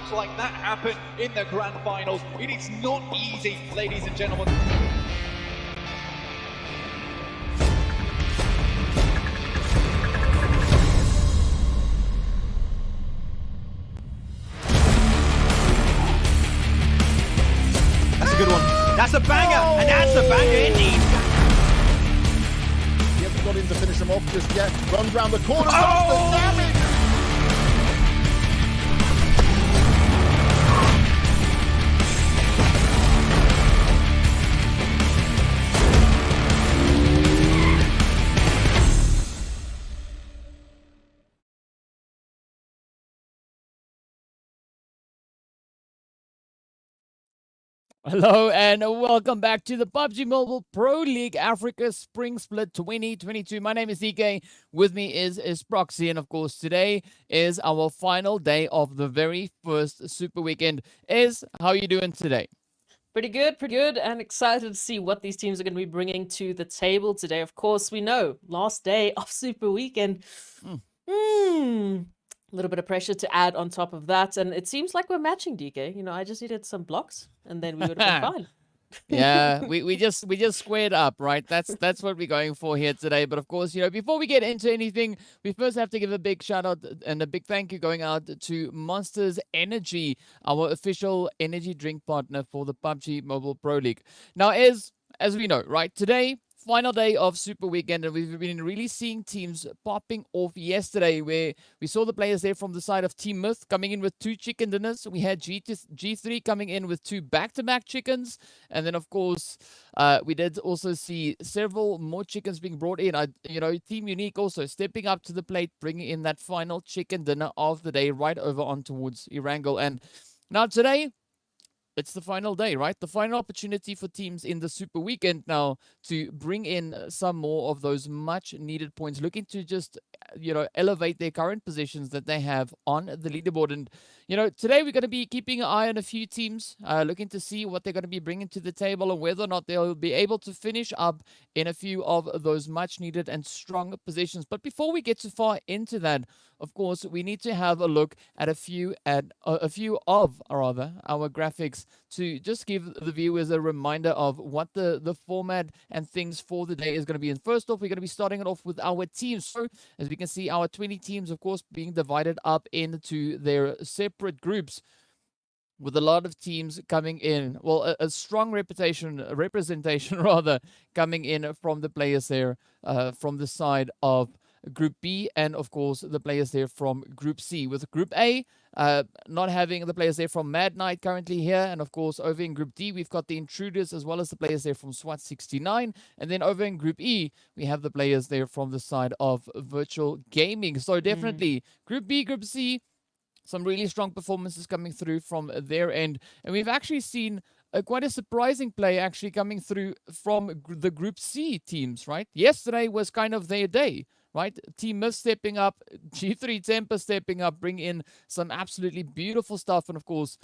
moments like that happen in the grand finals. It is not easy, ladies and gentlemen. That's a good one. That's a banger, and that's a banger indeed. He hasn't got in to finish him off just yet. Runs round the corner, does the damage. Hello and welcome back to the PUBG Mobile Pro League Africa Spring Split 2022. My name is DK. With me is Proxy, and of course today is our final day of the very first Super Weekend. How are you doing today? Pretty good, and excited to see what these teams are going to be bringing to the table today. Of course, we know, last day of Super Weekend. A little bit of pressure to add on top of that, and it seems like we're matching, DK. You know, I just needed some blocks, and then we would have been fine. Yeah, we just squared up, right? That's what we're going for here today. But of course, you know, before we get into anything, we first have to give a big shout out and a big thank you going out to Monsters Energy, our official energy drink partner for the PUBG Mobile Pro League. Now, as we know, right, today, final day of Super Weekend, and we've been really seeing teams popping off yesterday, where we saw the players there from the side of Team Myth coming in with 2 chicken dinners. We had G3 coming in with 2 back-to-back chickens, and then of course we did also see several more chickens being brought in. You know, Team Unique also stepping up to the plate, bringing in that final chicken dinner of the day right over on towards Erangel. And now today, it's the final day, right? The final opportunity for teams in the Super Weekend now to bring in some more of those much needed points, looking to just, you know, elevate their current positions that they have on the leaderboard. And, you know, today we're going to be keeping an eye on a few teams, looking to see what they're going to be bringing to the table and whether or not they'll be able to finish up in a few of those much needed and strong positions. But before we get too far into that, of course, we need to have a look at a few of our graphics to just give the viewers a reminder of what the format and things for the day is going to be. And first off, we're going to be starting it off with our teams. So as we can see, our 20 teams, of course, being divided up into their separate groups, with a lot of teams coming in. Well, a strong representation rather, coming in from the players there from the side of Group B, and of course the players there from Group C. With Group A not having the players there from Mad Knight currently here, and of course over in Group D we've got the Intruders as well as the players there from SWAT 69, and then over in Group E we have the players there from the side of Virtual Gaming. So definitely Group B, Group C, some really strong performances coming through from their end, and we've actually seen quite a surprising play actually coming through from the Group C teams, right? Yesterday was kind of their day, right? Team Myth stepping up, G3 Temper stepping up, bring in some absolutely beautiful stuff. And of course,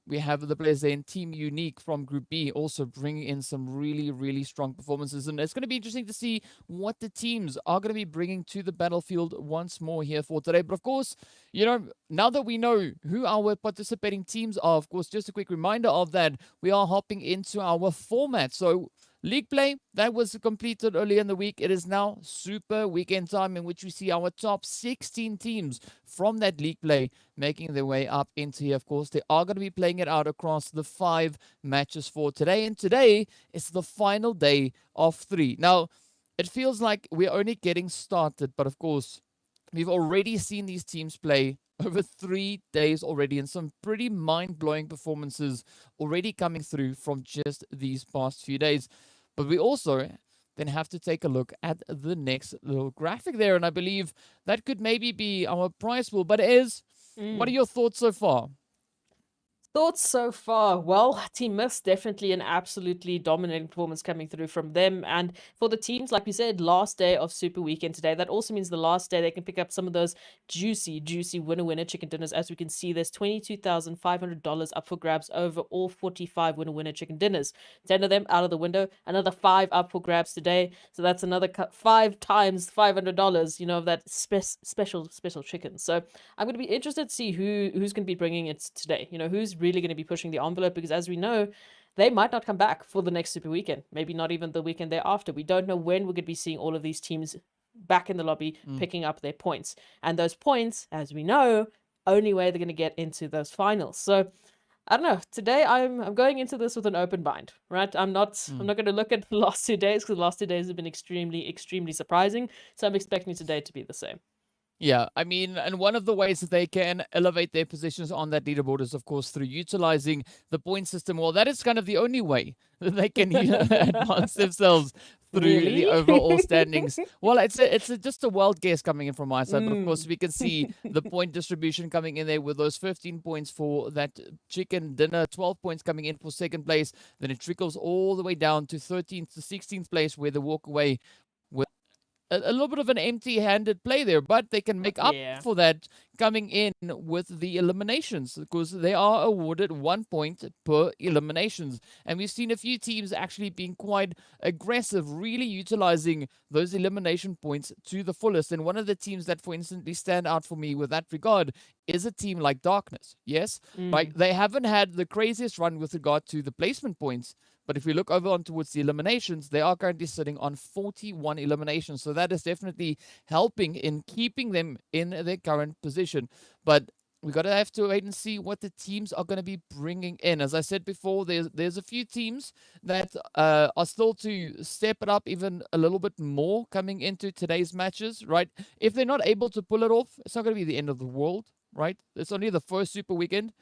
we have the players there in Team Unique from Group B also bringing in some really, really strong performances. And it's going to be interesting to see what the teams are going to be bringing to the battlefield once more here for today. But of course, you know, now that we know who our participating teams are, of course, just a quick reminder of that, we are hopping into our format. So League play, that was completed earlier in the week. It is now Super Weekend time, in which we see our top 16 teams from that league play making their way up into here. Of course, they are going to be playing it out across the 5 matches for today. And today is the final day of 3. Now, it feels like we're only getting started, but of course, we've already seen these teams play over 3 days already, and some pretty mind-blowing performances already coming through from just these past few days. But we also then have to take a look at the next little graphic there, and I believe that could maybe be our prize pool. But what are your thoughts so far? Thoughts so far? Well, Team Mist, definitely an absolutely dominating performance coming through from them. And for the teams, like we said, last day of Super Weekend today. That also means the last day they can pick up some of those juicy winner chicken dinners. As we can see, there's $22,500 up for grabs over all 45 winner chicken dinners. 10 of them out of the window, another 5 up for grabs today. So that's another 5 times $500, of that special chicken. So I'm going to be interested to see who's going to be bringing it today. Who's really going to be pushing the envelope, because as we know, they might not come back for the next Super Weekend. Maybe not even the weekend thereafter. We don't know when we're going to be seeing all of these teams back in the lobby picking up their points. And those points, as we know, only way they're going to get into those finals. So I don't know. Today I'm going into this with an open mind, right? I'm not going to look at the last 2 days, because the last 2 days have been extremely surprising. So I'm expecting today to be the same. Yeah, I mean, and one of the ways that they can elevate their positions on that leaderboard is, of course, through utilizing the point system. Well, that is kind of the only way that they can advance themselves through the overall standings. Well, it's just a wild guess coming in from my side, but of course we can see the point distribution coming in there with those 15 points for that chicken dinner, 12 points coming in for second place. Then it trickles all the way down to 13th to 16th place, where they walk away with a little bit of an empty-handed play there, but they can make up for that coming in with the eliminations, because they are awarded 1 point per eliminations. And we've seen a few teams actually being quite aggressive, really utilizing those elimination points to the fullest. And one of the teams that, for instance, stand out for me with that regard is a team like Darkness. Yes, right? They haven't had the craziest run with regard to the placement points, but if we look over on towards the eliminations, they are currently sitting on 41 eliminations. So that is definitely helping in keeping them in their current position. But we got to have to wait and see what the teams are going to be bringing in. As I said before, there's a few teams that are still to step it up even a little bit more coming into today's matches, right? If they're not able to pull it off, it's not going to be the end of the world, right? It's only the first Super Weekend.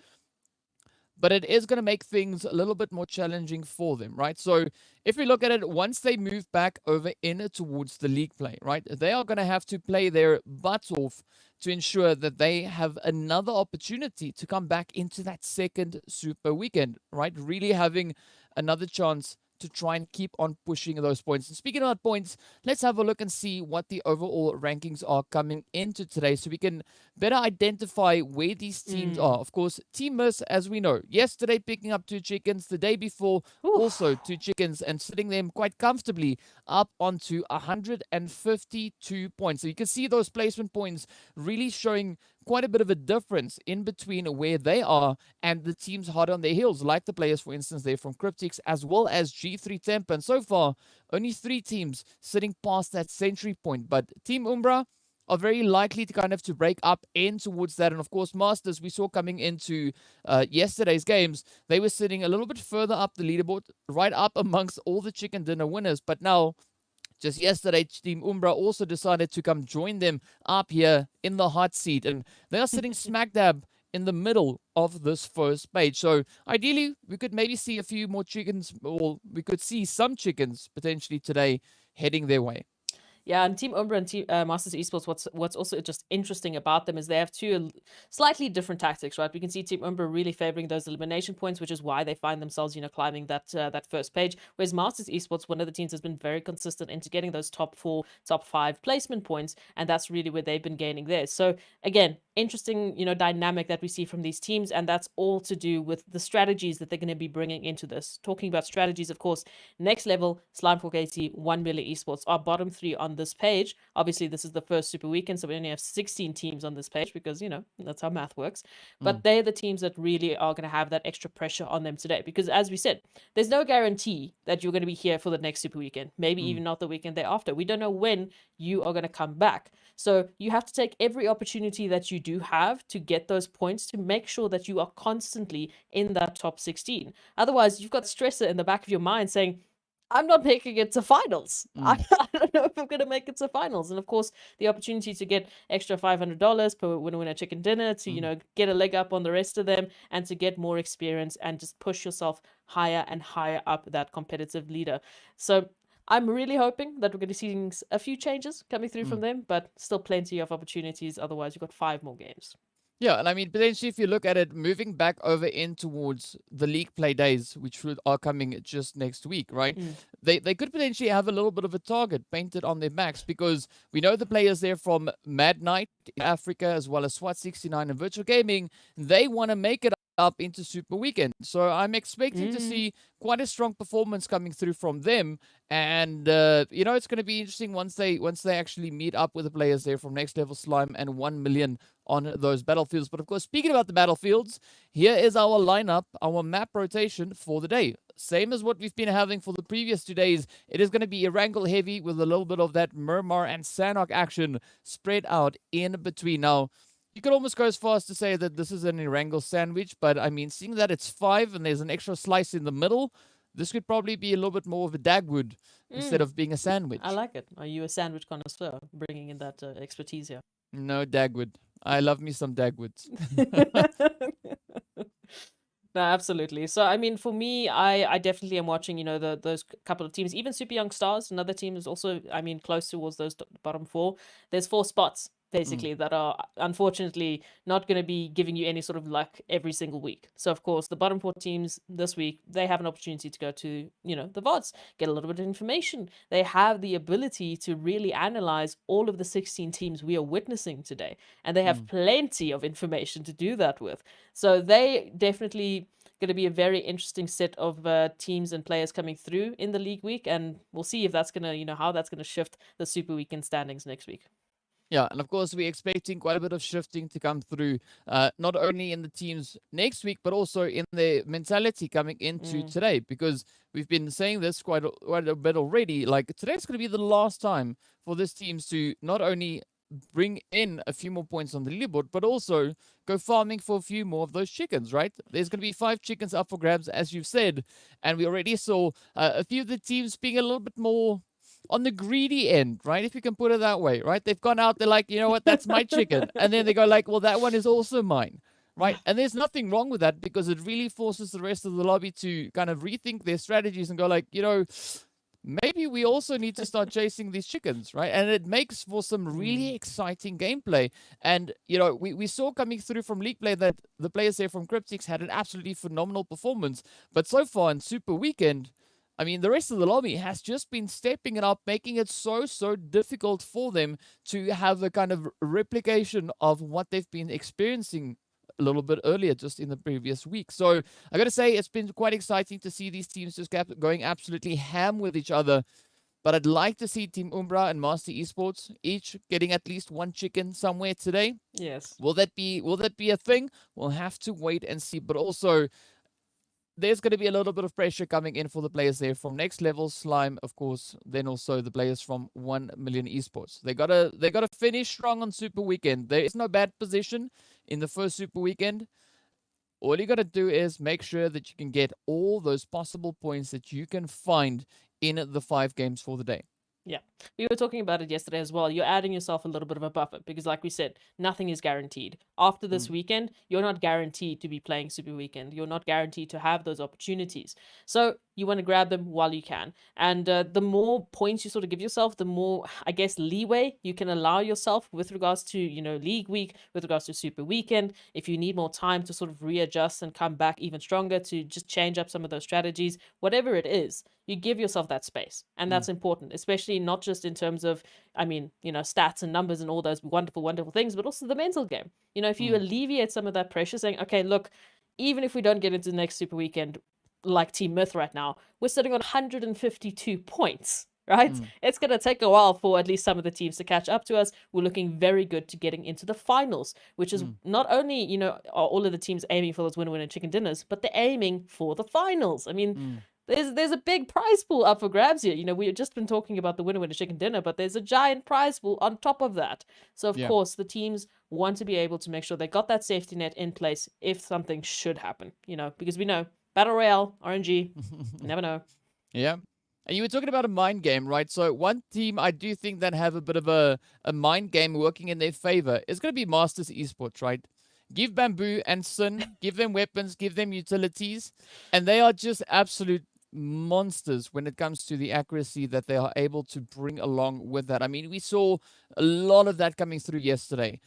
But it is going to make things a little bit more challenging for them, right? So if we look at it, once they move back over in towards the league play, right, they are going to have to play their butts off to ensure that they have another opportunity to come back into that second Super Weekend, right? Really having another chance to try and keep on pushing those points. And speaking about points, let's have a look and see what the overall rankings are coming into today, so we can better identify where these teams are. Of course, Team Miss, as we know, yesterday picking up 2 chickens, the day before also 2 chickens, and sitting them quite comfortably up onto 152 points. So you can see those placement points really showing quite a bit of a difference in between where they are and the teams hard on their heels, like the players, for instance, there from Cryptics, as well as G3 Temp. And so far, only 3 teams sitting past that century point. But Team Umbra are very likely to kind of to break up in towards that. And of course, Masters, we saw coming into yesterday's games, they were sitting a little bit further up the leaderboard, right up amongst all the chicken dinner winners. But now, just yesterday, Team Umbra also decided to come join them up here in the hot seat. And they are sitting smack dab in the middle of this first page. So ideally, we could maybe see a few more chickens, or we could see some chickens potentially today heading their way. Yeah, and Team Umbra and Team Masters Esports, what's also just interesting about them is they have 2 slightly different tactics, right? We can see Team Umbra really favoring those elimination points, which is why they find themselves, climbing that first page. Whereas Masters Esports, one of the teams, has been very consistent into getting those top 4, top 5 placement points, and that's really where they've been gaining theirs. So again, interesting, dynamic that we see from these teams, and that's all to do with the strategies that they're going to be bringing into this. Talking about strategies, of course, next level, Slime4KT, 1 Million Esports are bottom 3 on this page. Obviously, this is the first Super Weekend, so we only have 16 teams on this page because, that's how math works. But they're the teams that really are going to have that extra pressure on them today, because as we said, there's no guarantee that you're going to be here for the next Super Weekend, maybe even not the weekend thereafter. We don't know when you are going to come back. So you have to take every opportunity that you do have to get those points to make sure that you are constantly in that top 16. Otherwise, you've got stressor in the back of your mind saying, I'm not making it to finals. I don't know if I'm going to make it to finals. And of course, the opportunity to get extra $500 per winner chicken dinner to, get a leg up on the rest of them and to get more experience and just push yourself higher and higher up that competitive leader. So I'm really hoping that we're going to see a few changes coming through from them, but still plenty of opportunities. Otherwise, you've got 5 more games. Yeah, and I mean, potentially, if you look at it, moving back over in towards the league play days, which are coming just next week, right? They could potentially have a little bit of a target painted on their backs because we know the players there from Mad Night in Africa, as well as SWAT 69 and Virtual Gaming, they want to make it up into Super Weekend. So I'm expecting to see quite a strong performance coming through from them. And you know, it's going to be interesting once they actually meet up with the players there from Next Level Slime and 1 million on those battlefields. But of course, speaking about the battlefields, here is our lineup, our map rotation for the day. Same as what we've been having for the previous 2 days. It is going to be Erangel heavy with a little bit of that Miramar and Sanhok action spread out in between. Now, you could almost go as far as to say that this is an Erangel sandwich, but I mean, seeing that it's 5 and there's an extra slice in the middle, this could probably be a little bit more of a Dagwood instead of being a sandwich. I like it. Are you a sandwich connoisseur, bringing in that expertise here? No, Dagwood. I love me some Dagwoods. No, absolutely. So, I mean, for me, I definitely am watching, you know, those couple of teams. Even Super Young Stars, another team is also, I mean, close towards those bottom 4. There's 4 spots, basically, that are unfortunately not going to be giving you any sort of luck every single week. So, of course, the bottom 4 teams this week, they have an opportunity to go to, you know, the VODs, get a little bit of information. They have the ability to really analyze all of the 16 teams we are witnessing today. And they have plenty of information to do that with. So they definitely going to be a very interesting set of teams and players coming through in the league week, and we'll see if that's going to, you know, how that's going to shift the Super Weekend standings next week. Yeah, and of course, we're expecting quite a bit of shifting to come through, not only in the teams next week, but also in their mentality coming into today, because we've been saying this quite a bit already. Like, today's going to be the last time for this teams to not only bring in a few more points on the leaderboard, but also go farming for a few more of those chickens, right? There's going to be 5 chickens up for grabs, as you've said, and we already saw a few of the teams being a little bit more on the greedy end, right? If you can put it that way, right? They've gone out, they're like, you know what, that's my chicken. And then they go like, well, that one is also mine, right? And there's nothing wrong with that because it really forces the rest of the lobby to kind of rethink their strategies and go like, you know, maybe we also need to start chasing these chickens, right? And it makes for some really exciting gameplay. And, you know, we saw coming through from League Play that the players here from Cryptics had an absolutely phenomenal performance. But so far in Super Weekend, I mean, the rest of the lobby has just been stepping it up, making it so difficult for them to have a kind of replication of what they've been experiencing a little bit earlier, just in the previous week. So I got to say, it's been quite exciting to see these teams just going absolutely ham with each other. But I'd like to see Team Umbra and Master Esports each getting at least 1 chicken somewhere today. Yes. Will that be a thing? We'll have to wait and see. But also, there's going to be a little bit of pressure coming in for the players there from Next Level Slime, of course, then also the players from 1 million Esports. They gotta finish strong on Super Weekend. There is no bad position in the first Super Weekend. All you gotta do is make sure that you can get all those possible points that you can find in the 5 games for the day. Yeah, we were talking about it yesterday as well. You're adding yourself a little bit of a buffer because, like we said, nothing is guaranteed. After this weekend, you're not guaranteed to be playing Super Weekend. You're not guaranteed to have those opportunities. So you want to grab them while you can. And the more points you sort of give yourself, the more, I guess, leeway you can allow yourself with regards to, you know, League Week, with regards to Super Weekend. If you need more time to sort of readjust and come back even stronger to just change up some of those strategies, whatever it is, you give yourself that space. And that's important, especially not just in terms of, I mean, you know, stats and numbers and all those wonderful, wonderful things, but also the mental game. You know, if you alleviate some of that pressure, saying, okay, look, even if we don't get into the next Super Weekend, like Team Myth right now, we're sitting on 152 points, right? It's going to take a while for at least some of the teams to catch up to us. We're looking very good to getting into the finals, which is not only, you know, are all of the teams aiming for those winner and chicken dinners, but they're aiming for the finals. I mean, there's a big prize pool up for grabs here. You know, we've just been talking about the winner chicken dinner, but there's a giant prize pool on top of that. So, of course, the teams want to be able to make sure they got that safety net in place if something should happen, you know, because we know Battle Royale, RNG, you never know. Yeah. And you were talking about a mind game, right? So one team I do think that have a bit of a mind game working in their favor is going to be Masters Esports, right? Give Bamboo and Sin, give them weapons, give them utilities, and they are just absolute monsters when it comes to the accuracy that they are able to bring along with that. I mean, we saw a lot of that coming through yesterday.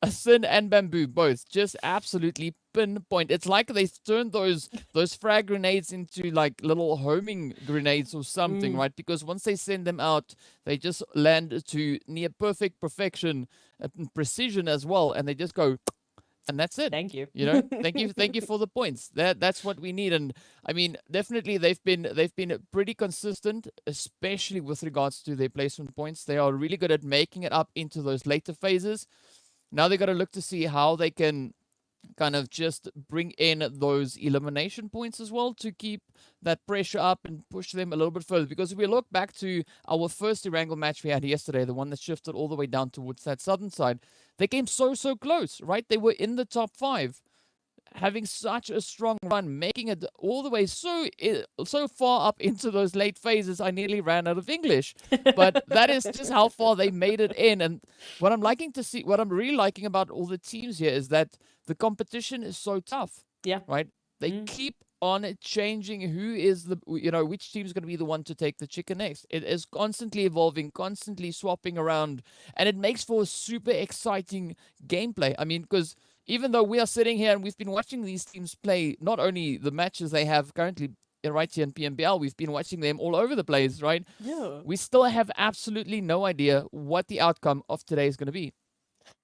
Sin and Bamboo both just absolutely pinpoint. It's like they turned those frag grenades into like little homing grenades or something, right? Because once they send them out, they just land to near perfect perfection and precision as well, and they just go. And that's it. Thank you. You know, thank you for the points. That's what we need. And I mean, definitely they've been pretty consistent, especially with regards to their placement points. They are really good at making it up into those later phases. Now they got to look to see how they can kind of just bring in those elimination points as well to keep that pressure up and push them a little bit further. Because if we look back to our first Erangel match we had yesterday, the one that shifted all the way down towards that southern side, they came so close, right? They were in the top 5, having such a strong run, making it all the way so far up into those late phases, I nearly ran out of English. But that is just how far they made it in. And what I'm really liking about all the teams here is that the competition is so tough. Yeah. Right? They keep on changing who is which team is going to be the one to take the chicken next. It is constantly evolving, constantly swapping around, and it makes for a super exciting gameplay. I mean, because even though we are sitting here and we've been watching these teams play, not only the matches they have currently right here in PMPL, we've been watching them all over the place, right? Yeah. We still have absolutely no idea what the outcome of today is going to be.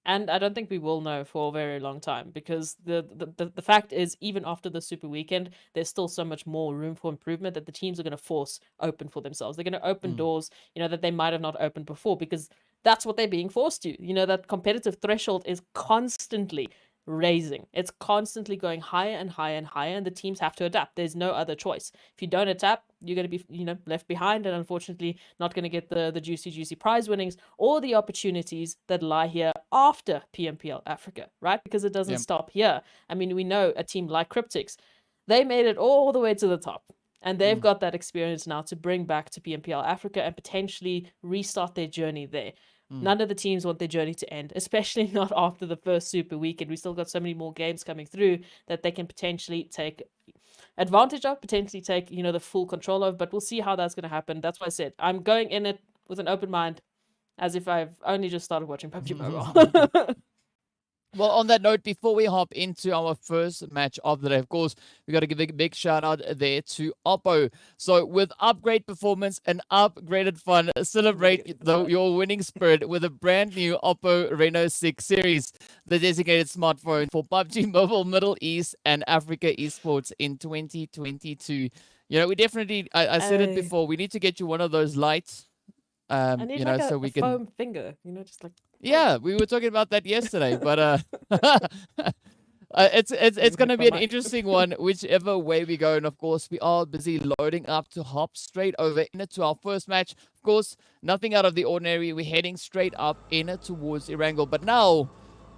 And I don't think we will know for a very long time, because the fact is, even after the Super Weekend, there's still so much more room for improvement that the teams are going to force open for themselves. They're going to open doors, that they might have not opened before, because that's what they're being forced to. That competitive threshold is constantly raising. It's constantly going higher and higher and higher, and the teams have to adapt. There's no other choice. If you don't adapt, you're going to be left behind, and unfortunately not going to get the juicy prize winnings or the opportunities that lie here after PMPL Africa, right? Because it doesn't stop here. I mean, we know a team like Cryptics, they made it all the way to the top, and they've got that experience now to bring back to PMPL Africa and potentially restart their journey there. None of the teams want their journey to end, especially not after the first Super Weekend. We still got so many more games coming through that they can potentially take advantage of, potentially take, the full control of, but we'll see how that's going to happen. That's why I said I'm going in it with an open mind, as if I've only just started watching PUBG Mobile. Well, on that note, before we hop into our first match of the day, of course, we got to give a big shout out there to Oppo. So with upgrade performance and upgraded fun, celebrate your winning spirit with a brand new Oppo Reno 6 series, the designated smartphone for PUBG Mobile, Middle East, and Africa Esports in 2022. We definitely, I said it before, we need to get you one of those lights. I need so we can foam finger, just like. Yeah, we were talking about that yesterday, but it's going to be an interesting one, whichever way we go. And of course, we are busy loading up to hop straight over into our first match. Of course, nothing out of the ordinary. We're heading straight up in towards Erangel, but now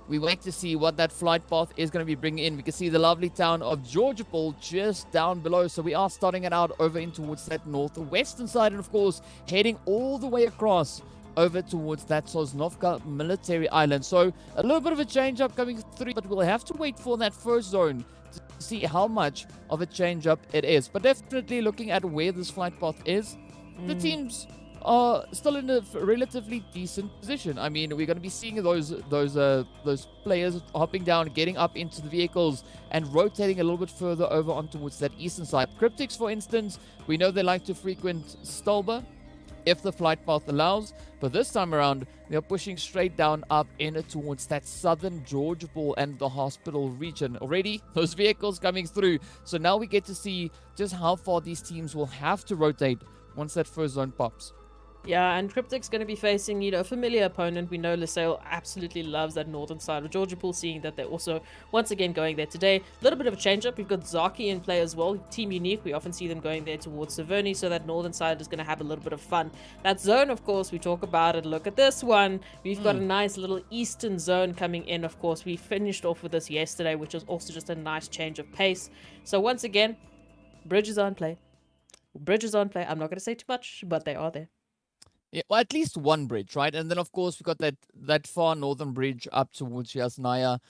we wait to see what that flight path is going to be bringing in. We can see the lovely town of Georgopol just down below. So we are starting it out over in towards that northwestern side, and of course, heading all the way across over towards that Sosnovka military island. So a little bit of a change up coming through, but we'll have to wait for that first zone to see how much of a change up it is. But definitely looking at where this flight path is, the teams are still in a relatively decent position. I mean, we're going to be seeing those players hopping down, getting up into the vehicles, and rotating a little bit further over on towards that eastern side. Cryptics, for instance, we know they like to frequent Stolba if the flight path allows, but this time around they are pushing straight down up in towards that southern Georgopol and the hospital region. Already those vehicles coming through, so now we get to see just how far these teams will have to rotate once that first zone pops. Yeah, and Cryptic's going to be facing, a familiar opponent. We know Lusail absolutely loves that northern side of Georgopol, seeing that they're also, once again, going there today. A little bit of a change-up. We've got Zaki in play as well. Team Unique, we often see them going there towards Severny, so that northern side is going to have a little bit of fun. That zone, of course, we talk about it. Look at this one. We've got a nice little eastern zone coming in, of course. We finished off with this yesterday, which was also just a nice change of pace. So once again, bridges are in play. Bridges are in play. I'm not going to say too much, but they are there. Yeah, well, at least one bridge, right? And then of course we got that far northern bridge up towards Yasnaya.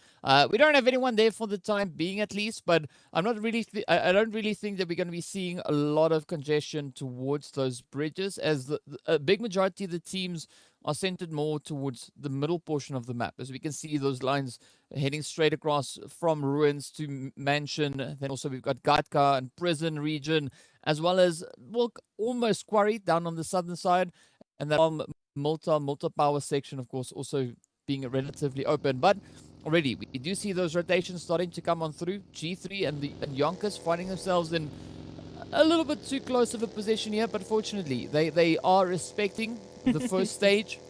We don't have anyone there for the time being, at least. But I'm not really. I don't really think that we're going to be seeing a lot of congestion towards those bridges, as a big majority of the teams are centered more towards the middle portion of the map, as we can see those lines heading straight across from Ruins to Mansion. Then also we've got Gatka and Prison region, as well as, well, almost Quarry down on the southern side, and that Multa power section, of course, also being relatively open. But already we do see those rotations starting to come on through. G3 and YONKOUS finding themselves in a little bit too close of a position here, but fortunately they are respecting the first stage.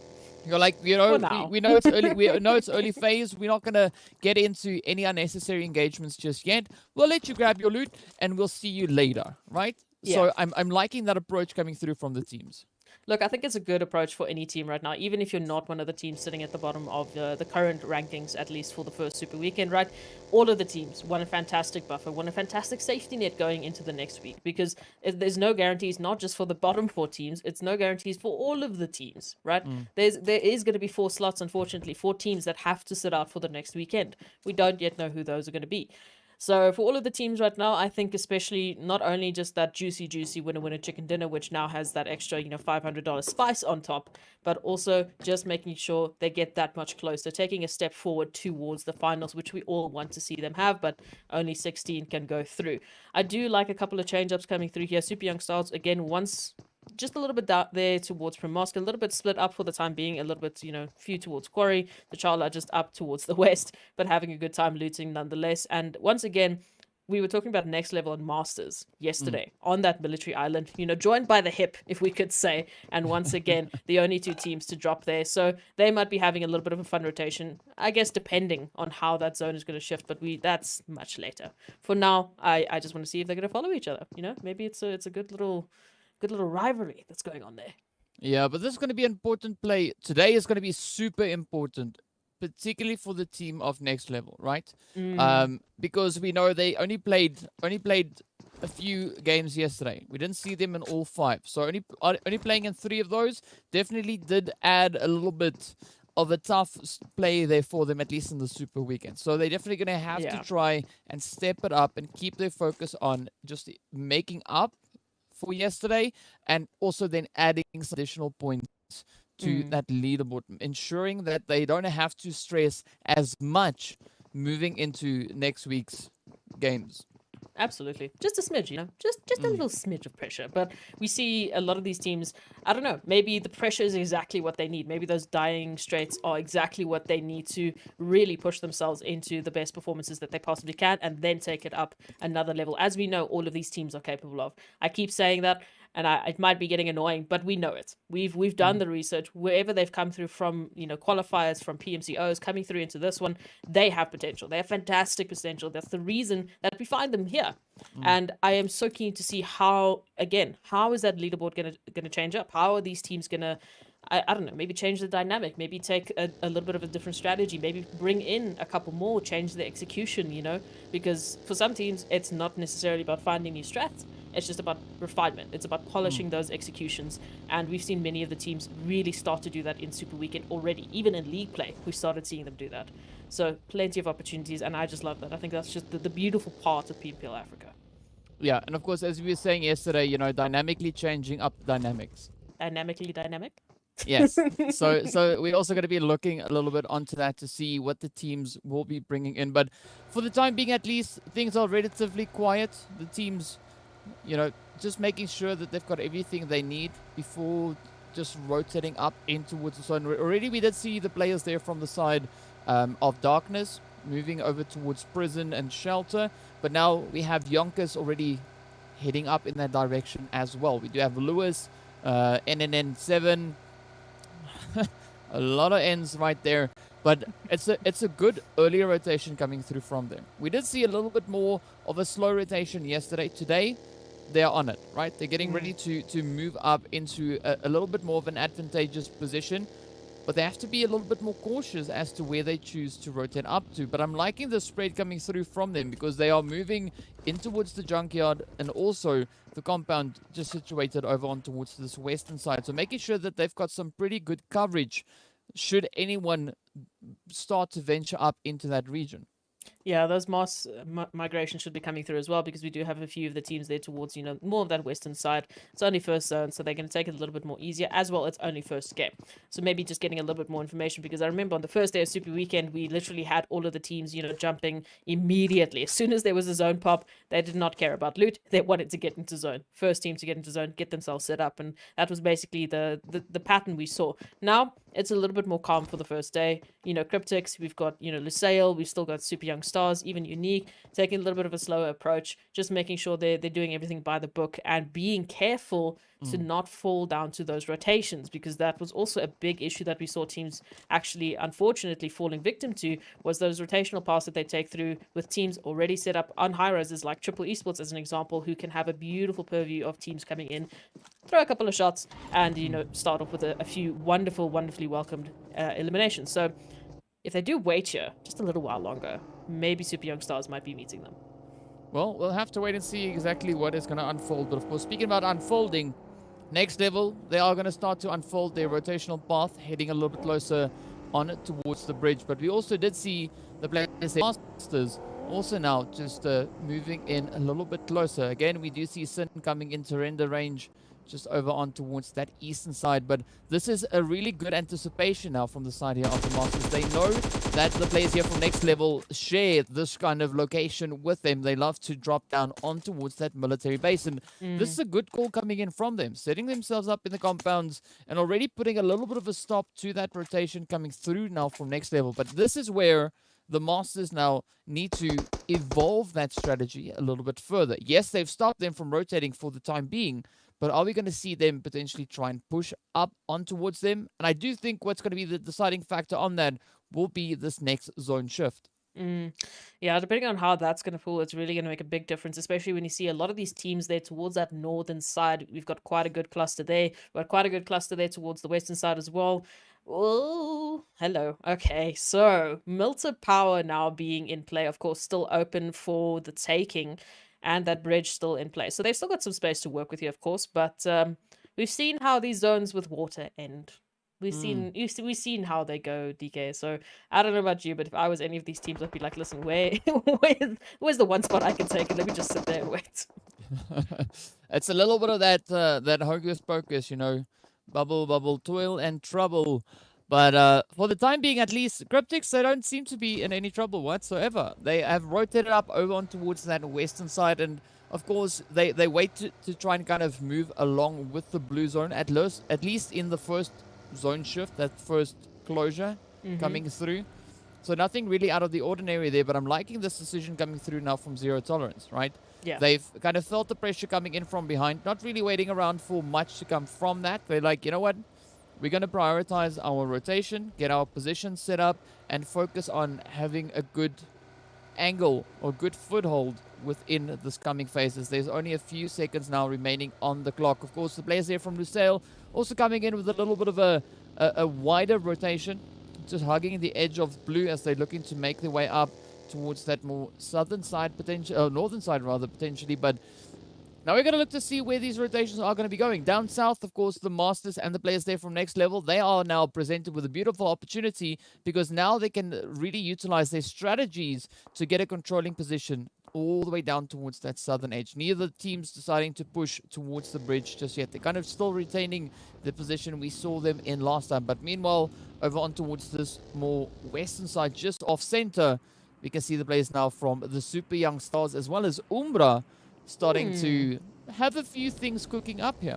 You're like, we know it's early. We know it's early phase. We're not gonna get into any unnecessary engagements just yet. We'll let you grab your loot, and we'll see you later, right? Yeah. So I'm liking that approach coming through from the teams. Look, I think it's a good approach for any team right now, even if you're not one of the teams sitting at the bottom of the current rankings, at least for the first Super Weekend, right? All of the teams want a fantastic buffer, want a fantastic safety net going into the next week, because there's no guarantees, not just for the bottom 4 teams, it's no guarantees for all of the teams, right? There is going to be 4 slots, unfortunately, 4 teams that have to sit out for the next weekend. We don't yet know who those are going to be. So for all of the teams right now, I think especially not only just that juicy winner chicken dinner, which now has that extra, $500 spice on top, but also just making sure they get that much closer, taking a step forward towards the finals, which we all want to see them have, but only 16 can go through. I do like a couple of change-ups coming through here. Super Young Stars, again, once just a little bit down there towards Primorsk, a little bit split up for the time being, a little bit, few towards Quarry. The Charla just up towards the west, but having a good time looting nonetheless. And once again, we were talking about next level and Masters yesterday on that military island, joined by the hip, if we could say. And once again, the only 2 teams to drop there. So they might be having a little bit of a fun rotation, I guess, depending on how that zone is going to shift. But that's much later. For now, I just want to see if they're going to follow each other. Maybe it's a good little rivalry that's going on there. Yeah, but this is going to be an important play. Today is going to be super important, particularly for the team of Next Level, right? Because we know they only played a few games yesterday. We didn't see them in all 5, so only playing in 3 of those definitely did add a little bit of a tough play there for them, at least in the Super Weekend. So they're definitely going to have to try and step it up and keep their focus on just making up for yesterday, and also then adding some additional points to that leaderboard, ensuring that they don't have to stress as much moving into next week's games. Absolutely. Just a smidge, just a little smidge of pressure. But we see a lot of these teams, I don't know, maybe the pressure is exactly what they need. Maybe those dying straights are exactly what they need to really push themselves into the best performances that they possibly can, and then take it up another level, as we know all of these teams are capable of. I keep saying that, and it might be getting annoying, but we know it. We've done the research. Wherever they've come through from, qualifiers, from PMCOs, coming through into this one, they have potential. They have fantastic potential. That's the reason that we find them here. And I am so keen to see how is that leaderboard gonna change up? How are these teams gonna, I don't know, maybe change the dynamic, maybe take a little bit of a different strategy, maybe bring in a couple more, change the execution, because for some teams, it's not necessarily about finding new strats. It's just about refinement. It's about polishing those executions. And we've seen many of the teams really start to do that in Super Weekend already. Even in League play, we started seeing them do that. So plenty of opportunities, and I just love that. I think that's just the beautiful part of PMPL Africa. Yeah, and of course, as we were saying yesterday, dynamically changing up dynamics. Dynamically dynamic? Yes. So we're also going to be looking a little bit onto that to see what the teams will be bringing in. But for the time being, at least, things are relatively quiet. The teams, just making sure that they've got everything they need before just rotating up in towards the zone. Already we did see the players there from the side of Darkness moving over towards Prison and Shelter. But now we have YONKOUS already heading up in that direction as well. We do have Lewis, NNN7, a lot of ends right there. But it's a good earlier rotation coming through from them. We did see a little bit more of a slow rotation yesterday. Today, they're on it, right? They're getting ready to move up into a little bit more of an advantageous position. but they have to be a little bit more cautious as to where they choose to rotate up to. But I'm liking the spread coming through from them because they are moving in towards the junkyard and also the compound just situated over on towards this western side. So making sure that they've got some pretty good coverage should anyone start to venture up into that region. Yeah, those mass migration should be coming through as well, because we do have a few of the teams there towards, more of that western side. It's only first zone, so they're going to take it a little bit more easier. As well, it's only first game. So maybe just getting a little bit more information, because I remember on the first day of Super Weekend, we literally had all of the teams, jumping immediately. As soon as there was a zone pop, they did not care about loot. They wanted to get into zone. First team to get into zone, get themselves set up. And that was basically the pattern we saw. Now, it's a little bit more calm for the first day. Cryptics, we've got, Lusail, we've still got Super Young Stars, even Unique, taking a little bit of a slower approach, just making sure they're doing everything by the book and being careful to not fall down to those rotations, because that was also a big issue that we saw teams actually, unfortunately, falling victim to, was those rotational paths that they take through with teams already set up on high rises, like Triple Esports as an example, who can have a beautiful purview of teams coming in, throw a couple of shots, and, start off with a few wonderfully welcomed eliminations. So if they do wait here just a little while longer, maybe Super Young Stars might be meeting them. Well, we'll have to wait and see exactly what is going to unfold. But of course, speaking about unfolding, next level, they are going to start to unfold their rotational path, heading a little bit closer on towards the bridge. But we also did see the players, Masters, also now just moving in a little bit closer. Again, we do see Sin coming into render range just over on towards that eastern side. But this is a really good anticipation now from the side here of the Masters. They know that the players here from next level share this kind of location with them. They love to drop down on towards that military base. And this is a good call coming in from them, setting themselves up in the compounds and already putting a little bit of a stop to that rotation coming through now from next level. But this is where the Masters now need to evolve that strategy a little bit further. Yes, they've stopped them from rotating for the time being, but are we going to see them potentially try and push up on towards them? And I do think what's going to be the deciding factor on that will be this next zone shift. Yeah, depending on how that's going to fall, it's really going to make a big difference, especially when you see a lot of these teams there towards that northern side. We've got quite a good cluster there. We've got quite a good cluster there towards the western side as well. Oh, hello. Okay, so Milter Power now being in play, of course, still open for the taking, and that bridge still in place. So they've still got some space to work with here, of course, but we've seen how these zones with water end. We've seen how they go, DK. So I don't know about you, but if I was any of these teams, I'd be like, listen, where's the one spot I can take, and let me just sit there and wait. It's a little bit of that hocus pocus, bubble, toil and trouble. But for the time being, at least, Cryptics, they don't seem to be in any trouble whatsoever. They have rotated up over on towards that western side, and of course, they wait to try and kind of move along with the blue zone, at least in the first zone shift, that first closure coming through. So nothing really out of the ordinary there, but I'm liking this decision coming through now from Zero Tolerance, right? Yeah. They've kind of felt the pressure coming in from behind, not really waiting around for much to come from that. They're like, you know what? We're going to prioritize our rotation, get our position set up, and focus on having a good angle or good foothold within this coming phases. There's only a few seconds now remaining on the clock. Of course, the players there from Lusail also coming in with a little bit of a wider rotation, just hugging the edge of blue as they're looking to make their way up towards that more southern side, northern side rather, potentially. But now we're going to look to see where these rotations are going to be going. Down south, of course, the Masters and the players there from next level, they are now presented with a beautiful opportunity, because now they can really utilize their strategies to get a controlling position all the way down towards that southern edge. Neither team's deciding to push towards the bridge just yet. They're kind of still retaining the position we saw them in last time. But meanwhile, over on towards this more western side, just off center, we can see the players now from the Super Young Stars as well as Umbra starting to have a few things cooking up here.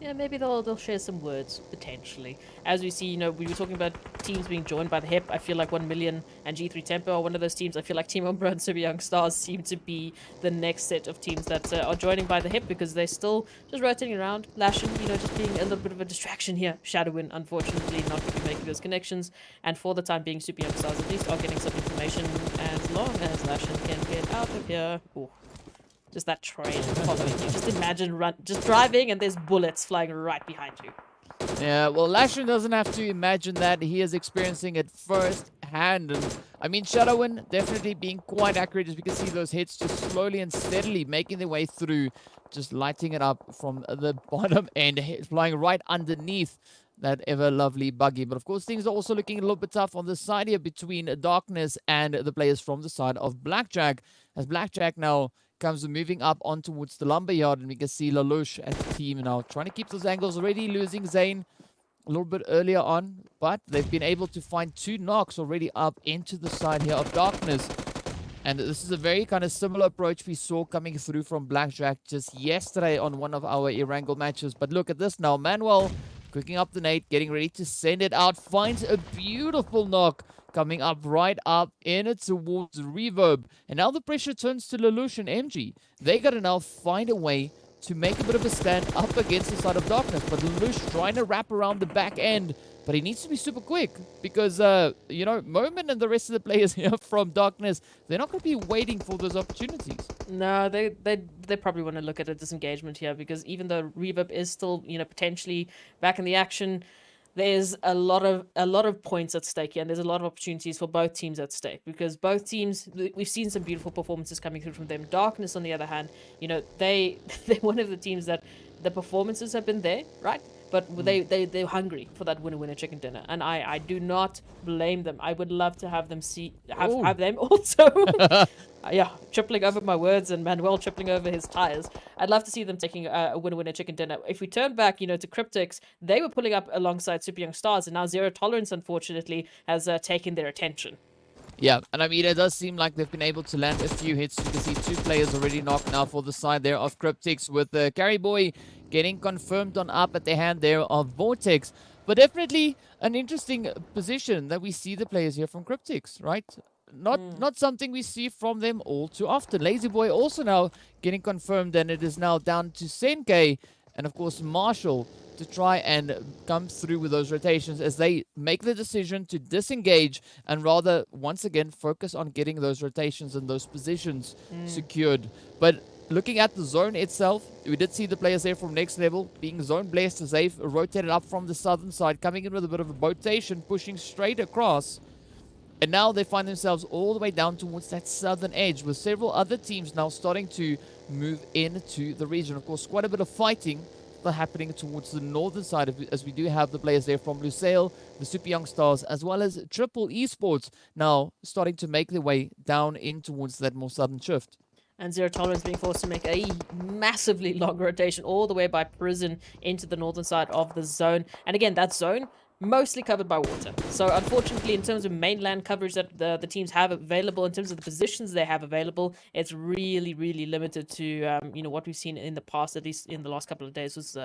Yeah, maybe they'll share some words, potentially. As we see, we were talking about teams being joined by the HIP. I feel like 1 Million and G3 Tempo are one of those teams. I feel like Team Umbra and Super Young Stars seem to be the next set of teams that are joining by the HIP, because they're still just rotating around, lashing, just being a little bit of a distraction here. Shadowin, unfortunately, not going to be making those connections. And for the time being, Super Young Stars at least are getting some information, as long as Lashin can get out of here. Ooh. Just that train following you. Just imagine just driving and there's bullets flying right behind you. Yeah, well, Lashin doesn't have to imagine that. He is experiencing it firsthand. And I mean, SW1D3 definitely being quite accurate as we can see those hits just slowly and steadily making their way through, just lighting it up from the bottom end, flying right underneath that ever lovely buggy. But of course, things are also looking a little bit tough on the side here between Darkness and the players from the side of Blackjack, as Blackjack now comes moving up on towards the lumberyard, and we can see Lelouch and the team now trying to keep those angles, already losing Zane a little bit earlier on, but they've been able to find 2 knocks already up into the side here of Darkness. And this is a very kind of similar approach we saw coming through from Blackjack just yesterday on one of our Erangel matches. But look at this now, Manuel cooking up the nade, getting ready to send it out, finds a beautiful knock coming up right up in it towards Reverb. And now the pressure turns to Lelouch and MG. They got to now find a way to make a bit of a stand up against the side of Darkness. But Lelouch trying to wrap around the back end, but he needs to be super quick because, you know, Moment and the rest of the players here from Darkness, they're not going to be waiting for those opportunities. No, they probably want to look at a disengagement here, because even though Reverb is still, you know, potentially back in the action, there's a lot of points at stake here, and there's a lot of opportunities for both teams at stake, because both teams, we've seen some beautiful performances coming through from them. Darkness, on the other hand, you know, they're one of the teams that the performances have been there, right? But they're hungry for that winner chicken dinner, and I do not blame them. I would love to have them have them also. Yeah, tripling over my words and Manuel tripling over his tires. I'd love to see them taking a winner chicken dinner. If we turn back, you know, to Cryptics, they were pulling up alongside Super Young Stars, and now Zero Tolerance, unfortunately, has taken their attention. Yeah, and I mean, it does seem like they've been able to land a few hits. You can see 2 players already knocked now for the side there of Cryptics, with Carry Boy getting confirmed on up at the hand there of Vortex. But definitely an interesting position that we see the players here from Cryptics, right? Not something we see from them all too often. Lazy Boy also now getting confirmed, and it is now down to Senke and of course Marshall to try and come through with those rotations as they make the decision to disengage and rather once again focus on getting those rotations and those positions secured. But looking at the zone itself, we did see the players there from Next Level being zone blessed as they've rotated up from the southern side, coming in with a bit of a rotation, pushing straight across. And now they find themselves all the way down towards that southern edge, with several other teams now starting to move into the region. Of course, quite a bit of fighting still happening towards the northern side, as we do have the players there from Lusail, the Super Young Stars, as well as RTG Esports now starting to make their way down in towards that more southern shift. And Zero Tolerance being forced to make a massively long rotation all the way by Prison into the northern side of the zone. And again, that zone mostly covered by water. So unfortunately, in terms of mainland coverage that the teams have available, in terms of the positions they have available, it's really, really limited to, you know, what we've seen in the past, at least in the last couple of days, was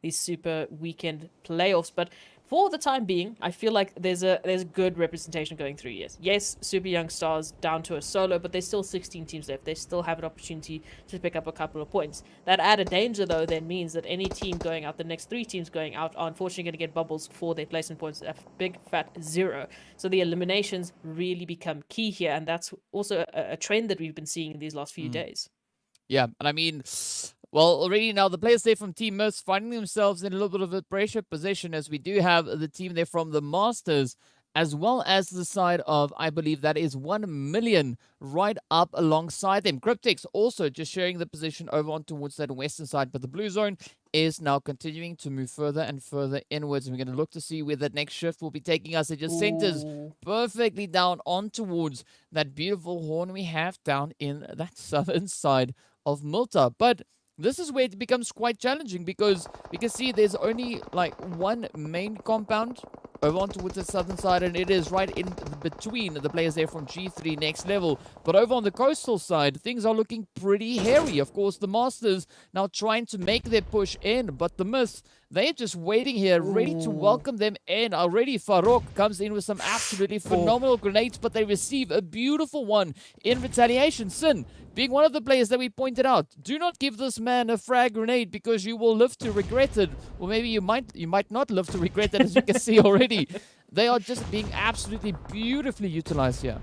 these super weekend playoffs. But for the time being, I feel like there's a good representation going through. Yes, Super Young Stars down to a solo, but there's still 16 teams left. They still have an opportunity to pick up a couple of points. That added danger, though, then means that any team going out, the next 3 teams going out, are unfortunately going to get bubbles for their placement points, a big fat 0. So the eliminations really become key here, and that's also a trend that we've been seeing in these last few days. Yeah, and I mean, well, already now the players there from Team Mist finding themselves in a little bit of a pressure position, as we do have the team there from the Masters, as well as the side of, I believe that is 1 million right up alongside them. Cryptics also just sharing the position over on towards that western side, but the blue zone is now continuing to move further and further inwards. And we're going to look to see where that next shift will be taking us. It just centers perfectly down on towards that beautiful horn we have down in that southern side of Malta. But this is where it becomes quite challenging, because we can see there's only like one main compound over on towards the southern side, and it is right in between the players there from G3 Next Level. But over on the coastal side, things are looking pretty hairy. Of course, the Masters now trying to make their push in, but the Myths, they're just waiting here, ready to welcome them in. Already Farouk comes in with some absolutely phenomenal grenades, but they receive a beautiful one in retaliation. Sin, being one of the players that we pointed out, do not give this man a frag grenade, because you will live to regret it. Or maybe you might not live to regret it, as you can see already. They are just being absolutely beautifully utilized here.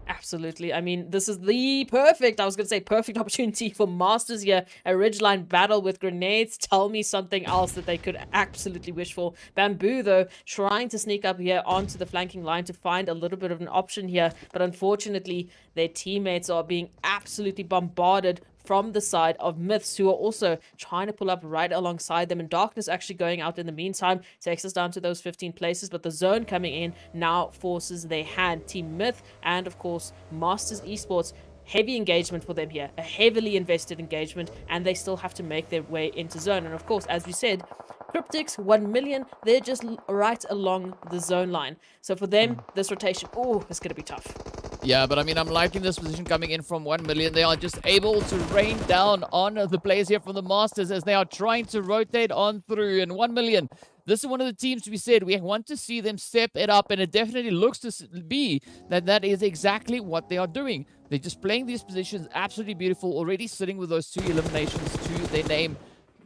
Absolutely. I mean, this is the perfect, I was going to say perfect opportunity for Masters here. A ridgeline battle with grenades. Tell me something else that they could absolutely wish for. Bamboo, though, trying to sneak up here onto the flanking line to find a little bit of an option here. But unfortunately, their teammates are being absolutely bombarded from the side of Myths, who are also trying to pull up right alongside them. And Darkness actually going out in the meantime takes us down to those 15 places, but the zone coming in now forces their hand. Team Myth and, of course, Masters Esports, heavy engagement for them here, a heavily invested engagement, and they still have to make their way into zone. And, of course, as we said, Cryptics, 1 million, they're just right along the zone line. So for them, this rotation, it's going to be tough. Yeah, but I mean, I'm liking this position coming in from 1 million. They are just able to rain down on the players here from the Masters as they are trying to rotate on through. And 1 million, this is one of the teams we said we want to see them step it up, and it definitely looks to be that is exactly what they are doing. They're just playing these positions absolutely beautiful, already sitting with those 2 eliminations to their name.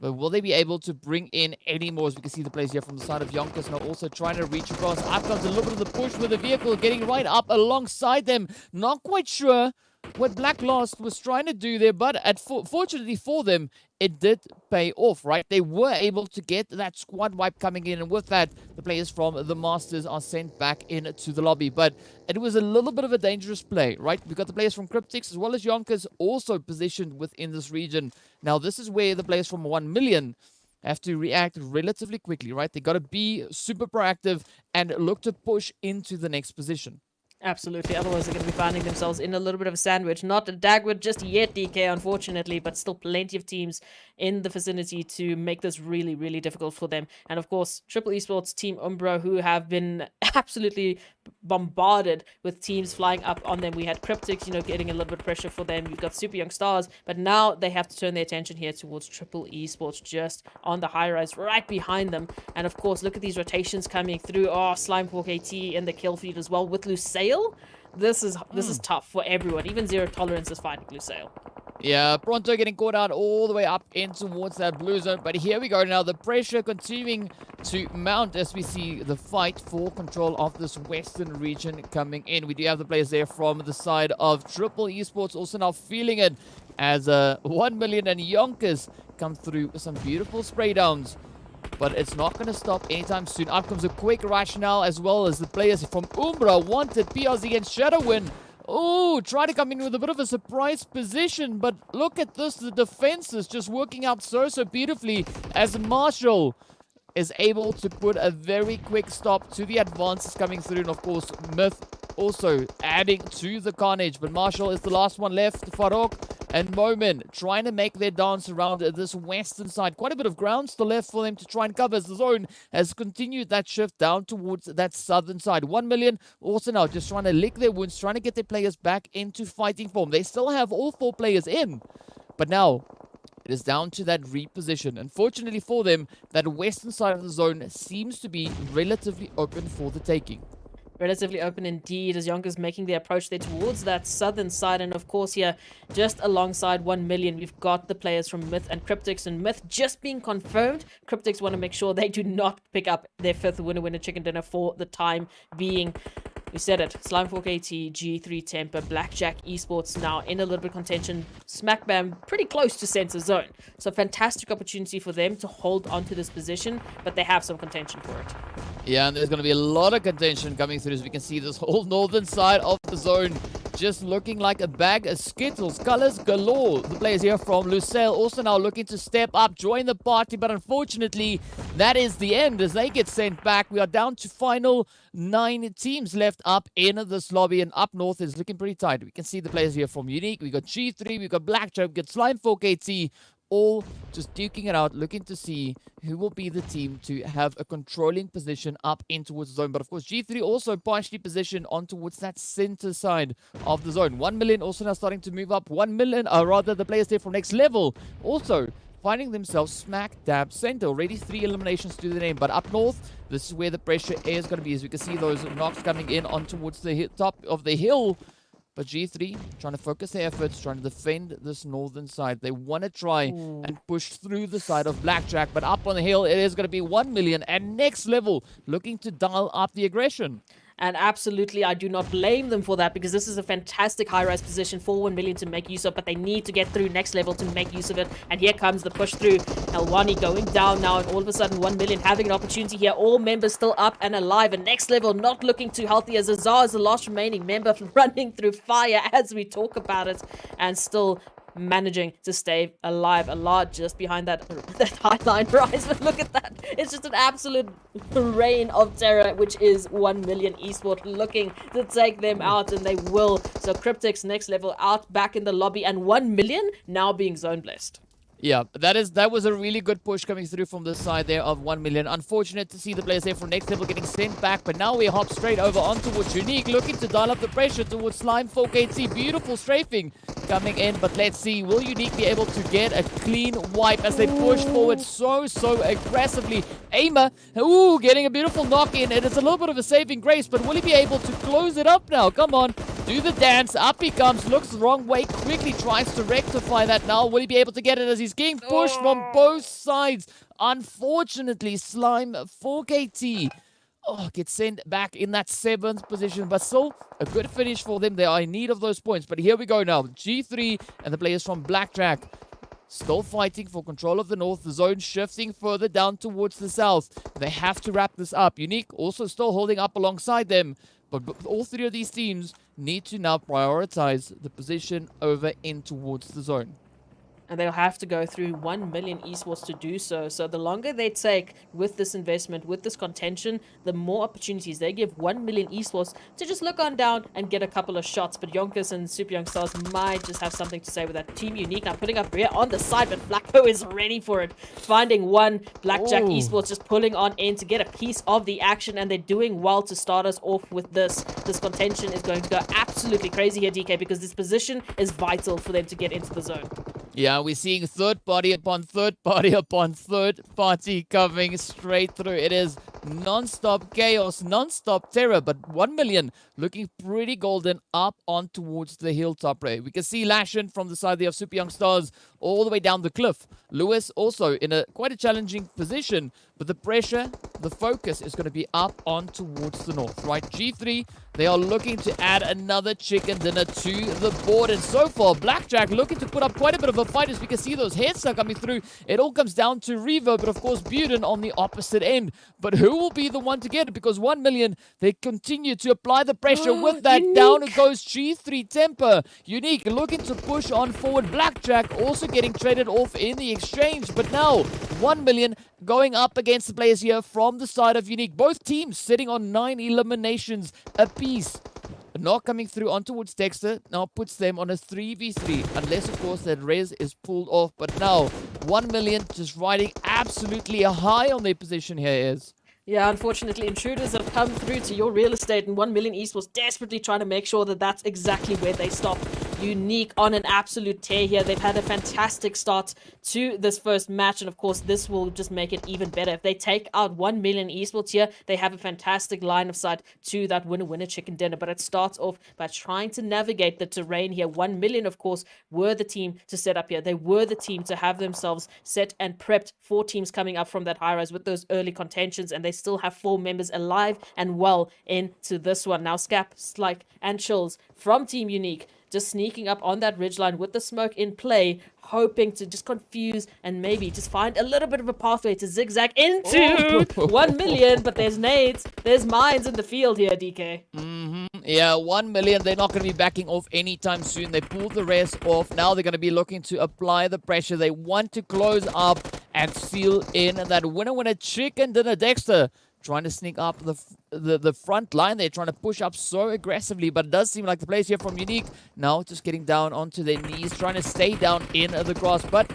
But will they be able to bring in any more? As we can see the players here from the side of YONKOUS now also trying to reach across. Up comes a little bit of the push with the vehicle getting right up alongside them. Not quite sure what Black Lost was trying to do there, but fortunately for them, it did pay off, right? They were able to get that squad wipe coming in, and with that, the players from the Masters are sent back into the lobby. But it was a little bit of a dangerous play, right? We got the players from Cryptics as well as YONKOUS also positioned within this region. Now, this is where the players from 1 million have to react relatively quickly, right? They got to be super proactive and look to push into the next position. Absolutely. Otherwise, they're going to be finding themselves in a little bit of a sandwich. Not a Dagwood just yet, DK, unfortunately, but still plenty of teams in the vicinity to make this really, really difficult for them. And of course, Triple Esports, Team Umbra, who have been absolutely bombarded with teams flying up on them. We had Cryptics, getting a little bit of pressure for them. You've got Super Young Stars, but now they have to turn their attention here towards Triple Esports, just on the high rise, right behind them. And of course, look at these rotations coming through. Slimefork AT in the kill feed as well with Lusail. This is tough for everyone. Even Zero Tolerance is fighting Lusail. Yeah, Pronto getting caught out all the way up in towards that blue zone. But here we go now. The pressure continuing to mount as we see the fight for control of this western region coming in. We do have the players there from the side of Triple Esports also now feeling it as 1 million and YONKOUS come through with some beautiful spray downs. But it's not going to stop anytime soon. Up comes a quick rush now, as well as the players from Umbra wanted PRZ and Shadowwind. Oh, try to come in with a bit of a surprise position, but look at this. The defense is just working out so beautifully as Marshall is able to put a very quick stop to the advances coming through. And of course, Myth also adding to the carnage. But Marshall is the last one left. Farok and Momin trying to make their dance around this western side. Quite a bit of ground still left for them to try and cover as the zone has continued that shift down towards that southern side. 1 million also now just trying to lick their wounds, trying to get their players back into fighting form. They still have all 4 players in, but now it is down to that reposition. Unfortunately for them, that western side of the zone seems to be relatively open for the taking. Relatively open indeed, as YONKOUS making their approach there towards that southern side. And of course here, just alongside 1 million, we've got the players from Myth and Cryptics. And Myth just being confirmed, Cryptics want to make sure they do not pick up their 5th winner chicken dinner for the time being. We said it, Slimefork AT, G3 Temper, Blackjack Esports now in a little bit of contention. Smack bam, pretty close to center zone. So fantastic opportunity for them to hold onto this position, but they have some contention for it. Yeah, and there's going to be a lot of contention coming through as we can see this whole northern side of the zone just looking like a bag of Skittles. Colors galore. The players here from Lusail also now looking to step up, join the party, but unfortunately, that is the end as they get sent back. We are down to final 9 teams left up in this lobby, and up north is looking pretty tight. We can see the players here from Unique. We got G3, we got Blackjack, we got Slimefork AT, all just duking it out, looking to see who will be the team to have a controlling position up in towards the zone. But of course, G3 also partially positioned on towards that center side of the zone. 1 million also now starting to move up. 1 million, rather the players there from next level, also finding themselves smack dab center. Already 3 eliminations to the name. But up north, this is where the pressure is going to be. As we can see those knocks coming in on towards the top of the hill. But G3 trying to focus their efforts, trying to defend this northern side. They want to try and push through the side of Blackjack. But up on the hill, it is going to be 1 million. And next level, looking to dial up the aggression. And absolutely, I do not blame them for that, because this is a fantastic high-rise position for 1 million to make use of, but they need to get through next level to make use of it. And here comes the push through. Elwani going down now, and all of a sudden 1 million having an opportunity here. All members still up and alive, and next level not looking too healthy, as Azar is the last remaining member running through fire as we talk about it, and still managing to stay alive. A lot just behind that highline rise, but look at that. It's just an absolute reign of terror, which is 1 million Esports looking to take them out, and they will. So Cryptics next level out, back in the lobby, and 1 million now being zone blessed. Yeah, that was a really good push coming through from the side there of 1 million. Unfortunate to see the players there from next level getting sent back, but now we hop straight over on towards Unique, looking to dial up the pressure towards Slime 4KT. Beautiful strafing coming in, but let's see, will Unique be able to get a clean wipe as they push forward so aggressively? Aimer, ooh, getting a beautiful knock in, and it's a little bit of a saving grace, but will he be able to close it up now? Come on, do the dance. Up he comes, looks the wrong way, quickly tries to rectify that now. Will he be able to get it as he's getting pushed from both sides? Unfortunately, Slime 4KT gets sent back in that 7th position, but still a good finish for them. They are in need of those points. But here we go now. G3 and the players from Blackjack still fighting for control of the north. The zone shifting further down towards the south. They have to wrap this up. Unique also still holding up alongside them. But all three of these teams need to now prioritize the position over in towards the zone. And they'll have to go through 1 million Esports to do so. So the longer they take with this investment, with this contention, the more opportunities they give 1 million Esports to just look on down and get a couple of shots. But YONKOUS and Super Young Stars might just have something to say with that. Team Unique now putting up rear on the side, but Flacco is ready for it. Finding one. Blackjack Esports just pulling on in to get a piece of the action, and they're doing well to start us off with this. This contention is going to go absolutely crazy here, DK, because this position is vital for them to get into the zone. Yeah, we're seeing third party upon third party upon third party coming straight through. It is non-stop chaos, non-stop terror, but 1 million looking pretty golden up on towards the hilltop right. We can see Lashin from the side there of Super Young Stars all the way down the cliff. Lewis also in quite a challenging position, but the pressure, the focus is going to be up on towards the north, right? G3, they are looking to add another chicken dinner to the board, and so far Blackjack looking to put up quite a bit of a fight, as we can see those heads are coming through. It all comes down to Revo, but of course Buden on the opposite end. But who will be the one to get it? Because 1 million, they continue to apply the pressure with that. Unique. Down goes G3 Temper. Unique looking to push on forward. Blackjack also getting traded off in the exchange, but now 1 million going up against the players here from the side of Unique. Both teams sitting on 9 eliminations apiece. Not coming through on towards Dexter now puts them on a 3v3, unless of course that res is pulled off. But now 1 million just riding absolutely high on their position here is. Yeah, unfortunately, intruders have come through to your real estate, and 1 million Esports desperately trying to make sure that that's exactly where they stop. Unique on an absolute tear here. They've had a fantastic start to this first match, and of course this will just make it even better. If they take out 1 million Esports here, they have a fantastic line of sight to that winner chicken dinner. But it starts off by trying to navigate the terrain here. 1 million, of course, were the team to set up here. They were the team to have themselves set and prepped for teams coming up from that high rise with those early contentions, and they still have 4 members alive and well into this one. Now Scap, Slike, and Chills from Team Unique just sneaking up on that ridgeline with the smoke in play, hoping to just confuse and maybe just find a little bit of a pathway to zigzag into 1 million. But there's nades, there's mines in the field here, DK. Yeah, 1 million, they're not going to be backing off anytime soon. They pulled the rest off. Now they're going to be looking to apply the pressure. They want to close up and seal in that winner chicken dinner. Dexter trying to sneak up the front line. They're trying to push up so aggressively, but it does seem like the players here from Unique now just getting down onto their knees, trying to stay down in the grass, but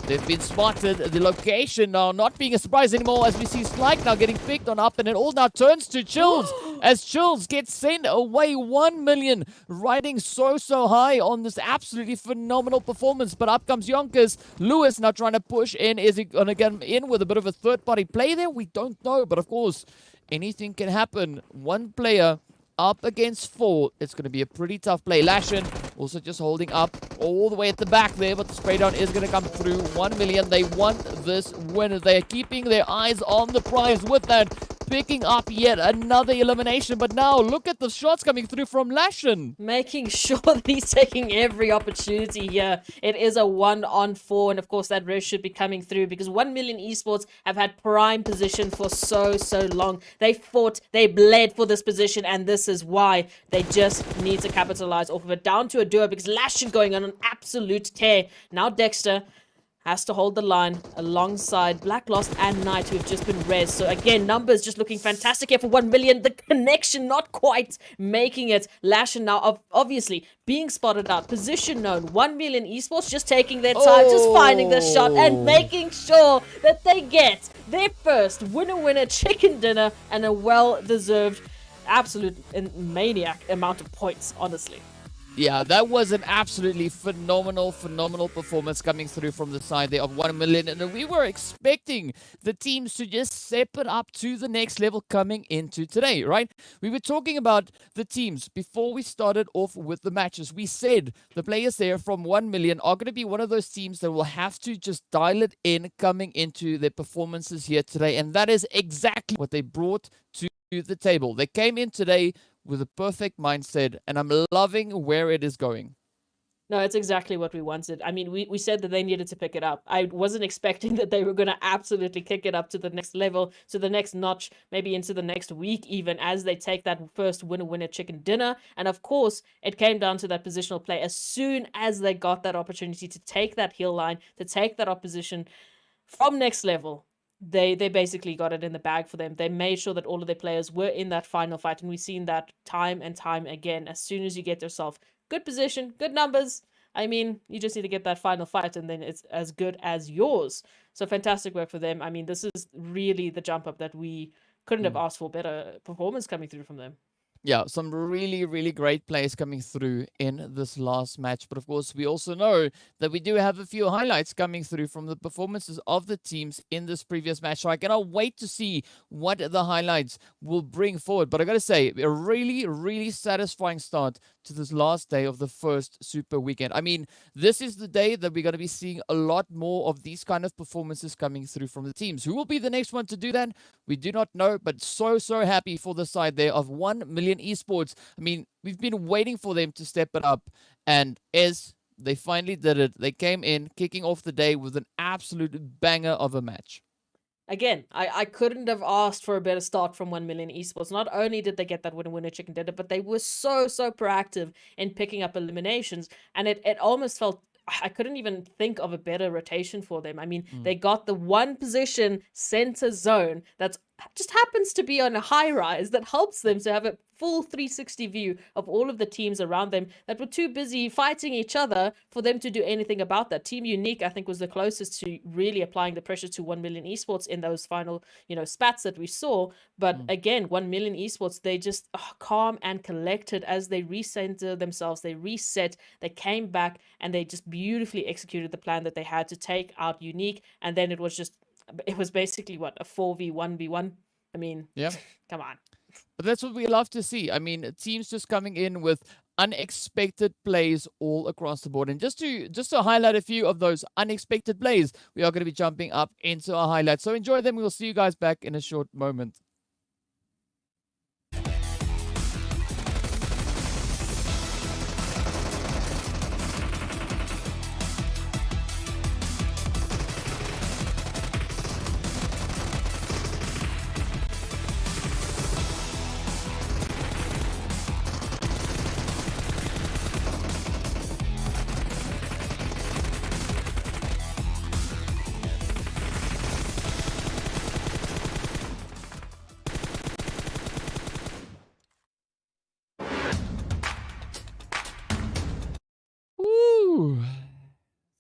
they've been spotted. The location now not being a surprise anymore, as we see Slike now getting picked on up, and it all now turns to Chills as Chills gets sent away. 1 million riding so high on this absolutely phenomenal performance. But up comes YONKOUS. Lewis now trying to push in. Is he going to get him in with a bit of a third party play there? We don't know, but of course anything can happen. One player up against 4. It's going to be a pretty tough play. Lashin also just holding up all the way at the back there, but the spray down is going to come through. 1 million, they want this win. They are keeping their eyes on the prize with that picking up yet another elimination. But now look at the shots coming through from Lashin. Making sure that he's taking every opportunity here. It is a 1-on-4, and of course that res should be coming through because 1 Million Esports have had prime position for so long. They fought, they bled for this position, and this is why they just need to capitalize off of it. Down to a duo because Lashin going on an absolute tear. Now Dexter has to hold the line alongside Black Lost and Knight, who have just been res. So again, numbers just looking fantastic here for 1 million. The connection not quite making it. Lashin now obviously being spotted out. Position known. 1 Million Esports just taking their time, just finding the shot and making sure that they get their first winner chicken dinner and a well-deserved absolute maniac amount of points, honestly. Yeah, that was an absolutely phenomenal performance coming through from the side there of 1 million. And we were expecting the teams to just step it up to the next level coming into today, right? We were talking about the teams before we started off with the matches. We said the players there from 1 million are going to be one of those teams that will have to just dial it in coming into their performances here today. And that is exactly what they brought to the table. They came in today with a perfect mindset, and I'm loving where it is going. No, it's exactly what we wanted. I mean, we said that they needed to pick it up. I wasn't expecting that they were going to absolutely kick it up to the next level, to the next notch, maybe into the next week even, as they take that first winner chicken dinner. And of course, it came down to that positional play. As soon as they got that opportunity to take that hill line, to take that opposition from next level, they basically got it in the bag for them. They made sure that all of their players were in that final fight, and we've seen that time and time again. As soon as you get yourself good position, good numbers, I mean, you just need to get that final fight, and then it's as good as yours. So fantastic work for them. I mean, this is really the jump up that we couldn't have asked for. Better performance coming through from them. Yeah, some really great players coming through in this last match. But of course, we also know that we do have a few highlights coming through from the performances of the teams in this previous match. So I cannot wait to see what the highlights will bring forward. But I got to say, a really satisfying start to this last day of the first Super Weekend. I mean, this is the day that we're going to be seeing a lot more of these kind of performances coming through from the teams. Who will be the next one to do that? We do not know, but so happy for the side there of 1 Million Esports. I mean, we've been waiting for them to step it up, and as they finally did it, they came in kicking off the day with an absolute banger of a match. Again, I couldn't have asked for a better start from 1 Million Esports. Not only did they get that winner chicken dinner, but they were so proactive in picking up eliminations, and it almost felt, I couldn't even think of a better rotation for them. I mean, they got the one position center zone that's just happens to be on a high rise that helps them to have a full 360 view of all of the teams around them that were too busy fighting each other for them to do anything about that. Team Unique, I think, was the closest to really applying the pressure to 1 Million Esports in those final, spats that we saw. But again, 1 Million Esports, they just calm and collected as they recenter themselves. They reset, they came back, and they just beautifully executed the plan that they had to take out Unique. And then it was basically what, a 4v1v1. I mean, yeah, come on. But that's what we love to see. I mean, teams just coming in with unexpected plays all across the board. And just to highlight a few of those unexpected plays, we are going to be jumping up into our highlights. So enjoy them. We'll see you guys back in a short moment.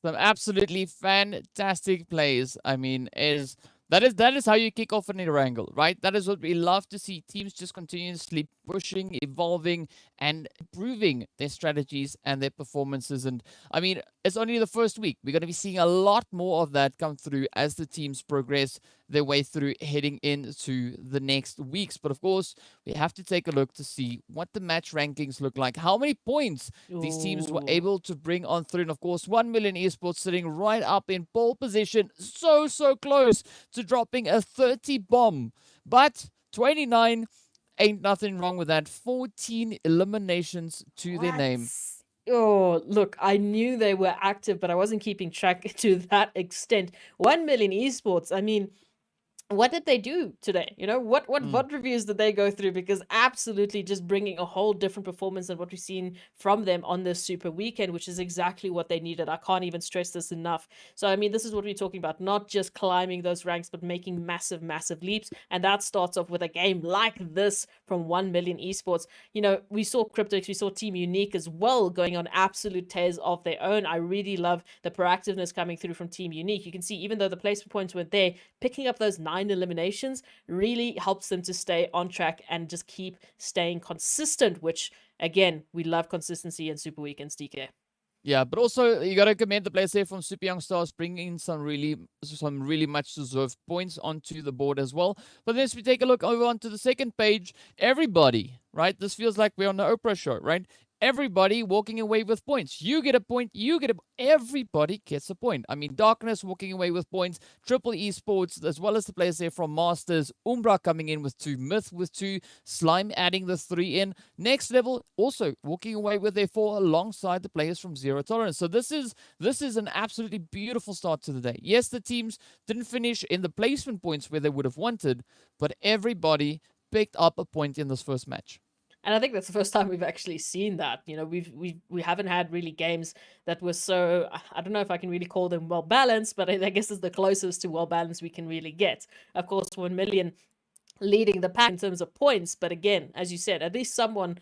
Some absolutely fantastic plays. I mean, that is how you kick off an Erangel, right? That is what we love to see. Teams just continuously pushing, evolving, and improving their strategies and their performances. And I mean, it's only the first week. We're going to be seeing a lot more of that come through as the teams progress their way through heading into the next weeks. But of course, we have to take a look to see what the match rankings look like, how many points these teams were able to bring on through. And of course, 1 Million Esports sitting right up in pole position, so close to dropping a 30 bomb. But 29. Ain't nothing wrong with that. 14 eliminations to their name. Oh, look, I knew they were active, but I wasn't keeping track to that extent. 1 million esports. I mean, what did they do today? You know, what VOD reviews did they go through? Because absolutely just bringing a whole different performance than what we've seen from them on this super weekend, which is exactly what they needed. I can't even stress this enough. So, I mean, this is what we're talking about, not just climbing those ranks, but making massive, massive leaps. And that starts off with a game like this from 1 million esports. You know, we saw Cryptics, we saw Team Unique as well going on absolute tears of their own. I really love the proactiveness coming through from Team Unique. You can see, even though the placement points weren't there, picking up those 9 eliminations really helps them to stay on track and just keep staying consistent, which again, we love consistency in Super Weekends, DK. Yeah, but also you gotta commend the players there from Super Young Stars, bringing in some really much deserved points onto the board as well. But then as we take a look over onto the second page, everybody, right? This feels like we're on the Oprah show, right? Everybody walking away with points. You get a point, everybody gets a point. I mean, Darkness walking away with points, Triple Esports, as well as the players there from Masters, Umbra coming in with 2, Myth with 2, Slime adding the 3 in. Next Level also walking away with their 4 alongside the players from Zero Tolerance. So this is an absolutely beautiful start to the day. Yes, the teams didn't finish in the placement points where they would have wanted, but everybody picked up a point in this first match. And I think that's the first time we've actually seen that. You know, we haven't had really games that were so, I don't know if I can really call them well balanced, but I guess it's the closest to well balanced we can really get. Of course, 1 million leading the pack in terms of points, but again, as you said, at least someone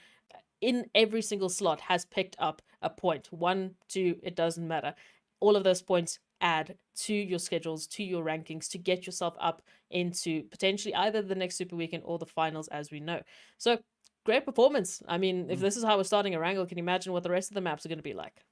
in every single slot has picked up a point. 1, 2, it doesn't matter. All of those points add to your schedules, to your rankings, to get yourself up into potentially either the next Super Weekend or the finals, as we know. So great performance. I mean, if this is how we're starting Erangel, can you imagine what the rest of the maps are going to be like?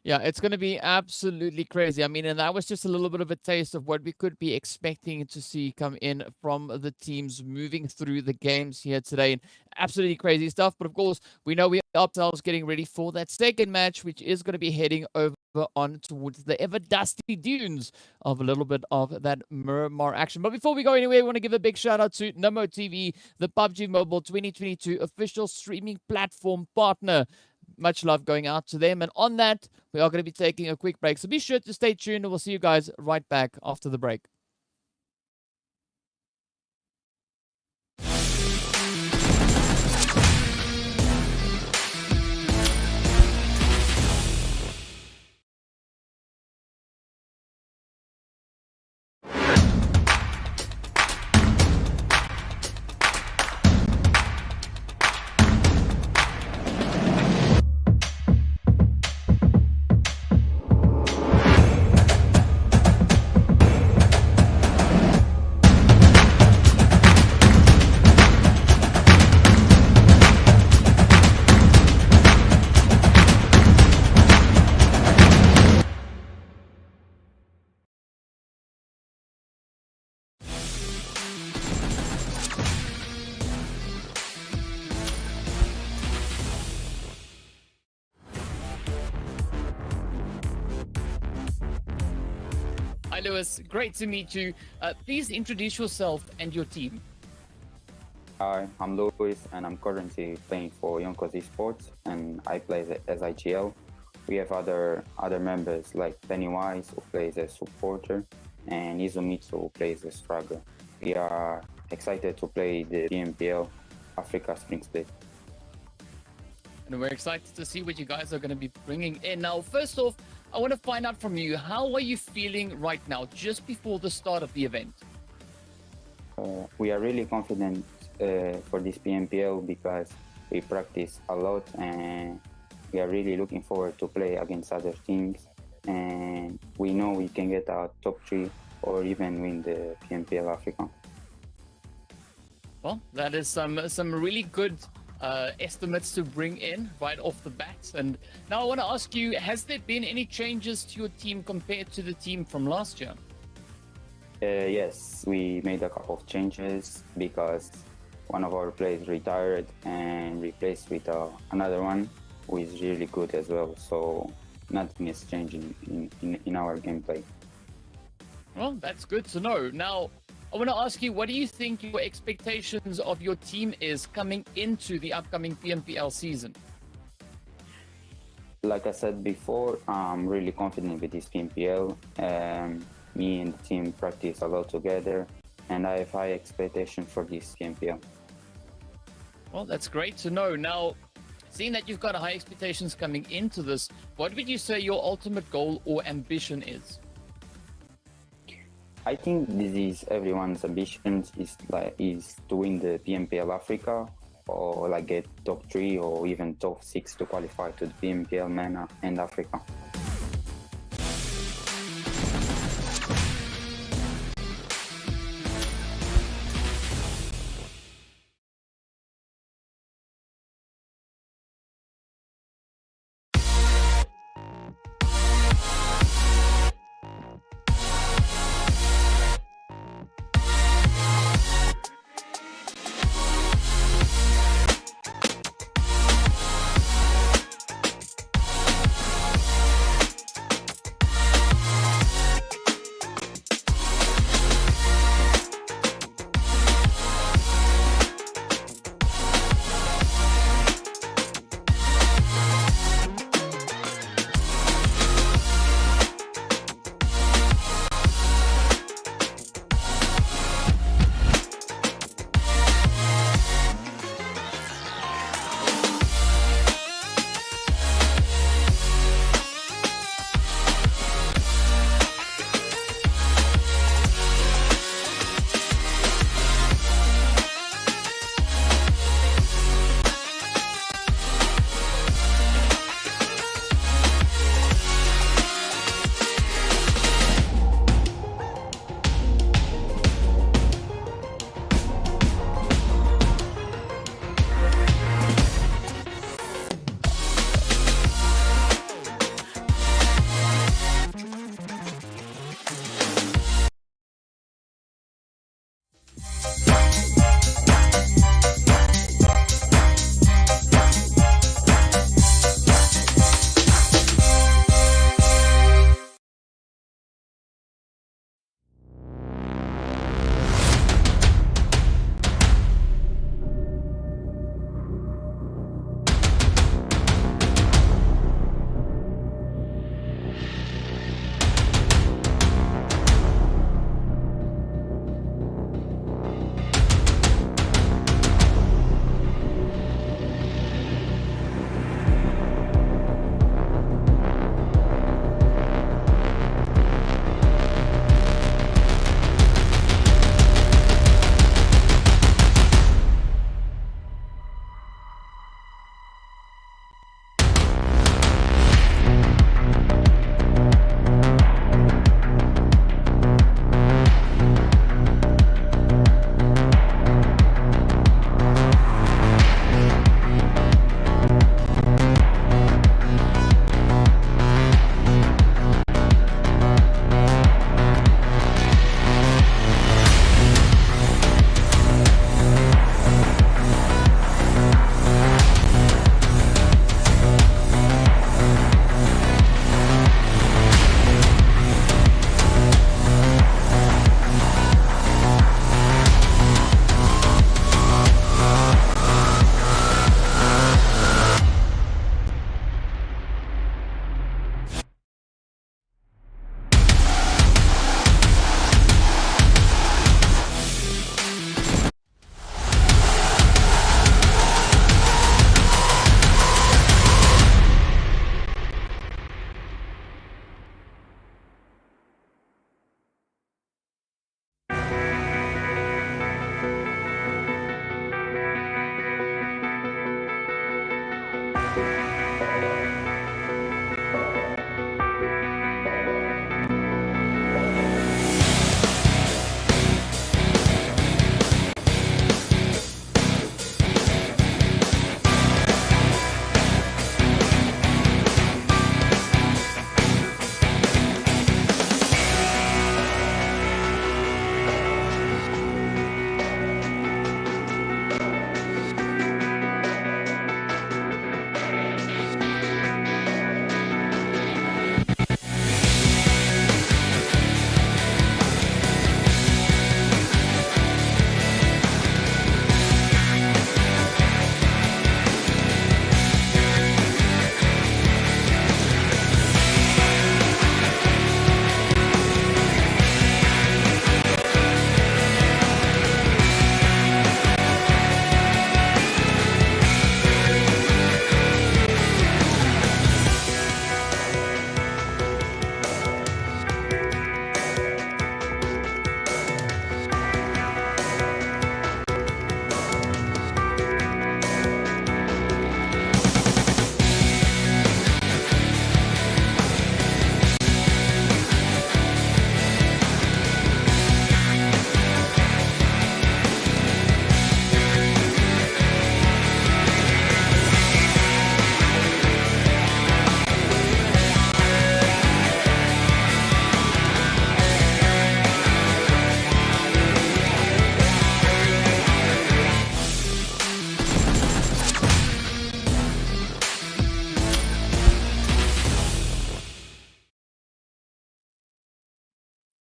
Yeah, it's going to be absolutely crazy. I mean, and that was just a little bit of a taste of what we could be expecting to see come in from the teams moving through the games here today. And absolutely crazy stuff. But of course, we know we are ourselves getting ready for that second match, which is going to be heading over on towards the ever dusty dunes of a little bit of that Miramar action. But before we go anywhere, I want to give a big shout out to Nomo TV, the PUBG Mobile 2022 official streaming platform partner. Much love going out to them. And on that, we are going to be taking a quick break. So be sure to stay tuned and we'll see you guys right back after the break. Hi, Lewis. Great to meet you. Please introduce yourself and your team. Hi, I'm Luis, and I'm currently playing for YONKOUS Esports, and I play as IGL. We have other members like Pennywise, who plays as supporter, and Izumitsu, who plays as fragger. We are excited to play the PMPL Africa Spring Split. And we're excited to see what you guys are going to be bringing in. Now, first off, I want to find out from you, how are you feeling right now, just before the start of the event? We are really confident for this PMPL because we practice a lot, and we are really looking forward to play against other teams. And we know we can get a top 3 or even win the PMPL Africa. Well, that is some really good estimates to bring in right off the bat. And now I want to ask you, has there been any changes to your team compared to the team from last year? Yes, we made a couple of changes because one of our players retired and replaced with another one who is really good as well. So nothing is changing in our gameplay. Well, that's good to know. Now, I want to ask you, what do you think your expectations of your team is coming into the upcoming PMPL season? Like I said before, I'm really confident with this PMPL. Me and the team practice a lot together, and I have high expectations for this PMPL. Well, that's great to know. Now, seeing that you've got high expectations coming into this, what would you say your ultimate goal or ambition is? I think this is everyone's ambition is to win the PMPL Africa, or like get top 3 or even top 6 to qualify to the PMPL MENA and Africa.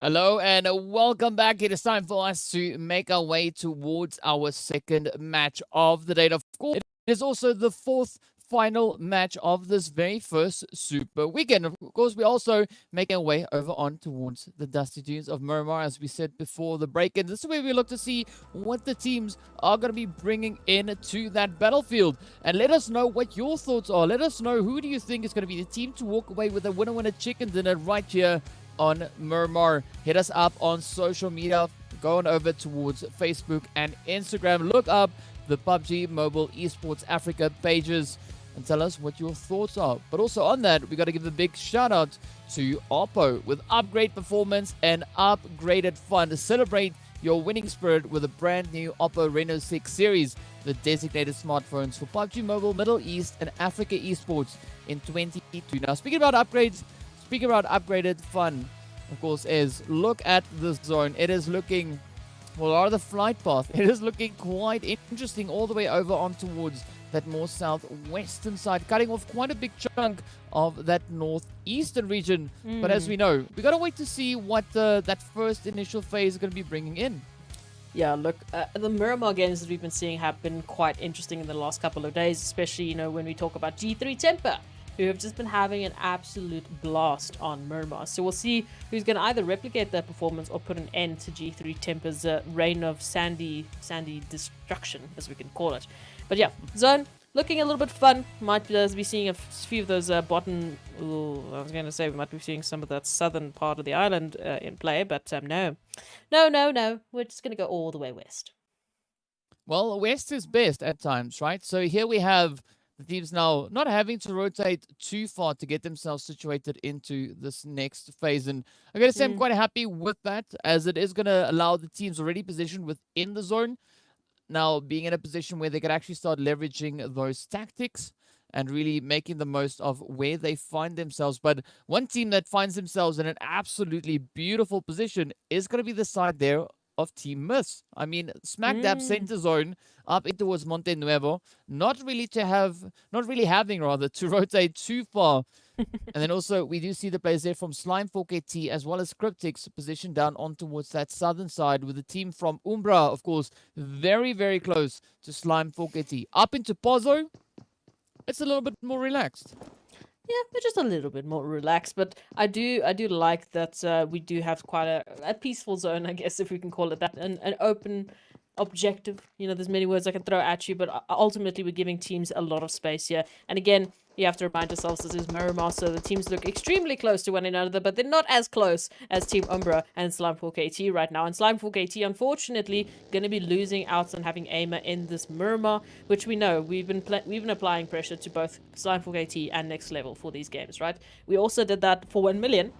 Hello and welcome back. It is time for us to make our way towards our second match of the day. Of course, it is also the fourth final match of this very first Super Weekend. Of course, we're also making our way over on towards the Dusty Dunes of Miramar, as we said before the break. And this is where we look to see what the teams are going to be bringing in to that battlefield. And let us know what your thoughts are. Let us know, who do you think is going to be the team to walk away with a winner chicken dinner right here on Miramar. Hit us up on social media. Go on over towards Facebook and Instagram. Look up the PUBG Mobile Esports Africa pages and tell us what your thoughts are. But also on that, we got to give a big shout out to Oppo with upgrade performance and upgraded fun to celebrate your winning spirit with a brand new Oppo Reno 6 series, the designated smartphones for PUBG Mobile, Middle East and Africa Esports in 2022. Now, speaking about upgrades, speaking about upgraded fun, of course, is look at this zone. It is looking, well, or the flight path, it is looking quite interesting all the way over on towards that more southwestern side, cutting off quite a big chunk of that northeastern region. But as we know, we got to wait to see what that first initial phase is going to be bringing in. Yeah, look, the Miramar games that we've been seeing have been quite interesting in the last couple of days, especially, you know, when we talk about G3 Temper, who have just been having an absolute blast on Miramar. So we'll see who's going to either replicate that performance or put an end to G3 Temper's reign of sandy destruction, as we can call it. But yeah, zone looking a little bit fun. Might be seeing a few of those bottom. Ooh, I was going to say we might be seeing some of that southern part of the island in play, but no. We're just going to go all the way west. Well, west is best at times, right? So here we have the teams now not having to rotate too far to get themselves situated into this next phase. And I'm going to say I'm quite happy with that, as it is going to allow the teams already positioned within the zone now being in a position where they can actually start leveraging those tactics and really making the most of where they find themselves. But one team that finds themselves in an absolutely beautiful position is going to be the side there of Team Myths. I mean, smack dab center zone up in towards Monte Nuevo, not really having to rotate too far. And then also we do see the players there from Slime 4KT as well as Cryptics positioned down on towards that southern side, with the team from Umbra, of course, very, very close to Slime 4KT. Up into Pozzo, it's a little bit more relaxed. Yeah, they're just a little bit more relaxed, but I do like that we do have quite a peaceful zone, I guess, if we can call it that, an open objective. You know, there's many words I can throw at you, but ultimately we're giving teams a lot of space here. And again, you have to remind yourselves this is Miramar, so the teams look extremely close to one another, but they're not as close as Team Umbra and Slime 4KT right now. And Slime 4KT, unfortunately, going to be losing out on having Aimer in this Miramar, which we know we've been applying pressure to both Slime 4KT and Next Level for these games, right? We also did that for 1 million.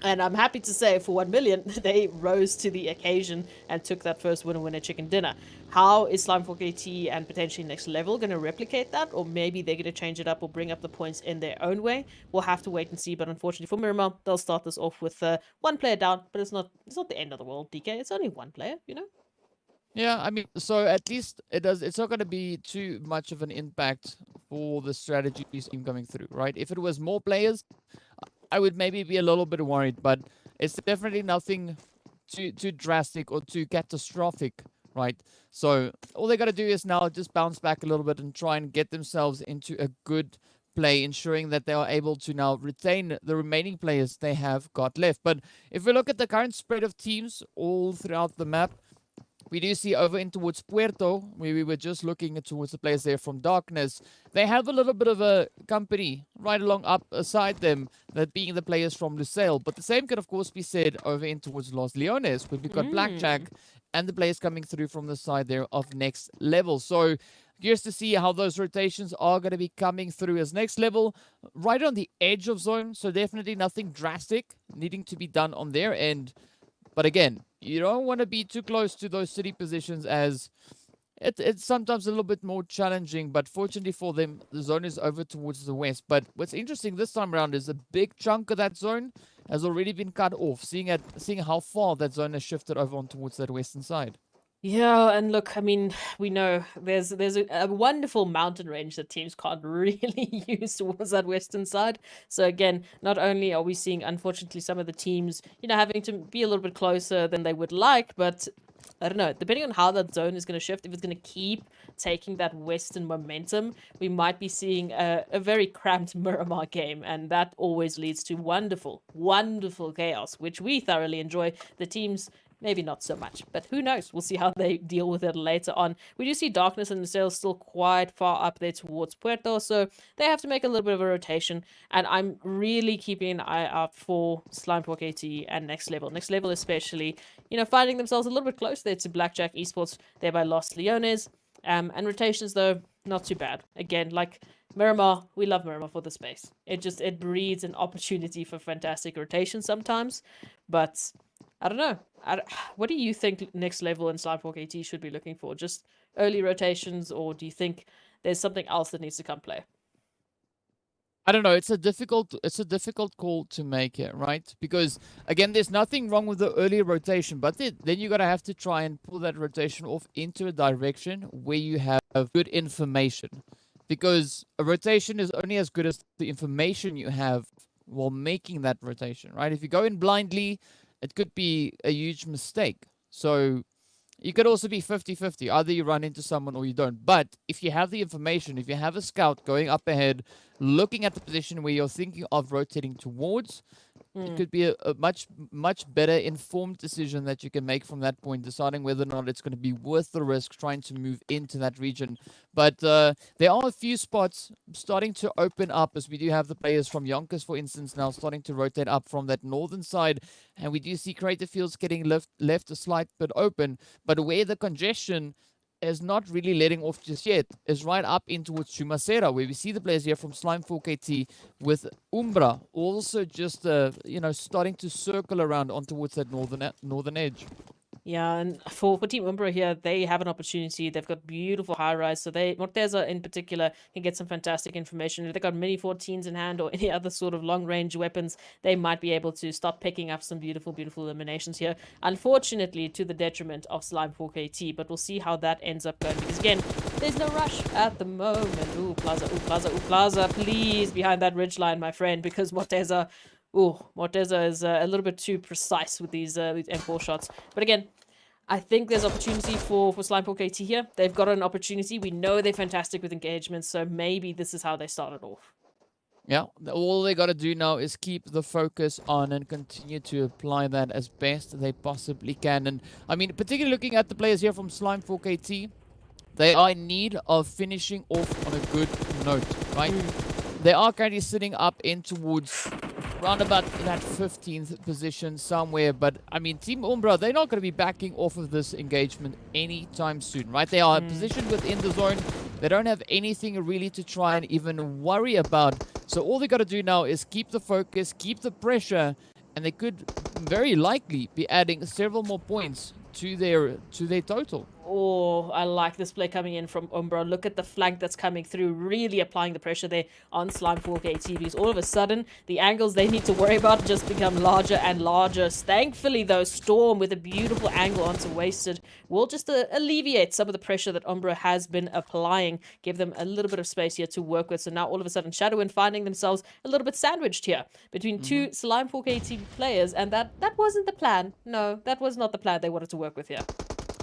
And I'm happy to say for 1 million, they rose to the occasion and took that first winner chicken dinner. How is Slime 4KT and potentially Next Level going to replicate that? Or maybe they're going to change it up or bring up the points in their own way. We'll have to wait and see. But unfortunately for Miramar, they'll start this off with one player down. But it's not the end of the world, DK. It's only one player, you know? Yeah, I mean, so at least it's not going to be too much of an impact for the strategies team coming through, right? If it was more players, I would maybe be a little bit worried, but it's definitely nothing too drastic or too catastrophic, right? So all they got to do is now just bounce back a little bit and try and get themselves into a good play, ensuring that they are able to now retain the remaining players they have got left. But if we look at the current spread of teams all throughout the map, we do see over in towards Puerto, where we were just looking towards the players there from Darkness. They have a little bit of a company right along up aside them, that being the players from Lusail. But the same can, of course, be said over in towards Los Leones, where we've got Blackjack and the players coming through from the side there of Next Level. So curious to see how those rotations are going to be coming through, as Next Level right on the edge of zone. So definitely nothing drastic needing to be done on their end. But again, you don't want to be too close to those city positions, as it's sometimes a little bit more challenging. But fortunately for them, the zone is over towards the west. But what's interesting this time around is a big chunk of that zone has already been cut off, seeing how far that zone has shifted over on towards that western side. Yeah, and look, I mean, we know there's a wonderful mountain range that teams can't really use towards that western side. So again, not only are we seeing, unfortunately, some of the teams, having to be a little bit closer than they would like, but I don't know, depending on how that zone is going to shift, if it's going to keep taking that western momentum, we might be seeing a very cramped Miramar game, and that always leads to wonderful, wonderful chaos, which we thoroughly enjoy. The teams maybe not so much, but who knows? We'll see how they deal with it later on. We do see Darkness and Lusail still quite far up there towards Puerto, so they have to make a little bit of a rotation, and I'm really keeping an eye out for Slimefork AT and Next Level. Next Level especially, finding themselves a little bit close there to Blackjack Esports, thereby lost Leones. And rotations, though, not too bad. Again, like Miramar, we love Miramar for the space. It breeds an opportunity for fantastic rotation sometimes, but I don't know. What do you think Next Level and Slimefork AT should be looking for? Just early rotations, or do you think there's something else that needs to come play? I don't know. It's a difficult call to make here, right? Because again, there's nothing wrong with the early rotation, but then you gotta have to try and pull that rotation off into a direction where you have good information. Because a rotation is only as good as the information you have while making that rotation, right? If you go in blindly, it could be a huge mistake. So you could also be 50-50. Either you run into someone or you don't. But if you have the information, if you have a scout going up ahead, looking at the position where you're thinking of rotating towards, it could be a much better informed decision that you can make from that point, deciding whether or not it's going to be worth the risk trying to move into that region. But there are a few spots starting to open up, as we do have the players from YONKOUS, for instance, now starting to rotate up from that northern side. And we do see Creative Fields getting left a slight bit open. But where the congestion is not really letting off just yet is right up in towards Chumacera, where we see the players here from Slimefork AT with Umbra also just starting to circle around on towards that northern edge. Yeah, and for Team Umbra here, they have an opportunity. They've got beautiful high-rise, so Morteza in particular can get some fantastic information. If they've got mini 14s in hand or any other sort of long-range weapons, they might be able to start picking up some beautiful, beautiful eliminations here. Unfortunately, to the detriment of Slimefork AT, but we'll see how that ends up going, because again, there's no rush at the moment. Ooh, Plaza, please, behind that ridge line, my friend, because Morteza is a little bit too precise with these M4 shots. But again, I think there's opportunity for Slimefork AT here. They've got an opportunity. We know they're fantastic with engagements, so maybe this is how they started off. Yeah, all they got to do now is keep the focus on and continue to apply that as best they possibly can. And I mean, particularly looking at the players here from Slimefork AT, they are in need of finishing off on a good note, right? They are currently sitting up in towards round about that 15th position somewhere. But, I mean, Team Umbra, they're not going to be backing off of this engagement anytime soon, right? They are positioned within the zone. They don't have anything really to try and even worry about. So all they got to do now is keep the focus, keep the pressure, and they could very likely be adding several more points to their total. Oh, I like this play coming in from Umbra. Look at the flank that's coming through, really applying the pressure there on Slimefork AT, because all of a sudden, the angles they need to worry about just become larger and larger. Thankfully, though, Storm with a beautiful angle onto Wasted will just alleviate some of the pressure that Umbra has been applying, give them a little bit of space here to work with. So now, all of a sudden, SW1D3 finding themselves a little bit sandwiched here between two Slimefork AT players, and that wasn't the plan. No, that was not the plan they wanted to work with here.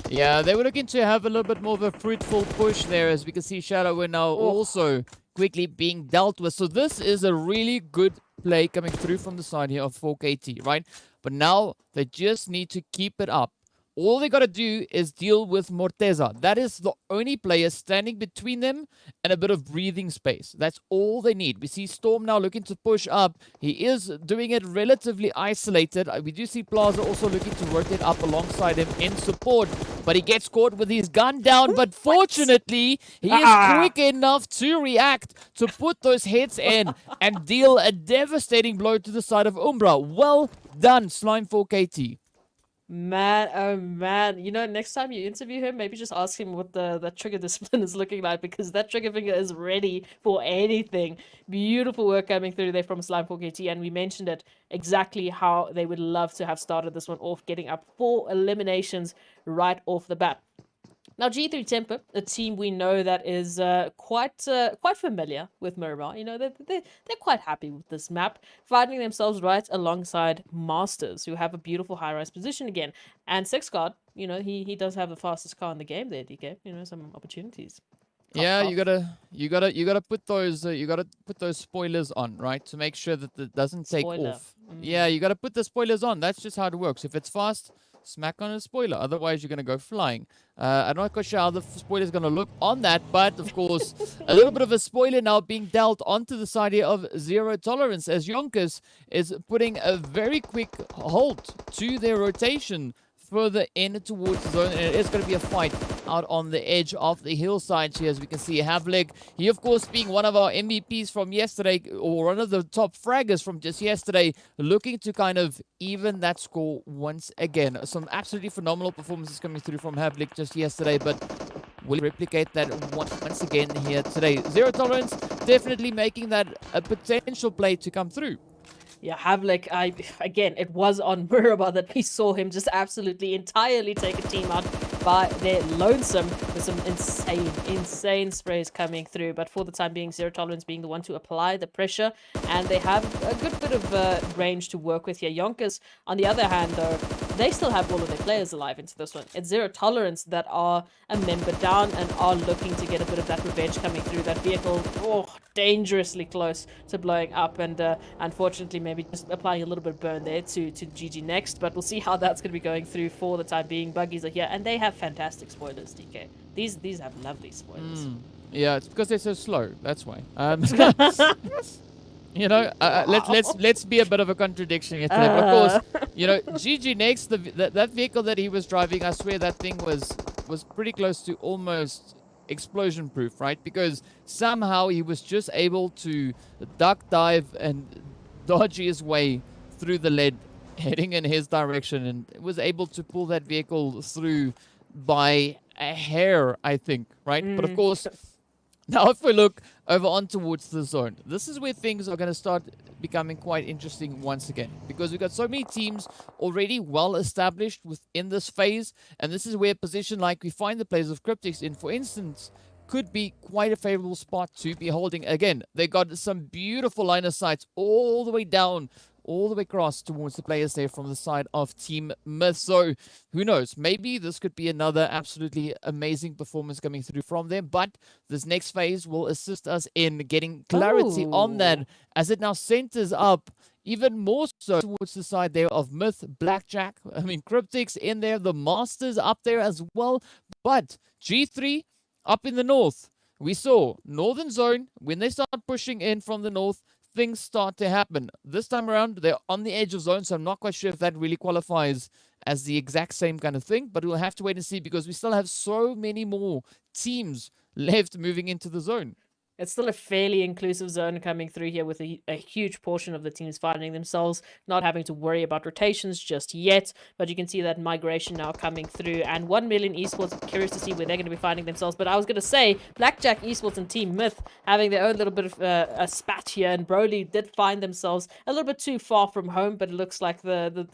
Yeah, they were looking to have a little bit more of a fruitful push there, as we can see SW1D3 now also quickly being dealt with. So this is a really good play coming through from the side here of Fork AT, right? But now they just need to keep it up. All they got to do is deal with Morteza. That is the only player standing between them and a bit of breathing space. That's all they need. We see Storm now looking to push up. He is doing it relatively isolated. We do see Plaza also looking to rotate up alongside him in support. But he gets caught with his gun down. But fortunately, he is quick enough to react, to put those hits in and deal a devastating blow to the side of Umbra. Well done, Slimefork AT. Man, oh man. You know, next time you interview him, maybe just ask him what the trigger discipline is looking like, because that trigger finger is ready for anything. Beautiful work coming through there from Slimefork AT, and we mentioned it exactly how they would love to have started this one off, getting up 4 eliminations right off the bat. Now, G3 Temper, a team we know that is quite familiar with Miramar. You know, they're quite happy with this map, finding themselves right alongside Masters, who have a beautiful high-rise position again. And Sixguard, you know, he does have the fastest car in the game there, DK. You know, some opportunities. Yeah, Cough, you gotta put those spoilers on, right, to make sure that it doesn't take Spoiler. off. Yeah, you gotta put the spoilers on. That's just how it works. If it's fast, smack on a spoiler. Otherwise, you're gonna go flying. I'm not quite sure how the spoiler is gonna look on that, but of course, a little bit of a spoiler now being dealt onto the side here of Zero Tolerance, as YONKOUS is putting a very quick halt to their rotation further in towards the zone, and it is going to be a fight out on the edge of the hillside here, as we can see Havlik. He, of course, being one of our MVPs from yesterday, or one of the top fraggers from just yesterday, looking to kind of even that score once again. Some absolutely phenomenal performances coming through from Havlik just yesterday, but will replicate that once again here today. Zero Tolerance definitely making that a potential play to come through. Yeah, Havlik, again, it was on Miramar that we saw him just absolutely entirely take a team out by their lonesome with some insane sprays coming through. But for the time being, Zero Tolerance being the one to apply the pressure, and they have a good bit of range to work with here. YONKOUS, on the other hand, though, they still have all of their players alive into this one. It's Zero Tolerance that are a member down and are looking to get a bit of that revenge coming through. That vehicle, dangerously close to blowing up, and unfortunately maybe just applying a little bit of burn there to GG next, but we'll see how that's going to be going through for the time being. Buggies are here, and they have fantastic spoilers, DK. These have lovely spoilers. Yeah, it's because they're so slow. That's why. You know, let's be a bit of a contradiction here today. But of course, you know, GG next, that vehicle that he was driving, I swear that thing was pretty close to almost explosion proof, right? Because somehow he was just able to duck dive and dodge his way through the lead heading in his direction, and was able to pull that vehicle through by a hair, I think, right? But of course, now if we look over on towards the zone, this is where things are going to start becoming quite interesting once again, because we've got so many teams already well established within this phase, and this is where a position like we find the players of Cryptics in, for instance, could be quite a favorable spot to be holding. Again, they got some beautiful line of sights all the way down, all the way across towards the players there from the side of Team Myth. So who knows, maybe this could be another absolutely amazing performance coming through from them, but this next phase will assist us in getting clarity on that, as it now centers up even more so towards the side there of Myth, Blackjack, I mean Cryptics in there, the Masters up there as well. But G3 up in the north, we saw Northern Zone, when they start pushing in from the north, things start to happen. This time around, they're on the edge of zone, so I'm not quite sure if that really qualifies as the exact same kind of thing, but we'll have to wait and see, because we still have so many more teams left moving into the zone. It's still a fairly inclusive zone coming through here, with a huge portion of the teams finding themselves not having to worry about rotations just yet. But you can see that migration now coming through, and 1 Million Esports, curious to see where they're going to be finding themselves. But I was going to say, Blackjack Esports and Team Myth having their own little bit of a spat here, and Broly did find themselves a little bit too far from home, but it looks like the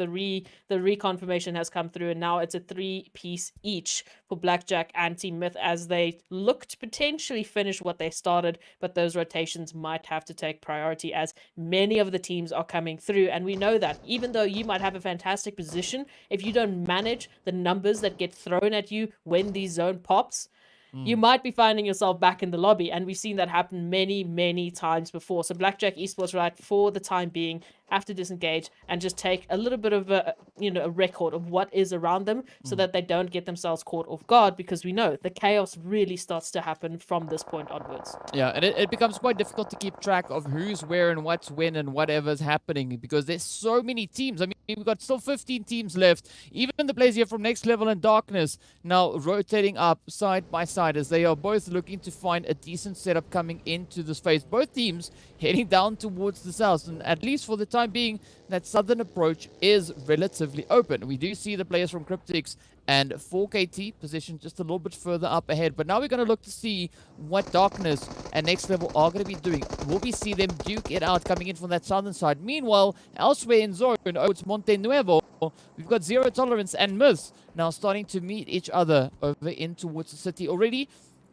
reconfirmation has come through, and now it's a 3-piece each for Blackjack and Team Myth, as they look to potentially finish what they started. But those rotations might have to take priority, as many of the teams are coming through. And we know that even though you might have a fantastic position, if you don't manage the numbers that get thrown at you when the zone pops, you might be finding yourself back in the lobby. And we've seen that happen many, many times before. So Blackjack Esports, right, for the time being, have to disengage and just take a little bit of a record of what is around them, so that they don't get themselves caught off guard, because we know the chaos really starts to happen from this point onwards. Yeah, and it becomes quite difficult to keep track of who's where and what's when and whatever's happening, because there's so many teams. I mean, we've got still 15 teams left. Even the players here from Next Level and Darkness now rotating up side by side, as they are both looking to find a decent setup coming into this phase. Both teams heading down towards the south, and at least for the time being, that southern approach is relatively open. We do see the players from Cryptics and 4KT positioned just a little bit further up ahead. But now we're going to look to see what Darkness and Next Level are going to be doing. Will we see them duke it out coming in from that southern side? Meanwhile, elsewhere in zone, oh, it's Monte Nuevo. We've got Zero Tolerance and Myths now starting to meet each other over in towards the city already.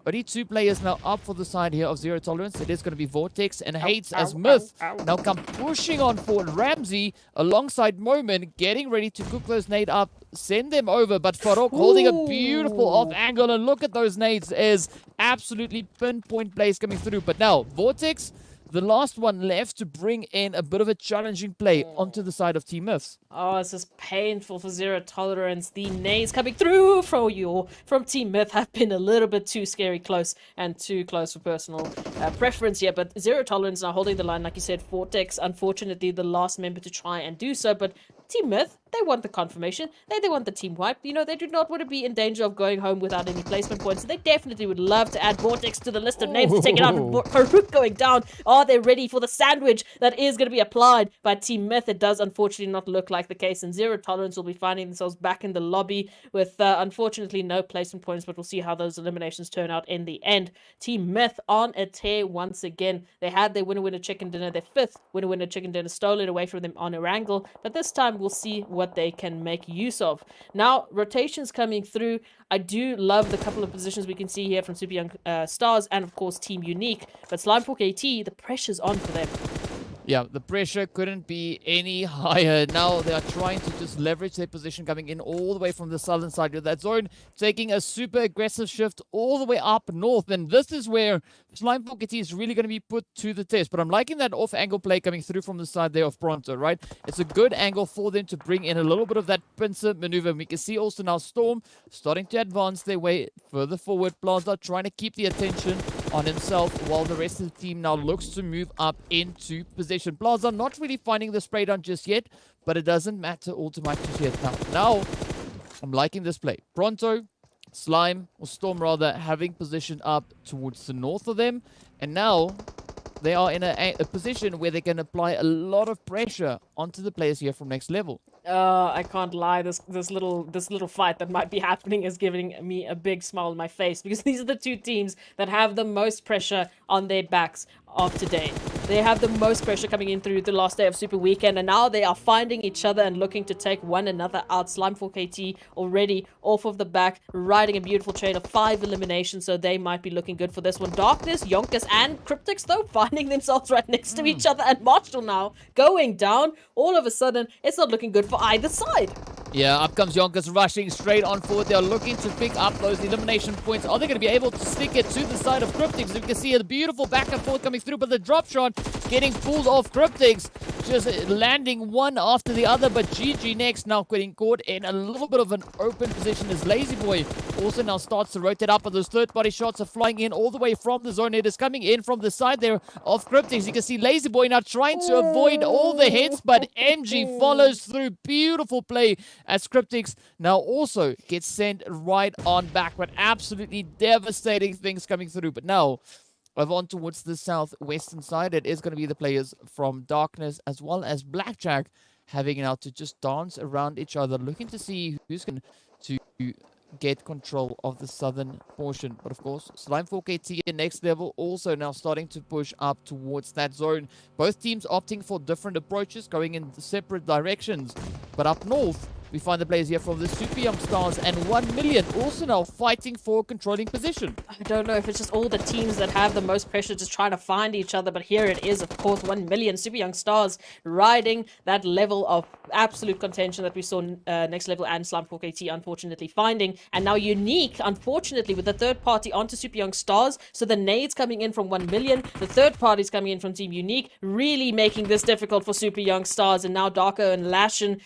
Only 2 players now up for the side here of Zero Tolerance. It is going to be Vortex and Hates as Myth now come pushing on forward. Ramsey alongside Moment getting ready to cook those nade up, send them over. But Farok holding a beautiful off angle, and look at those nades as absolutely pinpoint plays coming through. But now Vortex, the last one left to bring in a bit of a challenging play onto the side of Team Myths. Oh, this is painful for Zero Tolerance. The nades coming through from Team Myth have been a little bit too scary close and too close for personal preference here. But Zero Tolerance now holding the line, like you said. Vortex, unfortunately, the last member to try and do so. But Team Myth, they want the confirmation. They want the team wipe. You know, they do not want to be in danger of going home without any placement points. So they definitely would love to add Vortex to the list of names to take it out. Farouk going down. Are they ready for the sandwich that is going to be applied by Team Myth? It does unfortunately not look like the case, and Zero Tolerance will be finding themselves back in the lobby with unfortunately no placement points, but we'll see how those eliminations turn out in the end. Team Myth on a tear once again. They had their winner chicken dinner, their 5th winner chicken dinner, stolen away from them on Erangel, but this time we'll see what they can make use of. Now, rotations coming through. I do love the couple of positions we can see here from Super Young Stars and, of course, Team Unique. But Slime4KT, the pressure's on for them. Yeah, the pressure couldn't be any higher. Now they are trying to just leverage their position coming in all the way from the southern side of that zone, taking a super aggressive shift all the way up north. And this is where Slime4KT is really going to be put to the test. But I'm liking that off-angle play coming through from the side there of Pronto, right? It's a good angle for them to bring in a little bit of that pincer maneuver. We can see also now Storm starting to advance their way further forward. Plaza trying to keep the attention on himself while the rest of the team now looks to move up into position. Plaza not really finding the spray down just yet, but it doesn't matter all too much just yet. Now, I'm liking this play. Pronto, Slime, or Storm rather, having position up towards the north of them, and now they are in a position where they can apply a lot of pressure onto the players here from Next Level. I can't lie. This little fight that might be happening is giving me a big smile on my face, because these are the 2 teams that have the most pressure on their backs of today. They have the most pressure coming in through the last day of Super Weekend, and now they are finding each other and looking to take one another out. Slime4KT already off of the back, riding a beautiful train of 5 eliminations, so they might be looking good for this one. Darkness, YONKOUS, and Cryptics, though, finding themselves right next to each other, and Marshall now going down. All of a sudden, it's not looking good for either side. Yeah, up comes YONKOUS rushing straight on forward. They're looking to pick up those elimination points. Are they going to be able to stick it to the side of Cryptics? You can see a beautiful back and forth coming through, but the drop shot getting pulled off Cryptics. Just landing one after the other, but GG next now getting caught in a little bit of an open position as Lazy Boy also now starts to rotate up, but those third-party shots are flying in all the way from the zone. It is coming in from the side there of Cryptics. You can see Lazy Boy now trying to avoid all the hits, but MG follows through. Beautiful play as Cryptics now also gets sent right on back, but absolutely devastating things coming through. But now, over on towards the southwestern side, it is going to be the players from Darkness as well as Blackjack having now to just dance around each other, looking to see who's going to get control of the southern portion. But of course, Slime4KT and Next Level also now starting to push up towards that zone. Both teams opting for different approaches, going in separate directions. But up north, we find the players here from the Super Young Stars and 1 Million also now fighting for controlling position. I don't know if it's just all the teams that have the most pressure just trying to find each other, but here it is, of course, 1 Million Super Young Stars riding that level of absolute contention that we saw Next Level and Slime4KT unfortunately finding. And now Unique, unfortunately, with the third party onto Super Young Stars, so the nades coming in from 1 Million, the third party's coming in from Team Unique, really making this difficult for Super Young Stars. And now Darko and Lashin,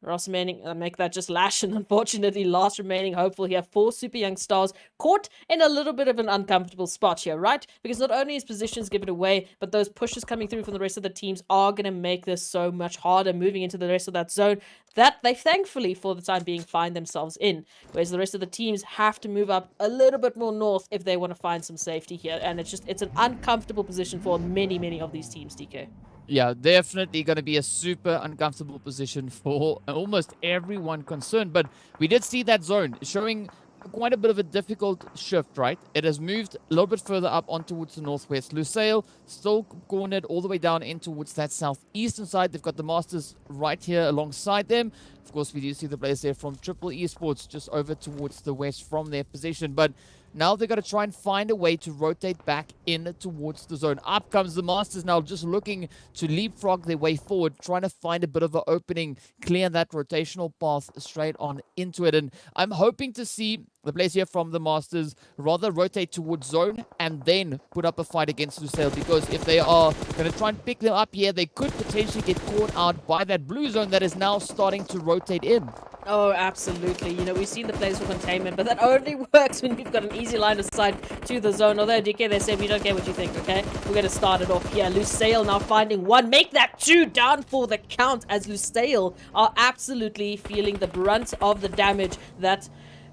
last remaining, make that just Lashin, unfortunately, last remaining hopeful here for Super Young Stars, caught in a little bit of an uncomfortable spot here, right? Because not only is positions given away, but those pushes coming through from the rest of the teams are going to make this so much harder moving into the rest of that zone that they thankfully, for the time being, find themselves in. Whereas the rest of the teams have to move up a little bit more north if they want to find some safety here. And it's an uncomfortable position for many of these teams, DK. Yeah, definitely going to be a super uncomfortable position for almost everyone concerned. But we did see that zone showing quite a bit of a difficult shift, right? It has moved a little bit further up on towards the northwest. Lusail still cornered all the way down in towards that southeastern side. They've got the Masters right here alongside them. Of course, we do see the players there from Triple Esports just over towards the west from their position. But now they've got to try and find a way to rotate back in towards the zone. Up comes the Masters now, just looking to leapfrog their way forward, trying to find a bit of an opening, clear that rotational path straight on into it. And I'm hoping to see the players here from the Masters rather rotate towards zone and then put up a fight against Lusail, because if they are going to try and pick them up here, they could potentially get caught out by that blue zone that is now starting to rotate in. Oh, absolutely. You know, we've seen the plays for containment, but that only works when you've got an easy line of sight to the zone. Although, DK, they said, we don't care what you think, okay? We're going to start it off here. Lusail now finding one. Make that 2 down for the count, as Lusail are absolutely feeling the brunt of the damage that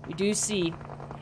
we do see.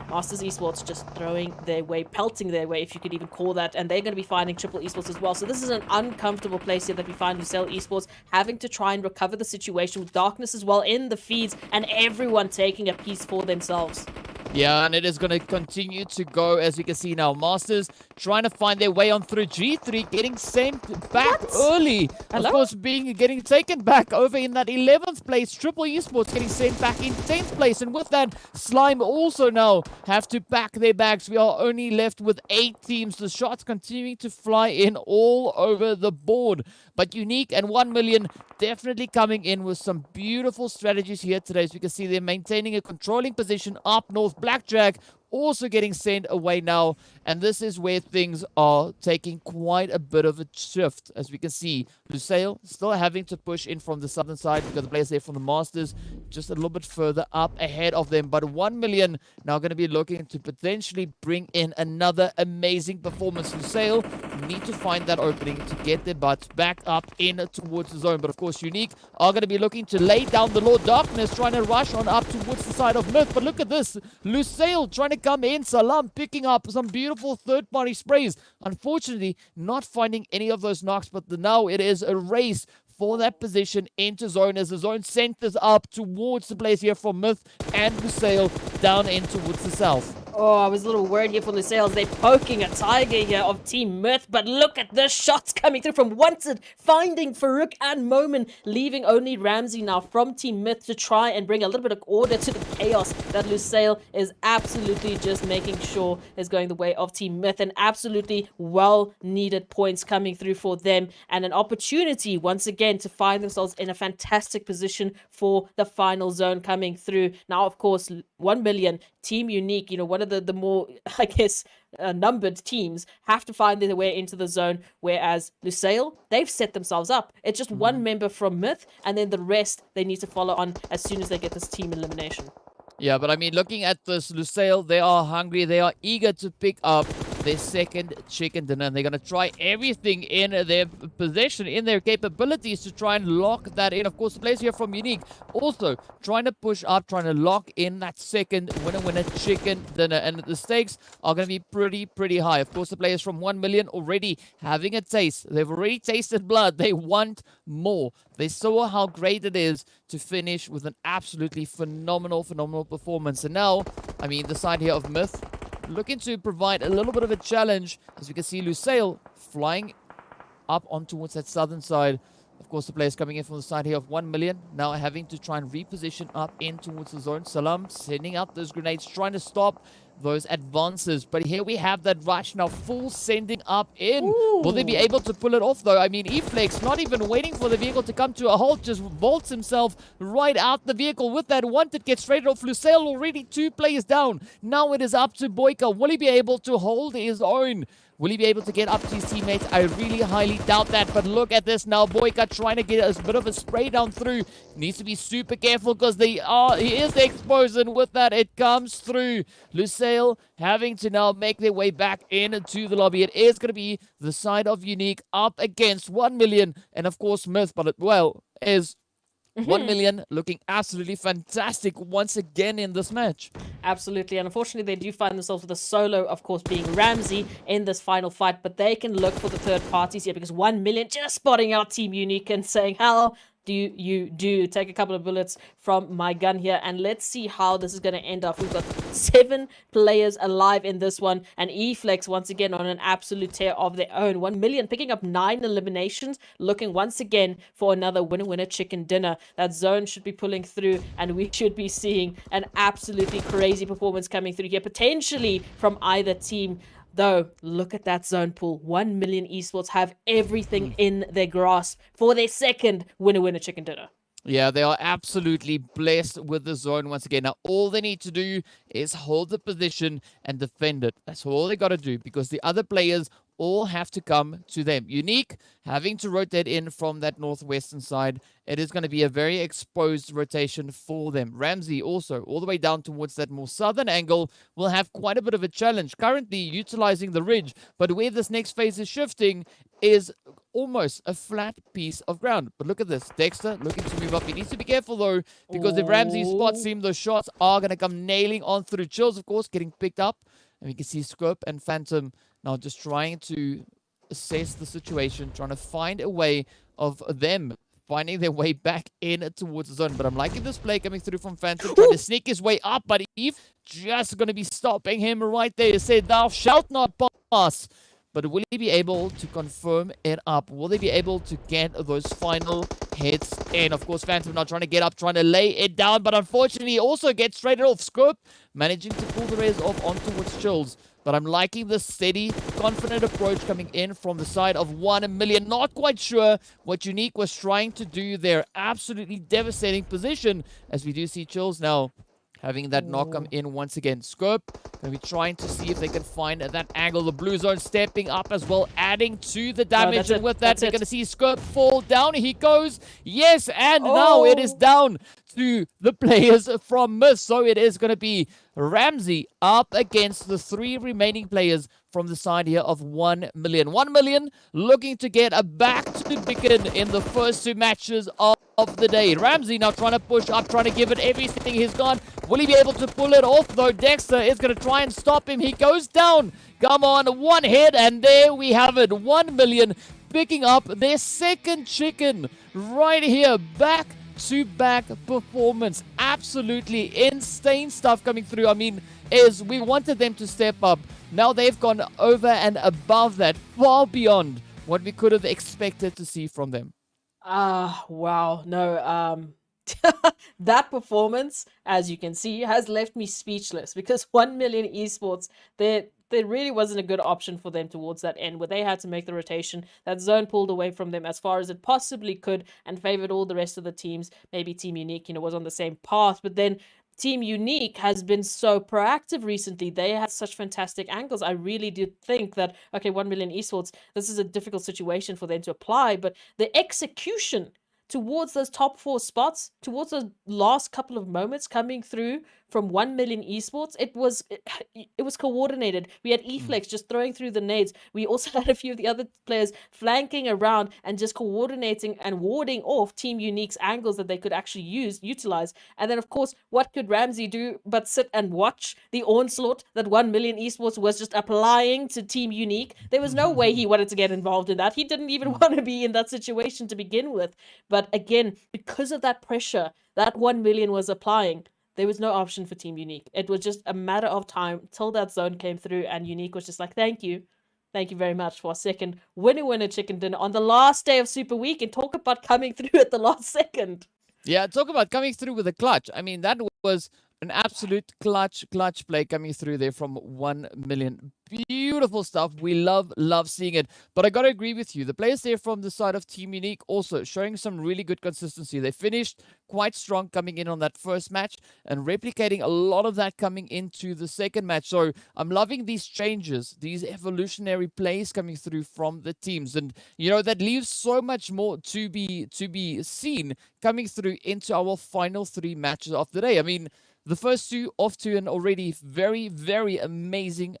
Masters Esports just throwing their way, pelting their way, if you could even call that, and they're going to be finding Triple Esports as well. So this is an uncomfortable place here that we find Lusail Esports having to try and recover the situation with darkness as well in the feeds, and everyone taking a piece for themselves. Yeah, and it is going to continue to go, as we can see now. Masters trying to find their way on through. G3 getting sent back early. Hello? Of course, getting taken back over in that 11th place. Triple Esports getting sent back in 10th place. And with that, Slime also now have to pack their bags. We are only left with 8 teams. The shots continuing to fly in all over the board. But Unique and 1 Million definitely coming in with some beautiful strategies here today. As we can see, they're maintaining a controlling position up north. Blackjack also getting sent away now, and this is where things are taking quite a bit of a shift. As we can see, Lusail still having to push in from the southern side. We've got the players there from the Masters just a little bit further up ahead of them, but 1 Million now going to be looking to potentially bring in another amazing performance. Lusail need to find that opening to get their butts back up in towards the zone, but of course Unique are going to be looking to lay down the Lord Darkness, trying to rush on up towards the side of Myth. But look at this, Lusail trying to come in. Salam picking up some beautiful third-party sprays. Unfortunately, not finding any of those knocks, but now it is a race for that position into zone, as the zone centers up towards the place here from Myth and Lusail down in towards the south. Oh, I was a little worried here for Lusail. They're poking a tiger here of Team Myth, but look at the shots coming through from Wanted, finding Farouk and Momin, leaving only Ramsey now from Team Myth to try and bring a little bit of order to the chaos that Lusail is absolutely just making sure is going the way of Team Myth, and absolutely well-needed points coming through for them, and an opportunity once again to find themselves in a fantastic position for the final zone coming through. Now, of course, 1 Million, Team Unique, you know, one of the more, I guess, numbered teams have to find their way into the zone, whereas Lusail, they've set themselves up. It's just one member from Myth, and then the rest they need to follow on as soon as they get this team elimination. Yeah, but I mean, looking at this, Lusail, they are hungry. They are eager to pick up their second chicken dinner, and they're going to try everything in their possession, in their capabilities, to try and lock that in. Of course, the players here from Unique also trying to push up, trying to lock in that second winner chicken dinner, and the stakes are going to be pretty high. Of course, the players from 1 Million already having a taste. They've already tasted blood. They want more. They saw how great it is to finish with an absolutely phenomenal performance. And now, I mean, the side here of Myth looking to provide a little bit of a challenge. As we can see, Lusail flying up on towards that southern side. Of course, the players coming in from the side here of 1 Million, now having to try and reposition up in towards the zone. Salam sending out those grenades, trying to stop those advances. But here we have that rush now, full sending up in. Ooh. Will they be able to pull it off, though? I mean, Eflex, not even waiting for the vehicle to come to a halt, just vaults himself right out the vehicle with that Wanted, gets straight off. Lusail already 2 players down. Now it is up to Boyka. Will he be able to hold his own? Will he be able to get up to his teammates? I really highly doubt that. But look at this now. Boyka trying to get a bit of a spray down through. Needs to be super careful because he is exposed. And with that, it comes through. Lusail having to now make their way back into the lobby. It is going to be the side of Unique up against 1 Million. And of course, Myth. But it, well, is 1 million looking absolutely fantastic once again in this match. Absolutely, and unfortunately they do find themselves with a solo, of course, being Ramsey in this final fight, but they can look for the third parties here because 1 million just spotting out Team Unique and saying, how do you do? Take a couple of bullets from my gun here, and let's see how this is going to end up. We've got 7 players alive in this one, and eFlex once again on an absolute tear of their own. 1 million picking up 9 eliminations, looking once again for another winner chicken dinner. That zone should be pulling through, and we should be seeing an absolutely crazy performance coming through here, potentially from either team. Though, look at that zone pool. 1 million esports have everything in their grasp for their second winner chicken dinner. Yeah, they are absolutely blessed with the zone once again. Now, all they need to do is hold the position and defend it. That's all they got to do, because the other players all have to come to them. Unique having to rotate in from that northwestern side. It is going to be a very exposed rotation for them. Ramsey also all the way down towards that more southern angle will have quite a bit of a challenge. Currently utilizing the ridge, but where this next phase is shifting is almost a flat piece of ground. But look at this. Dexter looking to move up. He needs to be careful though, because if Ramsey spots him, those shots are going to come nailing on through. Chills, of course, getting picked up. And we can see Scope and Phantom now just trying to assess the situation, trying to find a way of them finding their way back in towards the zone. But I'm liking this play coming through from Phantom, trying to sneak his way up, but Eve just going to be stopping him right there. He said, "Thou shalt not pass." But will he be able to confirm it up? Will they be able to get those final hits in? Of course, Phantom now trying to get up, trying to lay it down, but unfortunately he also gets traded off. Scope managing to pull the res off on towards Chills. But I'm liking the steady, confident approach coming in from the side of 1 million. Not quite sure what Unique was trying to do there. Absolutely devastating position, as we do see Chills now having that knock come in once again. Scope going to be trying to see if they can find that angle. The blue zone stepping up as well, adding to the damage. And with that, we're going to see Scope fall down. He goes. Yes, and now it is down to the players from Miss. So it is going to be Ramsey up against the 3 remaining players from the side here of 1 million. 1 million looking to get a back to begin in the first 2 matches of the day. Ramsey now trying to push up, trying to give it everything he's got. Will he be able to pull it off though? Dexter is going to try and stop him. He goes down. Come on, 1 hit, and there we have it. 1 million picking up their second chicken right here. Back-to-back performance. Absolutely insane stuff coming through. I mean, as we wanted them to step up, now they've gone over and above that, far beyond what we could have expected to see from them. Wow. No, that performance, as you can see, has left me speechless, because 1 million esports, there really wasn't a good option for them towards that end, where they had to make the rotation. That zone pulled away from them as far as it possibly could and favored all the rest of the teams. Maybe Team Unique, was on the same path, but then Team Unique has been so proactive recently. They had such fantastic angles. I really do think that, okay, 1 million esports, this is a difficult situation for them to apply, but the execution towards those top 4 spots, towards those last couple of moments coming through from 1 million esports, it was coordinated. We had eFlex just throwing through the nades. We also had a few of the other players flanking around and just coordinating and warding off Team Unique's angles that they could actually utilize. And then, of course, what could Ramsey do but sit and watch the onslaught that 1 million esports was just applying to Team Unique? There was no way he wanted to get involved in that. He didn't even want to be in that situation to begin with. But again, because of that pressure that 1 million was applying, there was no option for Team Unique. It was just a matter of time till that zone came through, and Unique was just like, thank you. Thank you very much for a second winner chicken dinner on the last day of Super Week, and talk about coming through at the last second. Yeah, talk about coming through with a clutch. I mean, that was an absolute clutch play coming through there from 1 million. Beautiful stuff. We love seeing it. But I got to agree with you. The players there from the side of Team Unique also showing some really good consistency. They finished quite strong coming in on that first match and replicating a lot of that coming into the second match. So I'm loving these changes, these evolutionary plays coming through from the teams. And, that leaves so much more to be seen coming through into our final 3 matches of the day. I mean, the first two off to an already very, very amazing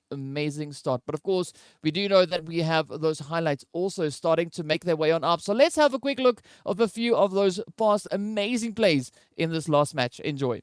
start. But of course, we do know that we have those highlights also starting to make their way on up. So let's have a quick look of a few of those past amazing plays in this last match. Enjoy.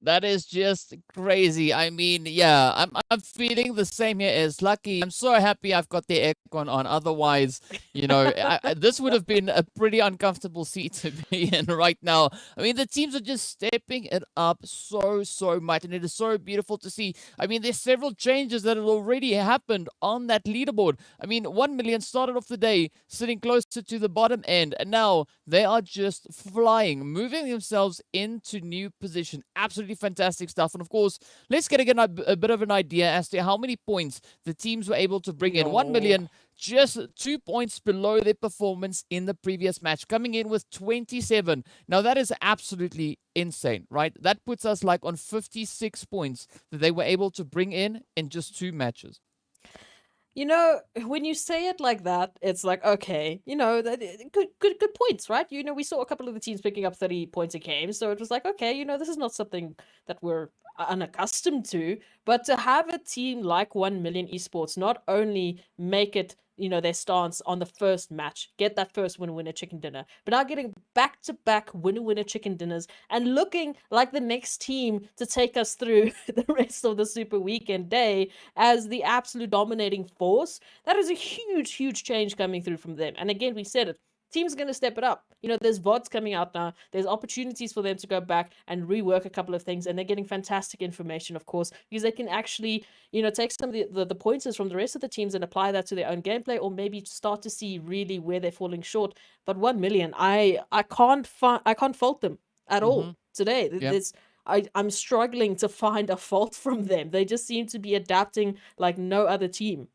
That is just crazy. I mean, yeah, I'm feeling the same here as Lucky. I'm so happy I've got the aircon on. Otherwise, you know, this would have been a pretty uncomfortable seat to be in right now. I mean, the teams are just stepping it up so much, and it is so beautiful to see. I mean, there's several changes that have already happened on that leaderboard. I mean, 1 million started off the day sitting closer to the bottom end, and now they are just flying, moving themselves into new position. Absolutely fantastic stuff. And of course, let's get a bit of an idea as to how many points the teams were able to bring in. 1 million, just 2 points below their performance in the previous match, coming in with 27. Now, that is absolutely insane, right? That puts us like on 56 points that they were able to bring in just 2 matches. You know, when you say it like that, it's like, okay, you know, good points, right? You know, we saw a couple of the teams picking up 30 points a game, so it was like, okay, you know, this is not something that we're unaccustomed to, but to have a team like 1 million esports not only make it, you know, their stance on the first match, get that first winner chicken dinner, but now getting back-to-back winner chicken dinners and looking like the next team to take us through the rest of the Super Weekend day as the absolute dominating force. That is a huge change coming through from them. And again, we said it, teams are going to step it up. You know, there's VODs coming out now. There's opportunities for them to go back and rework a couple of things, and they're getting fantastic information, of course, because they can actually, you know, take some of the pointers from the rest of the teams and apply that to their own gameplay, or maybe start to see really where they're falling short. But 1 million, I can't fault them at all today. Yep. I'm struggling to find a fault from them. They just seem to be adapting like no other team.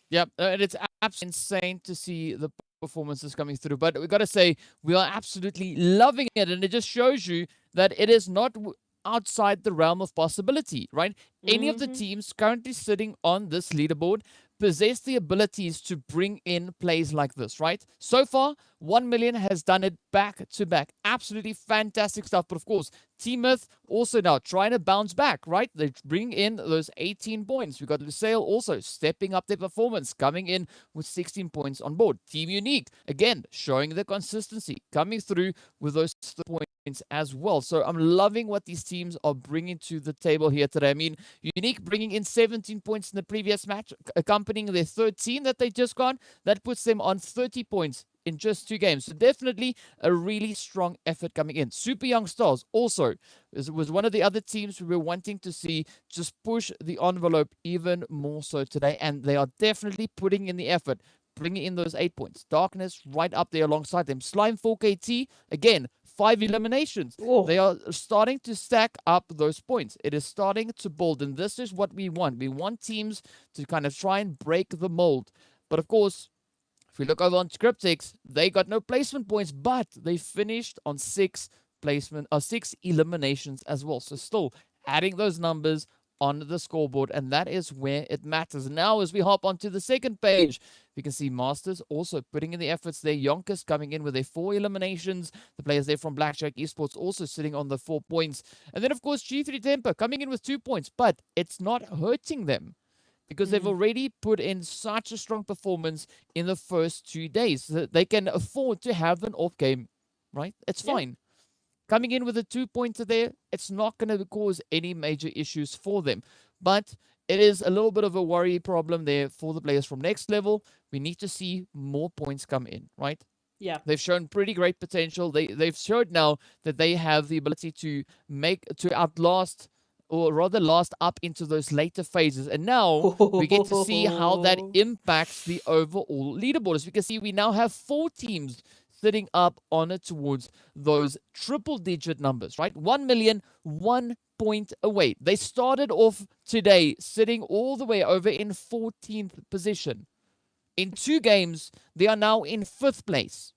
Yep, and it's absolutely insane to see the performances coming through. But we got to say, we are absolutely loving it. And it just shows you that it is not outside the realm of possibility, right? Any of the teams currently sitting on this leaderboard possess the abilities to bring in plays like this, right? So far, 1 million has done it back to back. Absolutely fantastic stuff. But of course, Team Myth also now trying to bounce back, right? They bring in those 18 points. We got Lusail also stepping up their performance, coming in with 16 points on board. Team Unique, again, showing the consistency, coming through with those points as well. So I'm loving what these teams are bringing to the table here today. I mean, Unique bringing in 17 points in the previous match, accompanying their 13 that they just got. That puts them on 30 points in just 2 games. So definitely a really strong effort coming in. Super Young Stars also was one of the other teams we were wanting to see just push the envelope even more so today. And they are definitely putting in the effort, bringing in those 8 points. Darkness right up there alongside them. Slime 4KT, again, 5 eliminations. Oh. They are starting to stack up those points. It is starting to build, and this is what we want. We want teams to kind of try and break the mold. But of course, if we look over on Cryptics, they got no placement points, but they finished on 6 eliminations as well. So still adding those numbers on the scoreboard, and that is where it matters. Now, as we hop onto the second page, we can see Masters also putting in the efforts there. YONKOUS coming in with their 4 eliminations. The players there from Blackjack Esports also sitting on the 4 points. And then, of course, G3 Temper coming in with 2 points, but it's not hurting them because they've already put in such a strong performance in the first 2 days that they can afford to have an off game, right? It's fine. Coming in with a 2-pointer there, it's not going to cause any major issues for them. But it is a little bit of a worry problem there for the players from next level. We need to see more points come in, right? Yeah. They've shown pretty great potential. They've showed now that they have the ability to outlast, or rather last up into those later phases. And now we get to see how that impacts the overall leaderboard. As we can see, we now have 4 teams sitting up on it towards those triple-digit numbers, right? 1 million, 1 point away. They started off today sitting all the way over in 14th position. In 2 games, they are now in 5th place.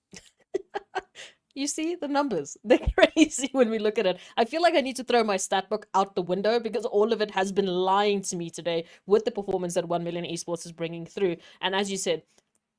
You see the numbers. They're crazy when we look at it. I feel like I need to throw my stat book out the window because all of it has been lying to me today with the performance that 1 million esports is bringing through. And as you said,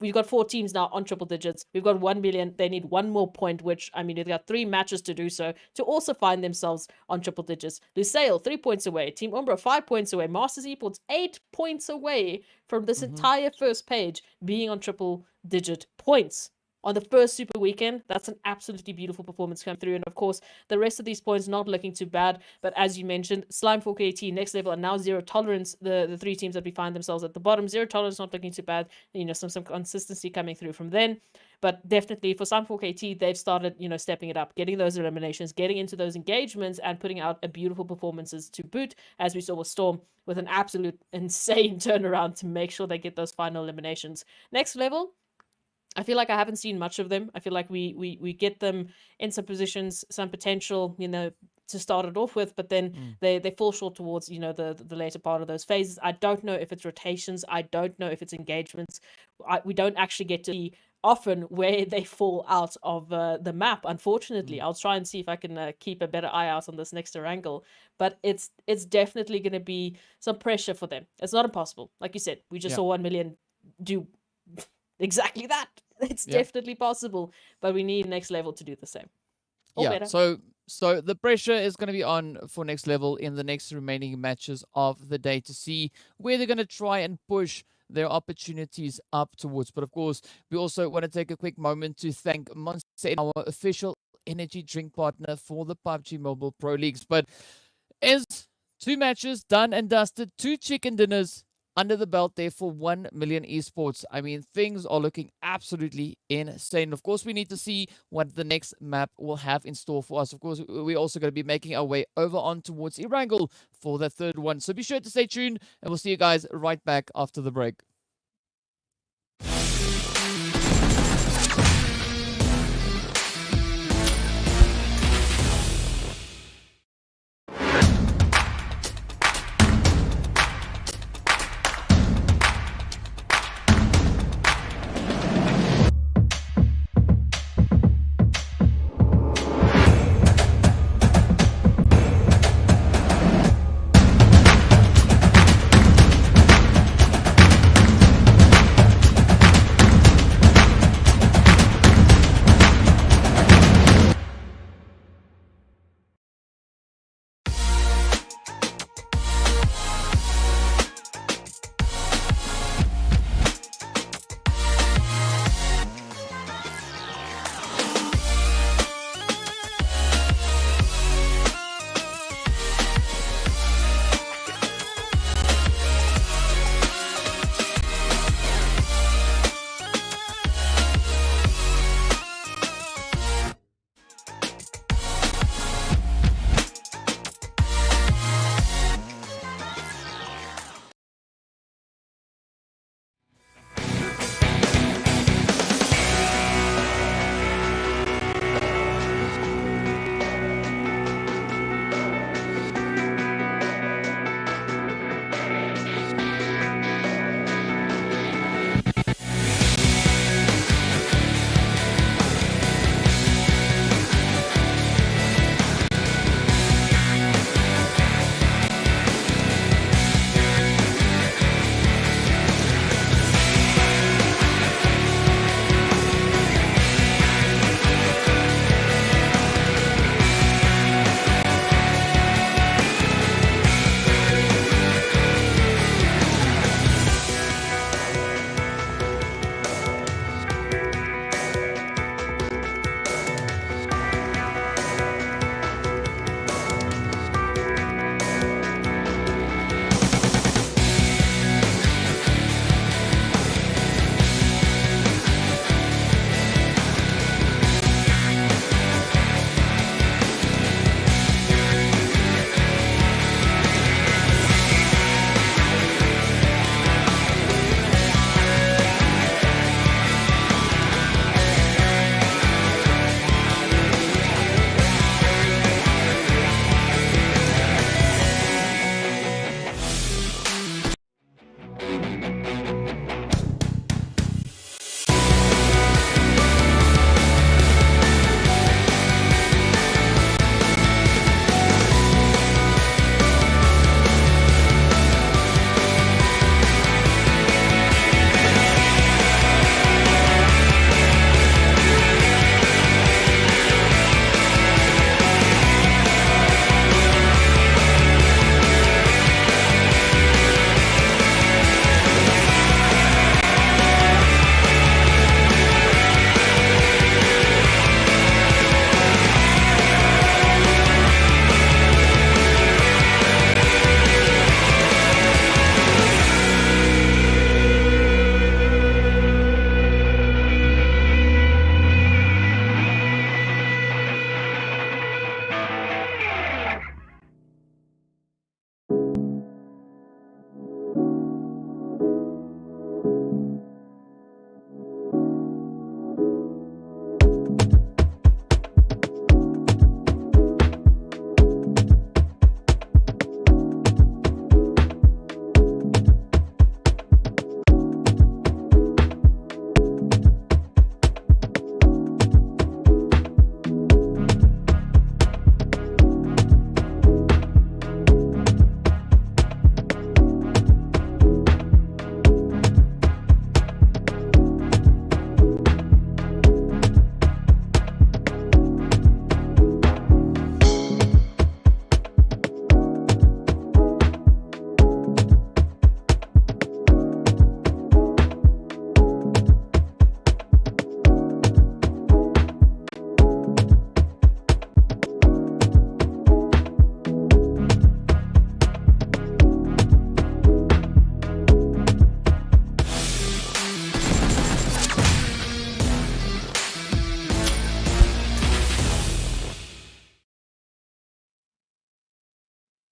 we've got 4 teams now on triple digits. We've got 1 million. They need 1 more point, which, I mean, they've got 3 matches to do so to also find themselves on triple digits. Lusail, 3 points away. Team Umbra, 5 points away. Masters Esports, 8 points away from this entire first page being on triple digit points. On the first super weekend, that's an absolutely beautiful performance come through. And of course, the rest of these points not looking too bad. But as you mentioned, Slime 4KT, Next Level, and now Zero Tolerance, the 3 teams that we find themselves at the bottom. Zero Tolerance not looking too bad. You know, some consistency coming through from then. But definitely for Slime 4KT, they've started, you know, stepping it up, getting those eliminations, getting into those engagements, and putting out a beautiful performances to boot, as we saw with Storm, with an absolute insane turnaround to make sure they get those final eliminations. Next Level, I feel like I haven't seen much of them. I feel like we get them in some positions, some potential, you know, to start it off with, but then they fall short towards, you know, the later part of those phases. I don't know if it's rotations. I don't know if it's engagements. We don't actually get to see often where they fall out of the map, unfortunately. I'll try and see if I can keep a better eye out on this next Erangel, but it's definitely going to be some pressure for them. It's not impossible. Like you said, we just saw 1 million do exactly that. It's definitely possible, but we need Next Level to do the same. Or better. So the pressure is going to be on for Next Level in the next remaining matches of the day to see where they're going to try and push their opportunities up towards. But of course, we also want to take a quick moment to thank Monster, our official energy drink partner for the PUBG Mobile Pro Leagues. But as 2 matches done and dusted, 2 chicken dinners under the belt there for 1 million esports. I mean, things are looking absolutely insane. Of course, we need to see what the next map will have in store for us. Of course, we're also going to be making our way over on towards Erangel for the 3rd one. So be sure to stay tuned, and we'll see you guys right back after the break.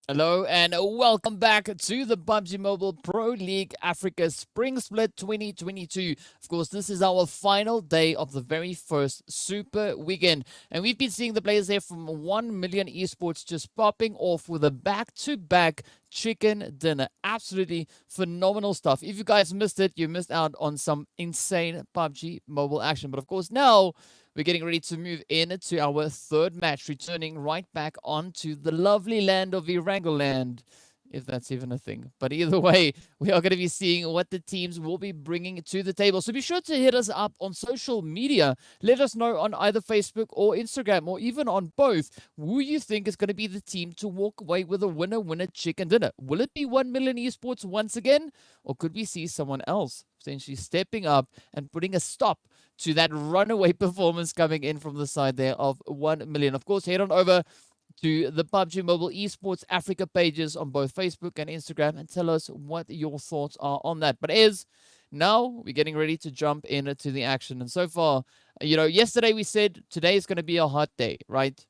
Hello and welcome back to the PUBG Mobile Pro League Africa Spring Split 2022. Of course, this is our final day of the very first Super Weekend. And we've been seeing the players there from 1 million esports just popping off with a back-to-back chicken dinner. Absolutely phenomenal stuff. If you guys missed it, you missed out on some insane PUBG Mobile action. But of course, now we're getting ready to move into our third match, returning right back onto the lovely land of Erangel land, if that's even a thing. But either way, we are going to be seeing what the teams will be bringing to the table. So be sure to hit us up on social media. Let us know on either Facebook or Instagram, or even on both, who you think is going to be the team to walk away with a winner chicken dinner. Will it be 1 million esports once again, or could we see someone else potentially stepping up and putting a stop to that runaway performance coming in from the side there of 1 million? Of course, head on over to the PUBG Mobile Esports Africa pages on both Facebook and Instagram and tell us what your thoughts are on that. But now we're getting ready to jump into the action. And so far, yesterday we said today is going to be a hot day, right?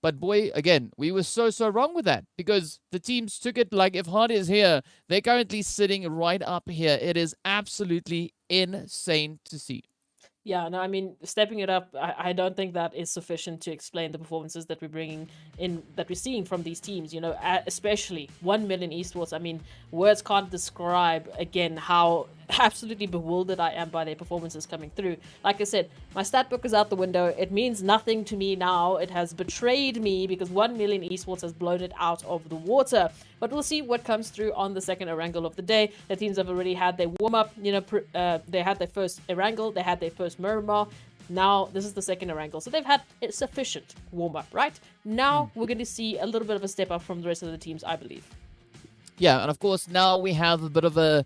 But boy, again, we were so wrong with that, because the teams took it like if hard is here, they're currently sitting right up here. It is absolutely insane to see. Yeah, no, I mean, stepping it up, I don't think that is sufficient to explain the performances that we're bringing in, that we're seeing from these teams, especially 1 million esports. I mean, words can't describe, again, how absolutely bewildered I am by their performances coming through. Like I said, my stat book is out the window. It means nothing to me now. It has betrayed me because 1 million esports has blown it out of the water. But we'll see what comes through on the second Erangel of the day. The teams have already had their warm-up. They had their first Erangel. They had their first Miramar. Now, this is the second Erangel. So they've had a sufficient warm-up, right? Now, we're going to see a little bit of a step up from the rest of the teams, I believe. Yeah, and of course, now we have a bit of a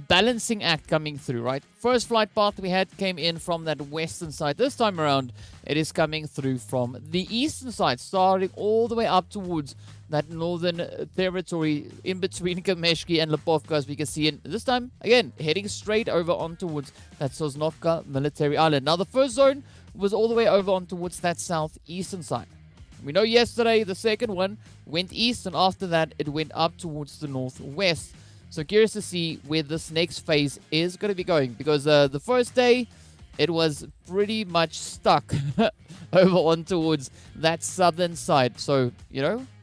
balancing act coming through, right? First flight path we had came in from that western side. This time around, it is coming through from the eastern side, starting all the way up towards that northern territory in between Kameshki and Lipovka, as we can see. And this time, again, heading straight over on towards that Sosnovka military island. Now, the first zone was all the way over on towards that southeastern side. We know yesterday the second one went east, and after that it went up towards the northwest. So curious to see where this next phase is going to be going, because the first day it was pretty much stuck over on towards that southern side. So,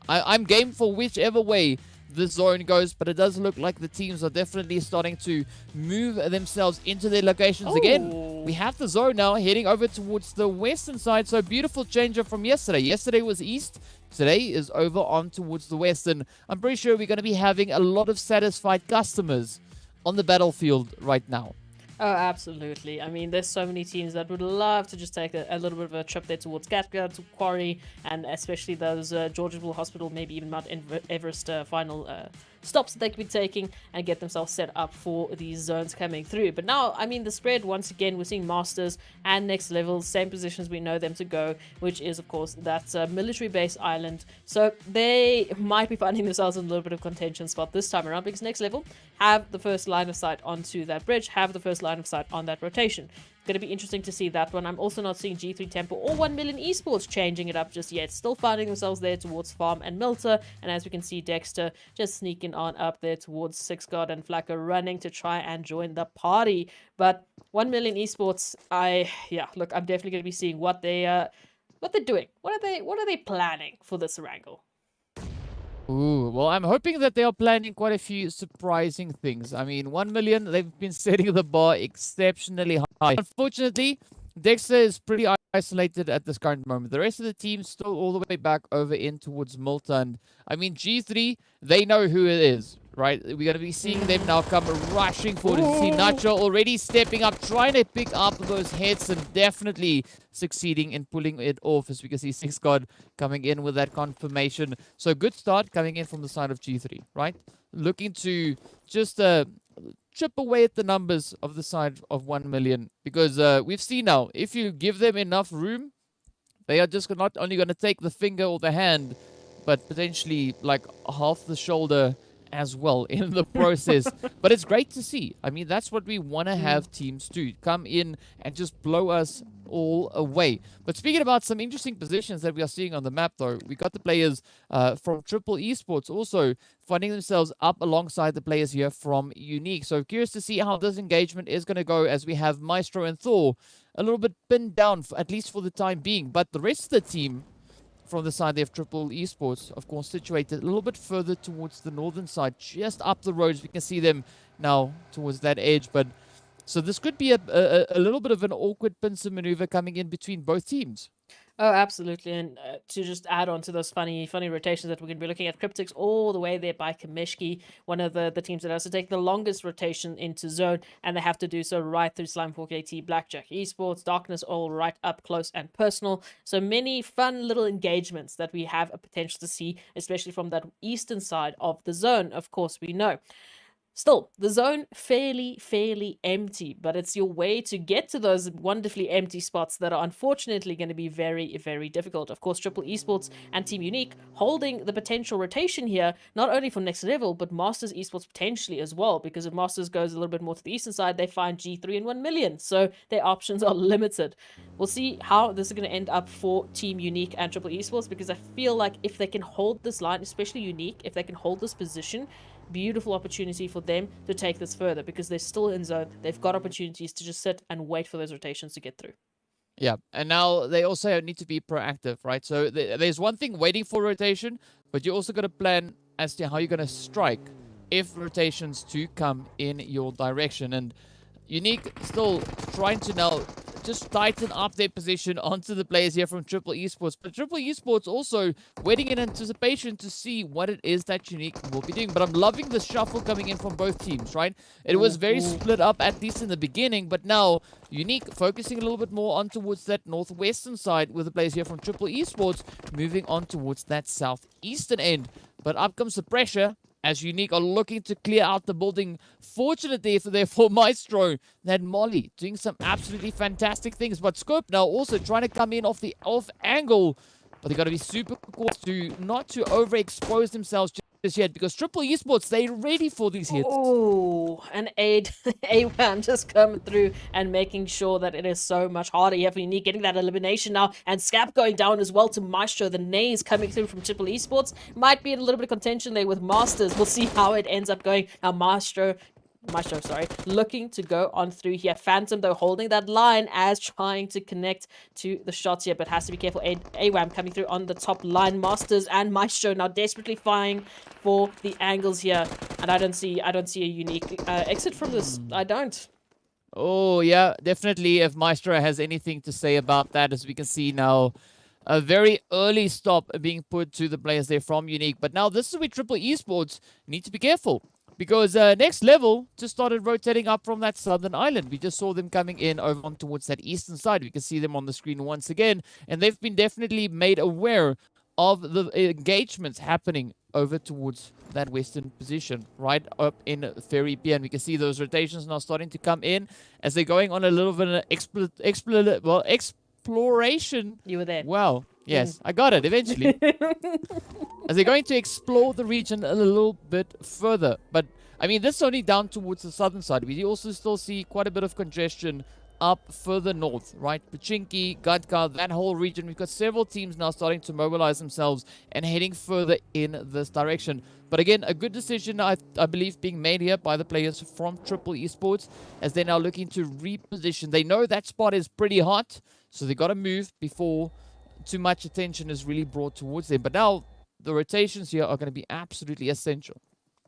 I'm game for whichever way this zone goes, but it does look like the teams are definitely starting to move themselves into their locations again. We have the zone now heading over towards the western side, so beautiful change up from yesterday. Yesterday was east, today is over on towards the west, and I'm pretty sure we're going to be having a lot of satisfied customers on the battlefield right now. Oh, absolutely. I mean, there's so many teams that would love to just take a little bit of a trip there towards Gatka, to Quarry, and especially those Georgesville Hospital, maybe even Mount Everest final stops that they could be taking and get themselves set up for these zones coming through. But now, I mean, the spread, once again, we're seeing Masters and Next Level, same positions we know them to go, which is, of course, that military base island. So they might be finding themselves in a little bit of contention spot this time around, because Next Level have the first line of sight onto that bridge, have the first line of sight on that rotation. Going to be interesting to see that one. I'm also not seeing G3 Temple or 1 million esports changing it up just yet. Still finding themselves there towards Farm and Milter. And as we can see, Dexter just sneaking on up there towards Six God and Flacker, running to try and join the party. But 1 million esports, look, I'm definitely going to be seeing what they're doing. What are they planning for this Erangel? Ooh, well, I'm hoping that they are planning quite a few surprising things. I mean, 1 million, they've been setting the bar exceptionally high. Unfortunately, Dexter is pretty isolated at this current moment. The rest of the team still all the way back over in towards Milton. I mean, G3, they know who it is, right? We're going to be seeing them now come rushing forward. You see Nacho already stepping up, trying to pick up those heads, and definitely succeeding in pulling it off, as we can see Six God coming in with that confirmation. So good start coming in from the side of G3, right? Looking to just chip away at the numbers of the side of 1 million, because we've seen now, if you give them enough room, they are just not only going to take the finger or the hand, but potentially like half the shoulder as well in the process. But it's great to see. I mean, that's what we want to have teams do. Come in and just blow us all away. But speaking about some interesting positions that we are seeing on the map, though, we got the players from Triple Esports also finding themselves up alongside the players here from Unique. So curious to see how this engagement is going to go, as we have Maestro and Thor a little bit pinned down, at least for the time being. But the rest of the team from the side, they have Triple Esports, of course, situated a little bit further towards the northern side, just up the roads. We can see them now towards that edge. But so this could be a little bit of an awkward pincer maneuver coming in between both teams. Oh, absolutely. And to just add on to those funny rotations that we're going to be looking at, Cryptics all the way there by Kamishki, one of the teams that has to take the longest rotation into zone, and they have to do so right through Slime4KT, Blackjack Esports, Darkness, all right up close and personal. So many fun little engagements that we have a potential to see, especially from that eastern side of the zone, of course, we know. Still, the zone fairly empty, but it's your way to get to those wonderfully empty spots that are unfortunately going to be very difficult. Of course, Triple Esports and Team Unique holding the potential rotation here, not only for next level, but Masters Esports potentially as well, because if Masters goes a little bit more to the eastern side, they find G3 and 1 million, so their options are limited. We'll see how this is going to end up for Team Unique and Triple Esports, because I feel like if they can hold this line, especially Unique, if they can hold this position, beautiful opportunity for them to take this further, because they're still in zone. They've got opportunities to just sit and wait for those rotations to get through. Yeah, and now they also need to be proactive, right? So there's one thing waiting for rotation, but you also got to plan as to how you're going to strike if rotations do come in your direction. And Unique still trying to now just tighten up their position onto the players here from Triple Esports. But Triple Esports also waiting in anticipation to see what it is that Unique will be doing. But I'm loving the shuffle coming in from both teams, right? It was very split up, at least in the beginning, but now Unique focusing a little bit more on towards that northwestern side with the players here from Triple Esports moving on towards that southeastern end. But up comes the pressure, as Unique are looking to clear out the building. Fortunately for Maestro, that Molly doing some absolutely fantastic things. But Scope now also trying to come in off the off angle. But they got to be super cautious to not to overexpose themselves just yet, because Triple Esports, they're ready for these hits. Oh, and A1 just coming through and making sure that it is so much harder. You have Unique getting that elimination now, and Scap going down as well to Maestro. The nays coming through from Triple Esports might be in a little bit of contention there with Masters. We'll see how it ends up going. Now Maestro, looking to go on through here. Phantom, though, holding that line as trying to connect to the shots here, but has to be careful. AWAM coming through on the top line. Masters and Maestro now desperately vying for the angles here, and I don't see a Unique exit from this. I don't. Oh, yeah, definitely. If Maestro has anything to say about that, as we can see now, a very early stop being put to the players there from Unique. But now this is where Triple Esports need to be careful, because next level just started rotating up from that southern island. We just saw them coming in over on towards that eastern side. We can see them on the screen once again, and they've been definitely made aware of the engagements happening over towards that western position, right up in Ferry Pier. And we can see those rotations now starting to come in as they're going on a little bit of exploration. You were there. Wow. Yes, I got it eventually. As they're going to explore the region a little bit further. But, I mean, this is only down towards the southern side. We also still see quite a bit of congestion up further north, right? Pachinki, Gadka, that whole region. We've got several teams now starting to mobilize themselves and heading further in this direction. But again, a good decision, I believe, being made here by the players from Triple Esports, as they're now looking to reposition. They know that spot is pretty hot, so they got to move before too much attention is really brought towards them. But now the rotations here are going to be absolutely essential.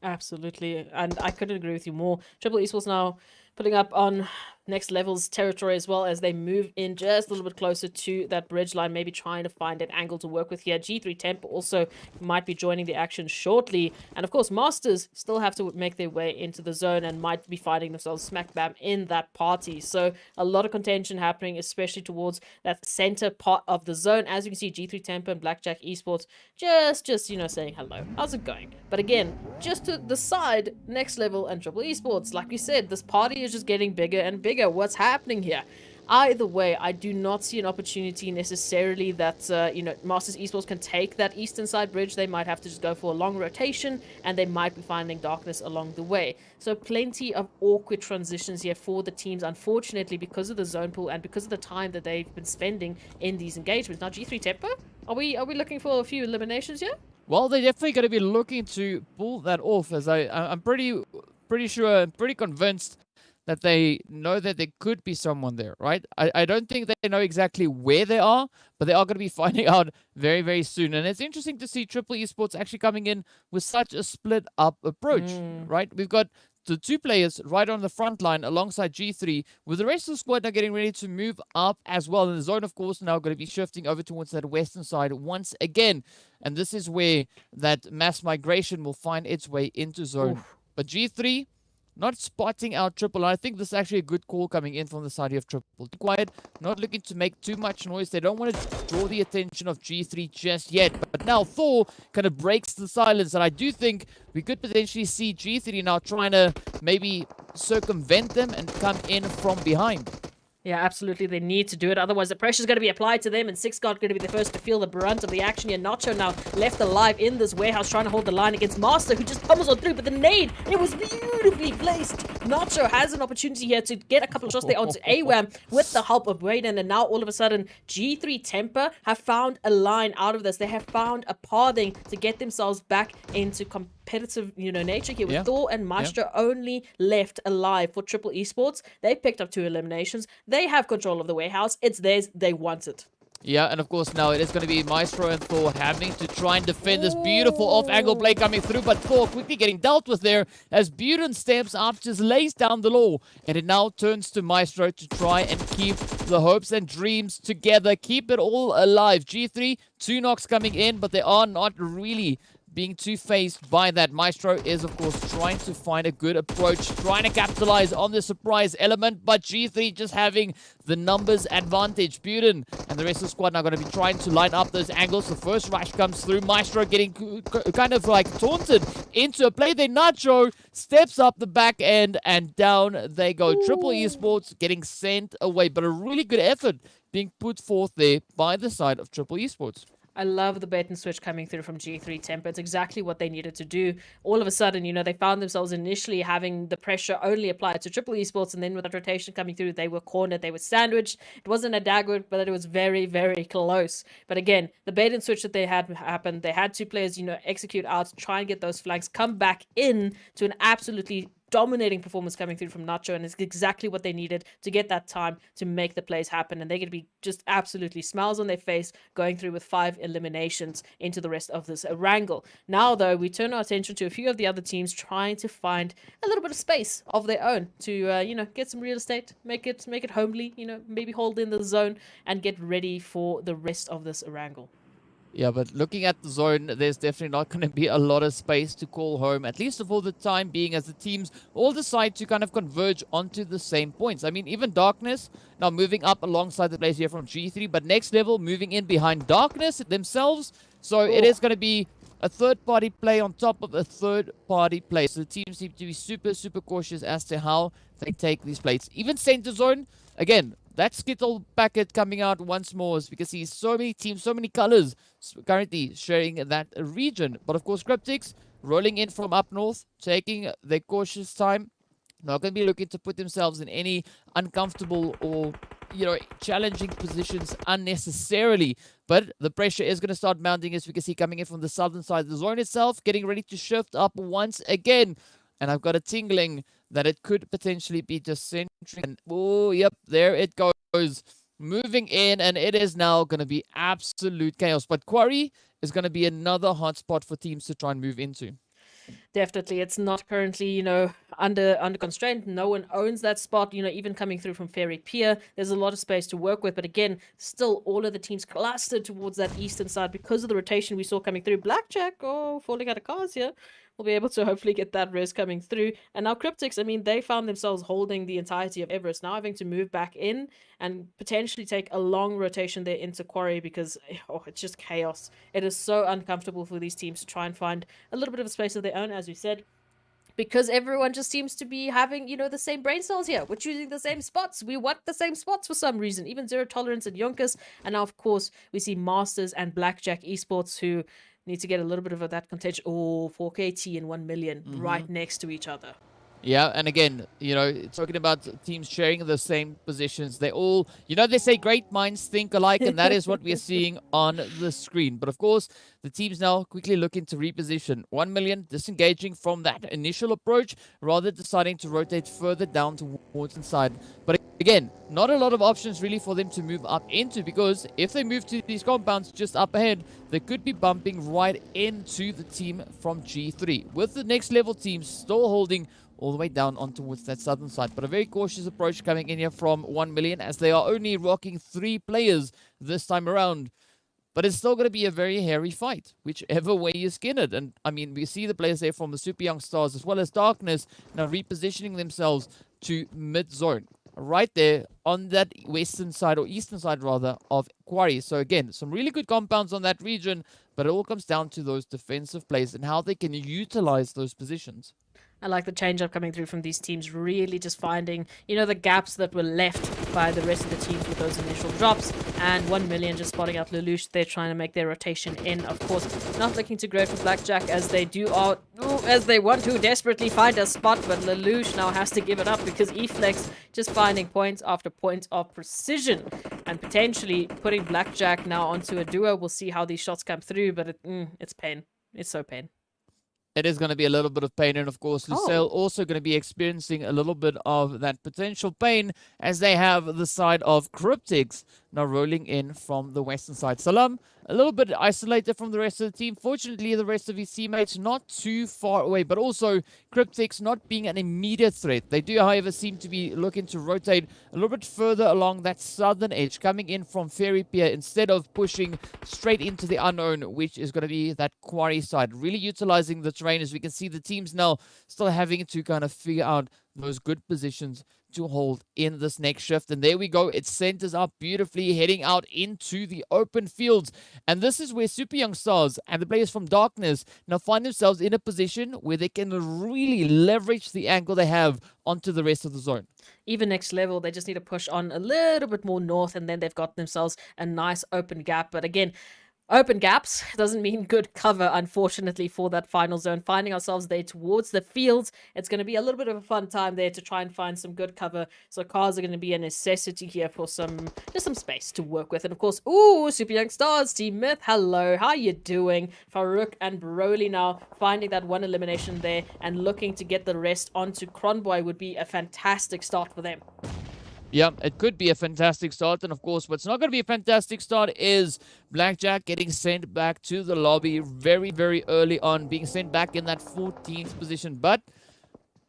Absolutely, and I couldn't agree with you more. Triple Esports now putting up on next level's territory, as well as they move in just a little bit closer to that bridge line, maybe trying to find an angle to work with here. G3 Temp also might be joining the action shortly. And of course, Masters still have to make their way into the zone and might be finding themselves smack bam in that party. So a lot of contention happening, especially towards that center part of the zone. As you can see, G3 Temp and Blackjack Esports just you know, saying hello. How's it going? But again, just to the side, next level and Triple Esports. Like we said, this party is just getting bigger and bigger. What's happening here? Either way, I do not see an opportunity necessarily that, you know, Masters Esports can take that eastern side bridge. They might have to just go for a long rotation, and they might be finding darkness along the way. So plenty of awkward transitions here for the teams, unfortunately, because of the zone pool and because of the time that they've been spending in these engagements. Now, G3 Tempo, are we looking for a few eliminations here? Well, they're definitely going to be looking to pull that off, as I'm pretty sure, pretty convinced that they know that there could be someone there, right? I don't think they know exactly where they are, but they are going to be finding out very, very soon. And it's interesting to see Triple Esports actually coming in with such a split-up approach, right? We've got the two players right on the front line alongside G3, with the rest of the squad now getting ready to move up as well. And the zone, of course, now going to be shifting over towards that western side once again. And this is where that mass migration will find its way into zone. Oof. But G3... not spotting out Triple. And I think this is actually a good call coming in from the side of Triple. Quiet, not looking to make too much noise. They don't want to draw the attention of G3 just yet. But now Thor kind of breaks the silence. And I do think we could potentially see G3 now trying to maybe circumvent them and come in from behind. Yeah, absolutely. They need to do it. Otherwise, the pressure is going to be applied to them, and Six God going to be the first to feel the brunt of the action here. Nacho now left alive in this warehouse, trying to hold the line against Master, who just pummels on through. But the nade, it was beautifully placed. Nacho has an opportunity here to get a couple of shots there onto AWAM with the help of Waden. And now, all of a sudden, G3 Temper have found a line out of this. They have found a pathing to get themselves back into competitive, you know, nature here. With Thor and Maestro only left alive for Triple Esports. They picked up 2 eliminations. They have control of the warehouse. It's theirs. They want it. Yeah, and of course now it is going to be Maestro and Thor having to try and defend this beautiful off-angle play coming through, but Thor quickly getting dealt with there as Buren steps up, just lays down the law, and it now turns to Maestro to try and keep the hopes and dreams together, keep it all alive. G3, 2 knocks coming in, but they are not really being too phased by that. Maestro is, of course, trying to find a good approach, trying to capitalize on the surprise element, but G3 just having the numbers advantage. Buren and the rest of the squad now going to be trying to line up those angles. The first rush comes through. Maestro getting kind of like taunted into a play there. Nacho steps up the back end, and down they go. Triple Esports getting sent away, but a really good effort being put forth there by the side of Triple Esports. I love the bait and switch coming through from G3 Temper. It's exactly what they needed to do. All of a sudden, you know, they found themselves initially having the pressure only applied to Triple Esports, and then with that rotation coming through, they were cornered, they were sandwiched. It wasn't a dagger, but it was very, very close. But again, the bait and switch that they had happened, they had 2 players, you know, execute out, try and get those flanks, come back in to an absolutely dominating performance coming through from Nacho, and it's exactly what they needed to get that time to make the plays happen. And they're going to be just absolutely smiles on their face going through with 5 eliminations into the rest of this Erangel. Now, though, we turn our attention to a few of the other teams trying to find a little bit of space of their own to, you know, get some real estate, make it homely, you know, maybe hold in the zone and get ready for the rest of this Erangel. Yeah, but looking at the zone, there's definitely not going to be a lot of space to call home, at least for the time being, as the teams all decide to kind of converge onto the same points. I mean, even Darkness now moving up alongside the players here from G3, but Next Level moving in behind Darkness themselves. So it is going to be a third-party play on top of a third-party play. So the teams need to be super, super cautious as to how they take these plays. Even Center Zone, again, that Skittle packet coming out once more is because he's so many teams, so many colors currently sharing that region. But of course, Cryptics rolling in from up north, taking their cautious time. Not going to be looking to put themselves in any uncomfortable or, you know, challenging positions unnecessarily. But the pressure is going to start mounting as we can see coming in from the southern side of the zone itself, getting ready to shift up once again. And I've got a tingling that it could potentially be just centering. And, oh, yep, there it goes. Moving in, and it is now going to be absolute chaos. But Quarry is going to be another hotspot for teams to try and move into. Definitely, it's not currently, you know, under constraint. No one owns that spot, you know, even coming through from Ferry Pier. There's a lot of space to work with, but again, still all of the teams clustered towards that eastern side because of the rotation we saw coming through. Blackjack, oh, falling out of cars here. We'll be able to hopefully get that res coming through. And now Cryptics, I mean, they found themselves holding the entirety of Everest, now having to move back in and potentially take a long rotation there into Quarry because, oh, it's just chaos. It is so uncomfortable for these teams to try and find a little bit of a space of their own, as we said. because everyone just seems to be having, you know, the same brain cells here. We're choosing the same spots. We want the same spots for some reason. Even Zero Tolerance and YONKOUS. And now, of course, we see Masters and Blackjack Esports who need to get a little bit of that contention. Oh, 4KT and 1 million right next to each other. Yeah, and again, you know, talking about teams sharing the same positions, they all, you know, they say great minds think alike, and that is what we are seeing on the screen. But of course, the teams now quickly looking to reposition. 1 million disengaging from that initial approach, rather deciding to rotate further down towards inside. But again, not a lot of options really for them to move up into, because if they move to these compounds just up ahead, they could be bumping right into the team from G3, with the next level teams still holding all the way down on towards that southern side. But a very cautious approach coming in here from 1 million, as they are only rocking 3 players this time around. But it's still going to be a very hairy fight, whichever way you skin it. And I mean, we see the players there from the Super Young Stars as well as Darkness now repositioning themselves to mid-zone, right there on that western side, or eastern side rather, of Quarry. So again, some really good compounds on that region, but it all comes down to those defensive plays and how they can utilize those positions. I like the change-up coming through from these teams, really just finding, you know, the gaps that were left by the rest of the teams with those initial drops. And 1 million just spotting out Lelouch. They're trying to make their rotation in, of course. Not looking to grow for Blackjack, as they want to desperately find a spot, but Lelouch now has to give it up because eFlex just finding points after points of precision and potentially putting Blackjack now onto a duo. We'll see how these shots come through, but it's pain. It's so pain. It is going to be a little bit of pain, and of course, Lusail also going to be experiencing a little bit of that potential pain as they have the side of Cryptics now rolling in from the western side. Salam, a little bit isolated from the rest of the team. Fortunately, the rest of his teammates not too far away, but also Cryptics not being an immediate threat. They do, however, seem to be looking to rotate a little bit further along that southern edge, coming in from Fairy Pier instead of pushing straight into the unknown, which is going to be that Quarry side. Really utilizing the terrain, as we can see the teams now still having to kind of figure out those good positions to hold in this next shift. And there we go, it centers up beautifully, heading out into the open fields. And this is where Super Young Stars and the players from Darkness now find themselves in a position where they can really leverage the angle they have onto the rest of the zone. Even next level, they just need to push on a little bit more north, and then they've got themselves a nice open gap. But again, open gaps doesn't mean good cover, unfortunately, for that final zone. Finding ourselves there towards the fields, it's going to be a little bit of a fun time there to try and find some good cover. So cars are going to be a necessity here for just some space to work with. And of course, Super Young Stars, Team Myth, hello, how you doing? Farouk and Broly now finding that one elimination there and looking to get the rest onto Cronboy would be a fantastic start for them. Yeah, it could be a fantastic start. And of course, what's not going to be a fantastic start is Blackjack getting sent back to the lobby very, very early on, being sent back in that 14th position. But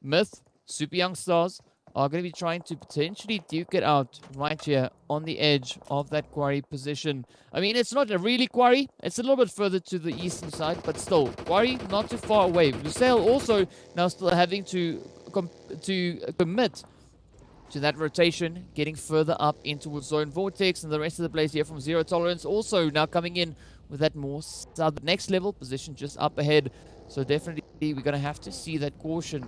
Myth, Super Young Stars are going to be trying to potentially duke it out right here on the edge of that Quarry position. I mean, it's not a really Quarry. It's a little bit further to the eastern side, but still, Quarry not too far away. Lusail also now still having to commit to that rotation, getting further up into Zone Vortex, and the rest of the players here from Zero Tolerance also now coming in with that more southern next level position just up ahead. So definitely we're going to have to see that caution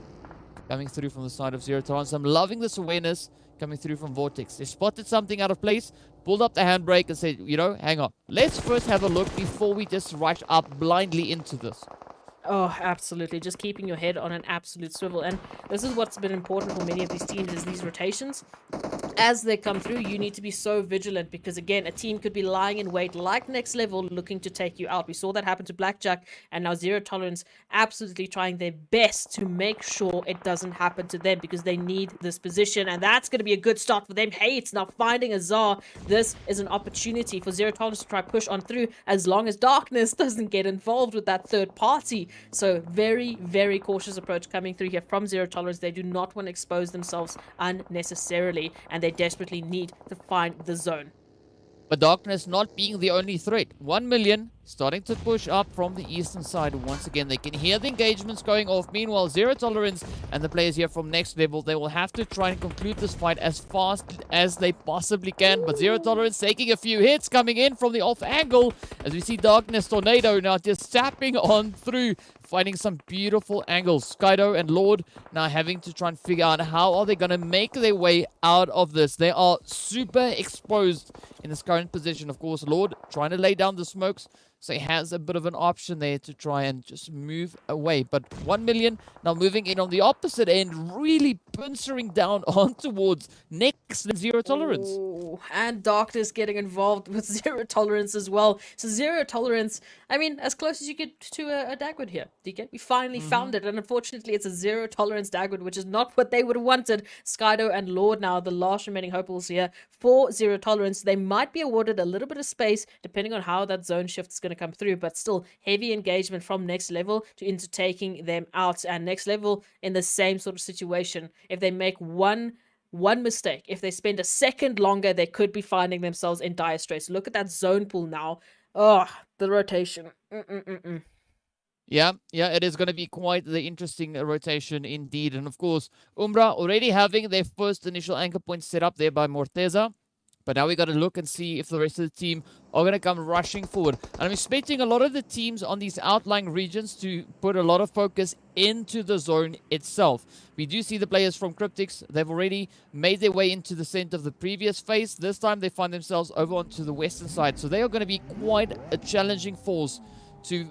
coming through from the side of Zero Tolerance. I'm loving this awareness coming through from Vortex. They spotted something out of place, pulled up the handbrake and said, you know, hang on. Let's first have a look before we just rush up blindly into this. Oh, absolutely. Just keeping your head on an absolute swivel. And this is what's been important for many of these teams, is these rotations. As they come through, you need to be so vigilant because, again, a team could be lying in wait like Next Level looking to take you out. We saw that happen to Blackjack, and now Zero Tolerance absolutely trying their best to make sure it doesn't happen to them because they need this position, and that's going to be a good start for them. Hey, it's now finding a Czar. This is an opportunity for Zero Tolerance to try push on through as long as Darkness doesn't get involved with that third party. So very, very cautious approach coming through here from Zero Tolerance. They do not want to expose themselves unnecessarily, and they desperately need to find the zone. But Darkness not being the only threat. 1 million starting to push up from the eastern side once again. They can hear the engagements going off. Meanwhile, Zero Tolerance and the players here from Next Level, they will have to try and conclude this fight as fast as they possibly can. But Zero Tolerance taking a few hits coming in from the off angle as we see Darkness Tornado now just zapping on through, finding some beautiful angles. Skydo and Lord now having to try and figure out how are they going to make their way out of this. They are super exposed in this current position. Of course, Lord trying to lay down the smokes, so he has a bit of an option there to try and just move away. But 1 million now moving in on the opposite end, really pincering down on towards Next Zero Tolerance. Ooh, and Darkness getting involved with Zero Tolerance as well. So Zero Tolerance, I mean, as close as you get to a Dagwood here, DK. We finally found it, and unfortunately it's a Zero Tolerance Dagwood, which is not what they would have wanted. Skydo and Lord now, the last remaining hopefuls here for Zero Tolerance. They might be awarded a little bit of space, depending on how that zone shift is going to come through, but still heavy engagement from Next Level into taking them out. And Next Level in the same sort of situation. If they make one mistake, if they spend a second longer, they could be finding themselves in dire straits. Look at that zone pool now. Oh, the rotation. Yeah, it is going to be quite the interesting rotation indeed. And of course, Umbra already having their first initial anchor point set up there by Morteza. But now we got to look and see if the rest of the team are going to come rushing forward. And I'm expecting a lot of the teams on these outlying regions to put a lot of focus into the zone itself. We do see the players from Cryptics. They've already made their way into the center of the previous phase. This time they find themselves over onto the western side. So they are going to be quite a challenging force to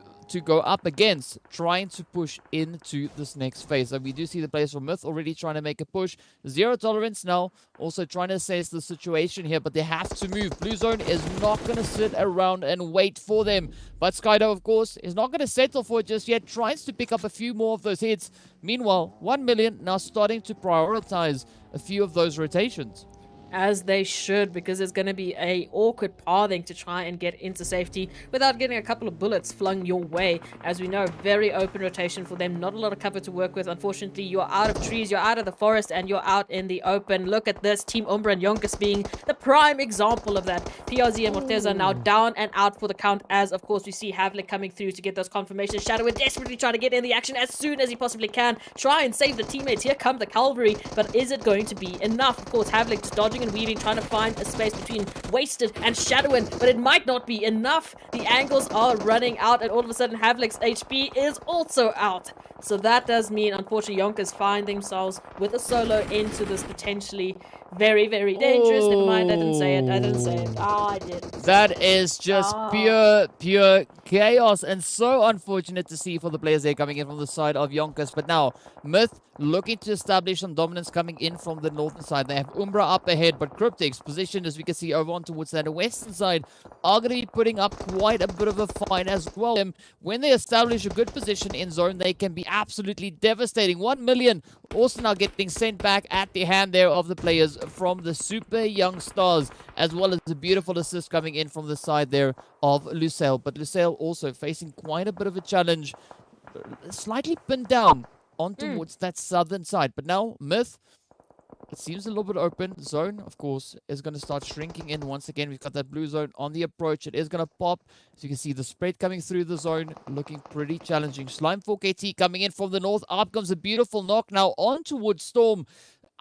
go up against, trying to push into this next phase. And we do see the players from Myth already trying to make a push. Zero Tolerance now also trying to assess the situation here, but they have to move. Blue Zone is not going to sit around and wait for them. But Skydo, of course, is not going to settle for it just yet, tries to pick up a few more of those hits. Meanwhile, 1 million now starting to prioritize a few of those rotations. As they should, because it's going to be a awkward pathing to try and get into safety without getting a couple of bullets flung your way. As we know, very open rotation for them, not a lot of cover to work with. Unfortunately, you're out of trees, you're out of the forest, and you're out in the open. Look at this, Team Umbra and YONKOUS being the prime example of that. PRZ and Morteza now down and out for the count, as of course we see Havlik coming through to get those confirmations. Shadow is desperately trying to get in the action as soon as he possibly can, try and save the teammates. Here come the cavalry, but is it going to be enough? Of course, Havlik just dodging and weaving, trying to find a space between Wasted and Shadowin, but it might not be enough. The angles are running out, and all of a sudden Havlik's HP is also out. So that does mean, unfortunately, YONKOUS find themselves with a solo into this potentially very, very dangerous. Never mind, I didn't say it. I did. That is just pure chaos, and so unfortunate to see for the players there coming in from the side of YONKOUS. But now, Myth looking to establish some dominance coming in from the northern side. They have Umbra up ahead, but Cryptics positioned, as we can see, over on towards that western side, are going to be putting up quite a bit of a fight as well. And when they establish a good position in zone, they can be absolutely devastating. 1 million also now getting sent back at the hand there of the players from the super young stars, as well as the beautiful assist coming in from the side there of Lusail. But Lusail also facing quite a bit of a challenge, slightly pinned down on towards that southern side. But now Myth, it seems a little bit open. Zone, of course, is going to start shrinking in once again. We've got that blue zone on the approach. It is going to pop. So you can see the spread coming through the zone, looking pretty challenging. Slime 4KT coming in from the north. Up comes a beautiful knock now on towards Storm.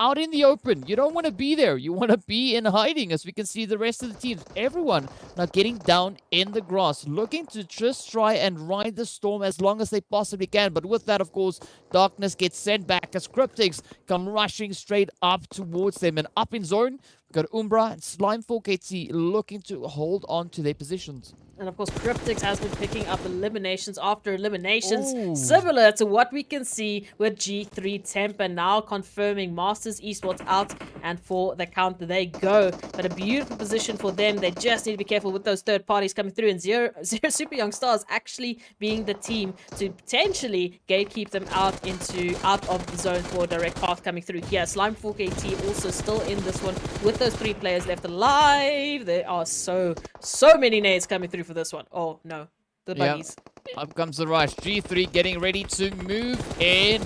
Out in the open. You don't want to be there. You want to be in hiding, as we can see the rest of the teams. Everyone now getting down in the grass, looking to just try and ride the storm as long as they possibly can. But with that, of course, Darkness gets sent back as Cryptics come rushing straight up towards them. And up in zone, we've got Umbra and Slime 4KT looking to hold on to their positions. And of course, Cryptics has been picking up eliminations after eliminations, similar to what we can see with G3 Temper now confirming Masters Esports out, and for the count they go. But a beautiful position for them. They just need to be careful with those third parties coming through, and Zero Super Young Stars actually being the team to potentially gatekeep them out of the zone for a direct path coming through here. Slime 4KT also still in this one with those 3 players left alive. There are so many nades coming through for this one. Oh no, the buggies. Up comes the rush. G3 getting ready to move in.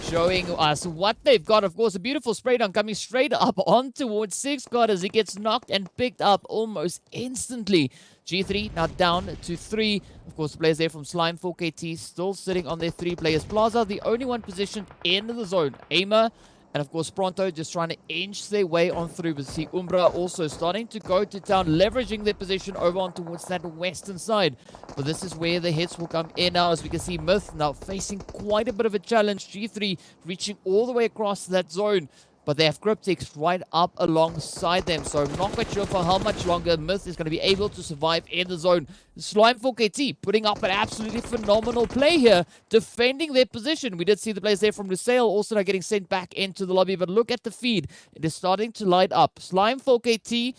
showing us what they've got. Of course, a beautiful spray down coming straight up on towards 6 God as he gets knocked and picked up almost instantly. G3 now down to 3. Of course, the players there from Slime 4KT still sitting on their 3 players. Plaza, the only one positioned in the zone. Aimer and of course Pronto just trying to inch their way on through. But see Umbra also starting to go to town, leveraging their position over on towards that western side. But this is where the hits will come in now, as we can see Myth now facing quite a bit of a challenge. G3 reaching all the way across that zone. But they have Cryptics right up alongside them. So I'm not quite sure for how much longer Myth is going to be able to survive in the zone. Slime 4KT putting up an absolutely phenomenal play here, defending their position. We did see the players there from Lusail also now getting sent back into the lobby. But look at the feed. It is starting to light up. Slime 4KT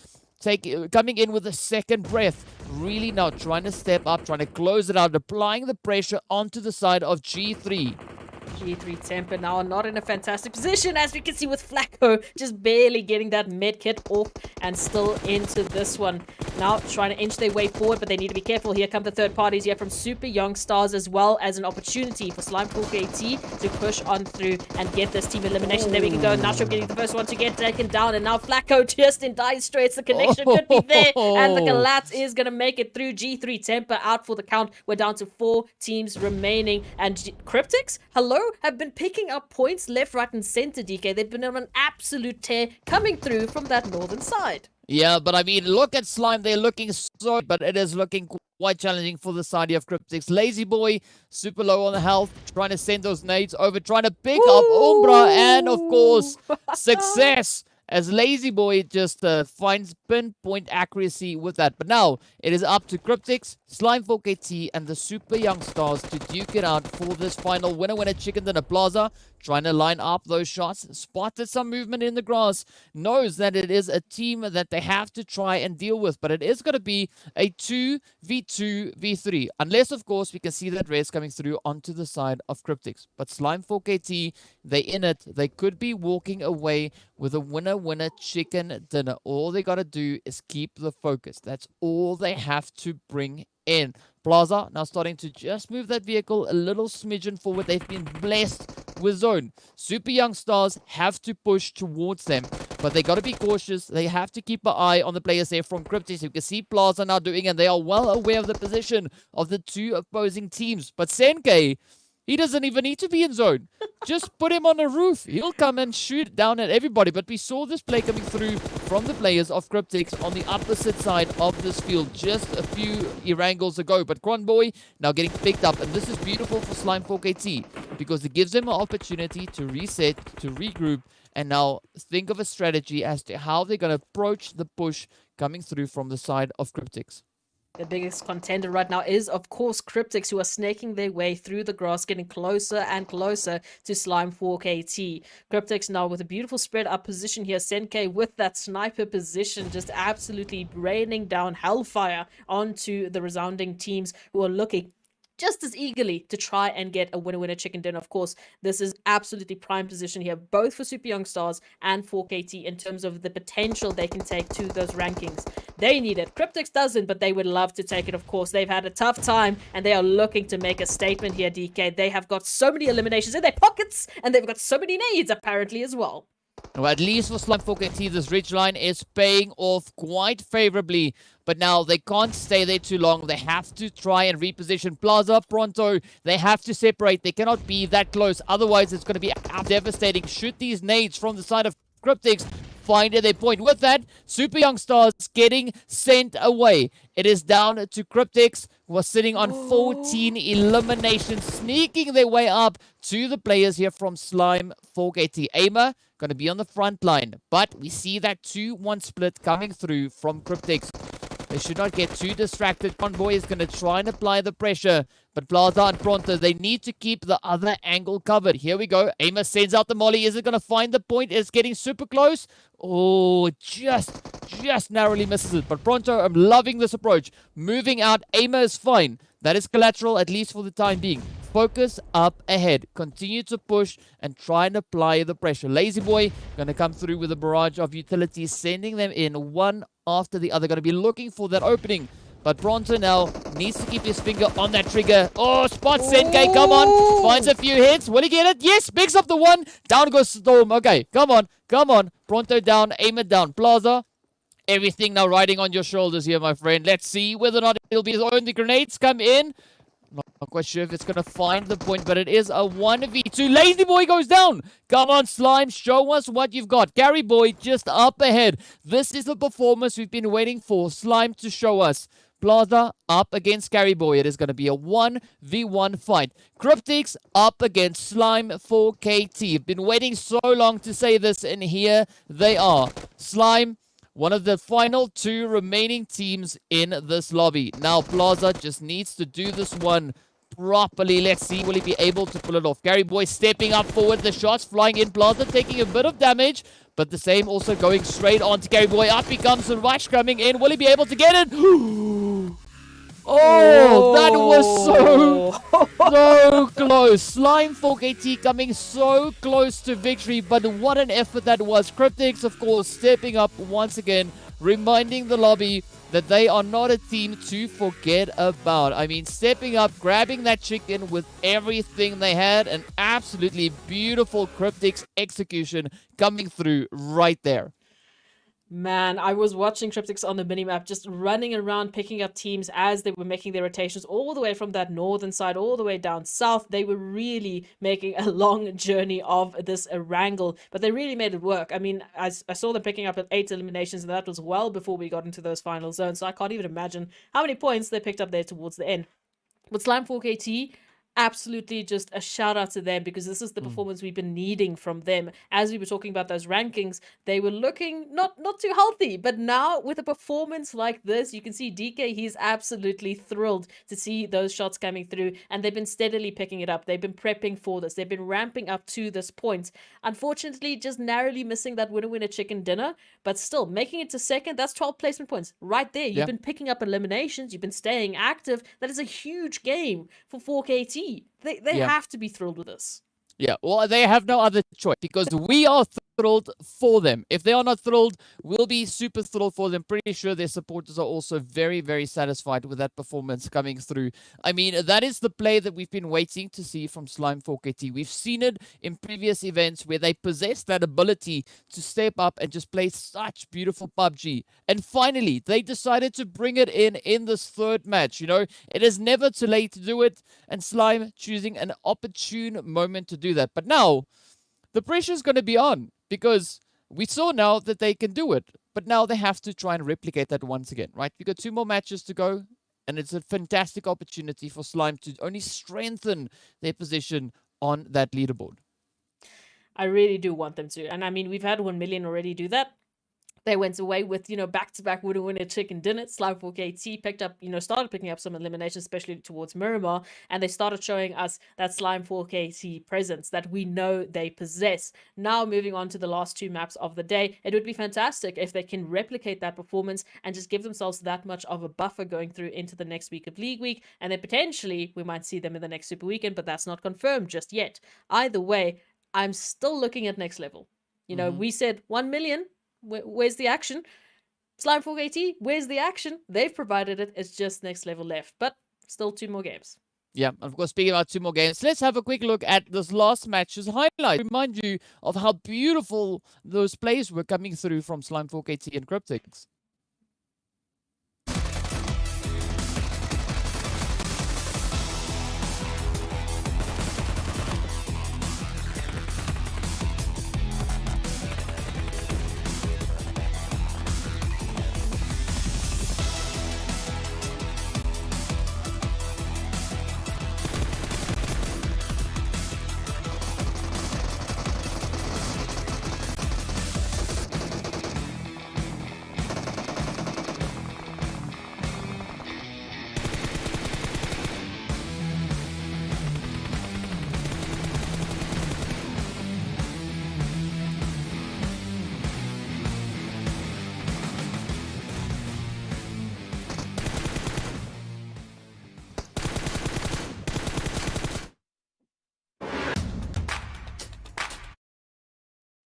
coming in with a second breath. Really now trying to step up, trying to close it out, applying the pressure onto the side of G3. G3 Temper now not in a fantastic position, as we can see with Flacco just barely getting that med kit off and still into this one. Now trying to inch their way forward, but they need to be careful. Here come the third parties here from Super Young Stars, as well as an opportunity for Slime 4KT to push on through and get this team elimination. There we can go. Nasho getting the first one to get taken down, and now Flacco just in dire straits. The connection could be there, and the Galat is going to make it through. G3 Temper out for the count. We're down to 4 teams remaining, and Cryptics, hello, have been picking up points left, right, and center, DK. They've been on an absolute tear coming through from that northern side. Yeah, but I mean, look at Slime. They're looking so, but it is looking quite challenging for the side of Cryptics. Lazy Boy, super low on the health, trying to send those nades over, trying to pick up Umbra, and of course, success. As Lazy Boy just finds pinpoint accuracy with that. But now, it is up to Cryptics, Slime 4KT, and the Super Young Stars to duke it out for this final winner chicken dinner. Plaza, trying to line up those shots, spotted some movement in the grass, knows that it is a team that they have to try and deal with. But it is going to be a 2v2v3. Unless, of course, we can see that res coming through onto the side of Cryptics. But Slime 4KT, they in it. They could be walking away with a winner chicken dinner. All they got to do is keep the focus. That's all they have to bring in. Plaza now starting to just move that vehicle a little smidgen forward. They've been blessed with zone. Super Young Stars have to push towards them, but they got to be cautious. They have to keep an eye on the players there from Cryptics. You can see Plaza now doing, and they are well aware of the position of the 2 opposing teams. But Senke, he doesn't even need to be in zone. Just put him on a roof. He'll come and shoot down at everybody. But we saw this play coming through from the players of Cryptics on the opposite side of this field just a few Erangels ago. But Cronboy now getting picked up. And this is beautiful for Slime 4KT because it gives them an opportunity to reset, to regroup, and now think of a strategy as to how they're going to approach the push coming through from the side of Cryptics. The biggest contender right now is, of course, Cryptics, who are snaking their way through the grass, getting closer and closer to Slime 4KT. Cryptics now with a beautiful spread up position here. Senke with that sniper position, just absolutely raining down hellfire onto the resounding teams who are looking just as eagerly to try and get a winner chicken dinner. Of course, this is absolutely prime position here, both for Super Young Stars and 4KT in terms of the potential they can take to those rankings. They need it. Cryptics doesn't, but they would love to take it, of course. They've had a tough time, and they are looking to make a statement here, DK. They have got so many eliminations in their pockets, and they've got so many nades, apparently, as well. Well, at least for Slime 4KT, this ridge line is paying off quite favorably. But now they can't stay there too long. They have to try and reposition. Plaza, Pronto, they have to separate. They cannot be that close. Otherwise, it's going to be devastating. Shoot these nades from the side of Cryptics. Find their point. With that, Super Young Stars getting sent away. It is down to Cryptics, who are sitting on 14 eliminations, sneaking their way up to the players here from Slime 4KT. Aimer going to be on the front line, but we see that 2-1 split coming through from Cryptics. They should not get too distracted. Convoy is going to try and apply the pressure. But Plaza and Pronto, they need to keep the other angle covered. Here we go. Aimer sends out the molly. Is it going to find the point? It's getting super close. Oh, just narrowly misses it. But Pronto, I'm loving this approach. Moving out. Aimer is fine. That is collateral, at least for the time being. Focus up ahead. Continue to push and try and apply the pressure. Lazy Boy going to come through with a barrage of utilities, sending them in one after the other. Going to be looking for that opening. But Bronto now needs to keep his finger on that trigger. Oh, spot Senke, come on. Finds a few hits. Will he get it? Yes, picks up the one. Down goes Storm. Okay, come on. Bronto down, aim it down. Plaza, everything now riding on your shoulders here, my friend. Let's see whether or not it'll be his own. The grenades come in. Not quite sure if it's going to find the point, but it is a 1v2. Lazy Boy goes down. Come on, Slime. Show us what you've got. Gary Boy just up ahead. This is the performance we've been waiting for. Slime to show us. Plaza up against Gary Boy. It is going to be a 1v1 fight. Cryptics up against Slime for KT. Been waiting so long to say this, and here they are. Slime, one of the final 2 remaining teams in this lobby. Now, Plaza just needs to do this one properly. Let's see, will he be able to pull it off? Gary Boy stepping up forward. The shots flying in. Plaza taking a bit of damage, but the same also going straight on to Gary Boy. Up he comes. The rush coming in. Will he be able to get it? Oh, that was so close. Slime for KT coming so close to victory, but what an effort that was. Cryptics, of course, stepping up once again, reminding the lobby that they are not a team to forget about. I mean, stepping up, grabbing that chicken with everything they had. An absolutely beautiful Cryptics execution coming through right there. Man, I was watching Cryptics on the minimap, just running around, picking up teams as they were making their rotations all the way from that northern side, all the way down south. They were really making a long journey of this Erangel, but they really made it work. I mean, I saw them picking up at 8 eliminations, and that was well before we got into those final zones, so I can't even imagine how many points they picked up there towards the end. But Slime 4KT, absolutely just a shout out to them, because this is the performance we've been needing from them. As we were talking about those rankings, they were looking not too healthy, but now with a performance like this, you can see DK, he's absolutely thrilled to see those shots coming through, and they've been steadily picking it up. They've been prepping for this. They've been ramping up to this point. Unfortunately, just narrowly missing that winner chicken dinner, but still making it to second. That's 12 placement points right there. You've been picking up eliminations. You've been staying active. That is a huge game for 4KT. They have to be thrilled with this. Yeah, well, they have no other choice, because we are thrilled for them. If they are not thrilled, we'll be super thrilled for them. Pretty sure their supporters are also very, very satisfied with that performance coming through. I mean, that is the play that we've been waiting to see from Slime 4KT. We've seen it in previous events where they possess that ability to step up and just play such beautiful PUBG. And finally, they decided to bring it in this third match. You know, it is never too late to do it, and Slime choosing an opportune moment to do that. But now the pressure is going to be on, because we saw now that they can do it, but now they have to try and replicate that once again, right? We got 2 more matches to go, and it's a fantastic opportunity for Slime to only strengthen their position on that leaderboard. I really do want them to, and I mean, we've had 1 million already do that. They went away with, back-to-back winner chicken dinner. Slime 4KT picked up, started picking up some eliminations, especially towards Miramar, and they started showing us that Slime 4KT presence that we know they possess. Now, moving on to the last 2 maps of the day, it would be fantastic if they can replicate that performance and just give themselves that much of a buffer going through into the next week of League Week, and then potentially we might see them in the next Super Weekend, but that's not confirmed just yet. Either way, I'm still looking at next level. We said 1 million. Where's the action? Slime 4KT, where's the action? They've provided it. It's just next level left, but still 2 more games. Yeah, of course, speaking about 2 more games, let's have a quick look at this last match's highlight. Remind you of how beautiful those plays were coming through from Slime 4KT and Cryptics.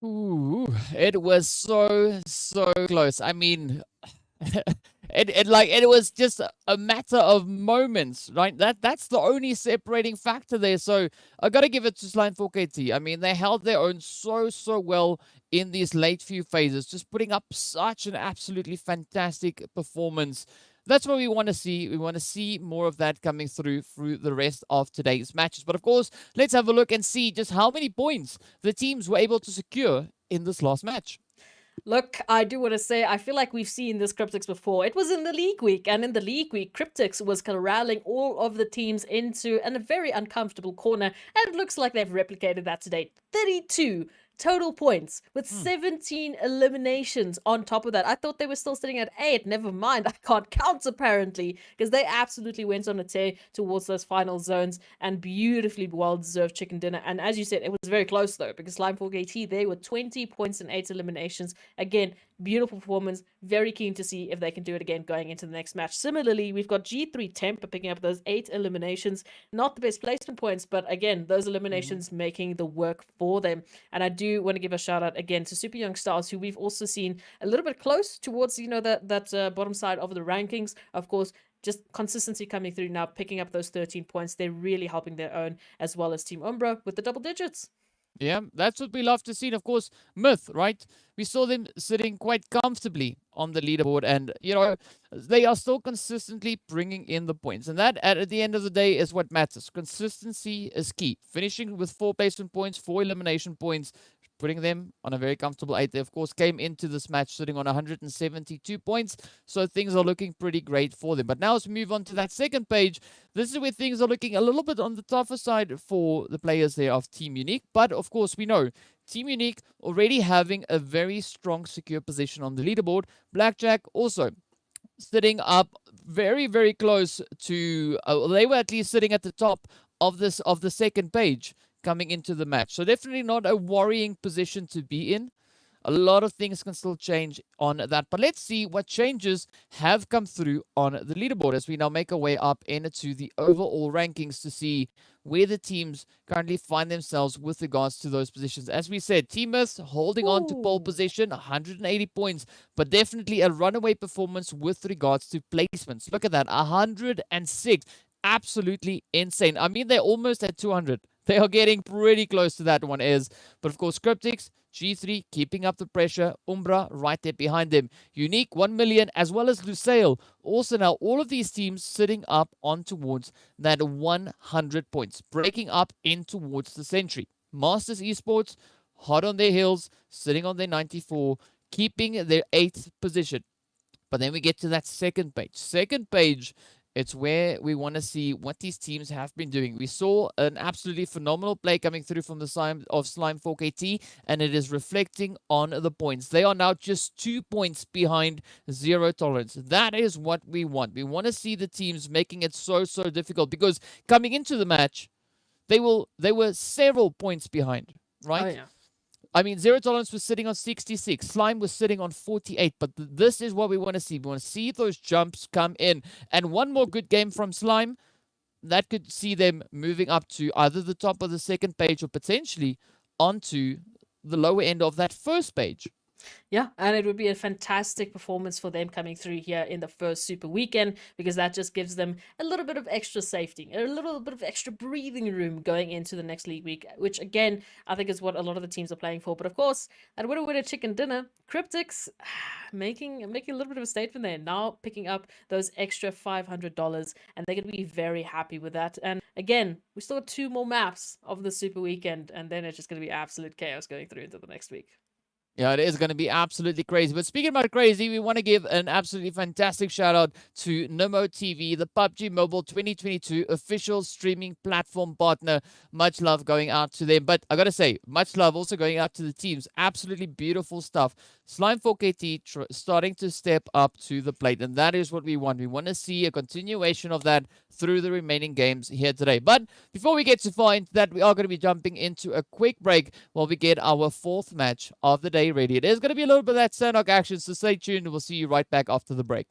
Ooh, it was so close. I mean, It was just a matter of moments, right? That's the only separating factor there. So I gotta give it to Slime 4KT. I mean, they held their own so well in these late few phases, just putting up such an absolutely fantastic performance. That's what we want to see. We want to see more of that coming through the rest of today's matches. But of course, let's have a look and see just how many points the teams were able to secure in this last match. Look, I do want to say, I feel like we've seen this Cryptics before. It was in the League Week, and in the League Week, Cryptics was corralling all of the teams into a very uncomfortable corner, and it looks like they've replicated that today. 32 total points with 17 eliminations on top of that. I thought they were still sitting at 8. Never mind, I can't count apparently, because they absolutely went on a tear towards those final zones and beautifully well-deserved chicken dinner. And as you said, it was very close though, because Slime 4KT, they were 20 points and 8 eliminations. Again, beautiful performance. Very keen to see if they can do it again going into the next match. Similarly, we've got G3 Temper picking up those 8 eliminations. Not the best placement points, but again, those eliminations making the work for them. And I do want to give a shout out again to Super Young Stars, who we've also seen a little bit close towards, that bottom side of the rankings. Of course, just consistency coming through now, picking up those 13 points. They're really helping their own, as well as Team Umbra with the double digits. Yeah, that's what we love to see. And of course, Myth, right? We saw them sitting quite comfortably on the leaderboard, and they are still consistently bringing in the points. And that, at the end of the day, is what matters. Consistency is key. Finishing with 4 placement points, 4 elimination points, putting them on a very comfortable 8. They, of course, came into this match sitting on 172 points, so things are looking pretty great for them. But now as we move on to that second page, this is where things are looking a little bit on the tougher side for the players there of Team Unique. But, of course, we know Team Unique already having a very strong, secure position on the leaderboard. Blackjack also sitting up very close to... they were at least sitting at the top of the second page coming into the match. So definitely not a worrying position to be in. A lot of things can still change on that. But let's see what changes have come through on the leaderboard as we now make our way up into the overall rankings to see where the teams currently find themselves with regards to those positions. As we said, Team Myth holding on to pole position, 180 points, but definitely a runaway performance with regards to placements. Look at that, 106. Absolutely insane. I mean, they're almost at 200. They are getting pretty close to that one is. But of course, Cryptics, G3 keeping up the pressure. Umbra right there behind them. Unique 1 million as well as Lusail. Also now all of these teams sitting up on towards that 100 points. Breaking up in towards the century. Masters Esports hot on their heels. Sitting on their 94. Keeping their 8th position. But then we get to that second page. Second page, it's where we want to see what these teams have been doing. We saw an absolutely phenomenal play coming through from the side of Slime 4KT, and it is reflecting on the points. They are now just 2 points behind Zero Tolerance. That is what we want. We want to see the teams making it so difficult, because coming into the match, they were several points behind, right? Oh, yeah. I mean, Zero Tolerance was sitting on 66. Slime was sitting on 48. But this is what we want to see. We want to see those jumps come in. And one more good game from Slime, that could see them moving up to either the top of the second page or potentially onto the lower end of that first page. Yeah, and it would be a fantastic performance for them coming through here in the first Super Weekend, because that just gives them a little bit of extra safety, a little bit of extra breathing room going into the next league week, which again, I think is what a lot of the teams are playing for. But of course, that winner chicken dinner, Cryptics making a little bit of a statement there, now picking up those extra $500, and they're going to be very happy with that. And again, we still have 2 more maps of the Super Weekend, and then it's just going to be absolute chaos going through into the next week. Yeah, it is going to be absolutely crazy. But speaking about crazy, we want to give an absolutely fantastic shout out to Nemo TV, the PUBG Mobile 2022 official streaming platform partner. Much love going out to them. But I got to say, much love also going out to the teams. Absolutely beautiful stuff. Slime 4KT starting to step up to the plate. And that is what we want. We want to see a continuation of that through the remaining games here today. But before we get to find that, we are going to be jumping into a quick break while we get our 4th match of the day ready. It is going to be a little bit of that Sanhok action, so stay tuned. We'll see you right back after the break.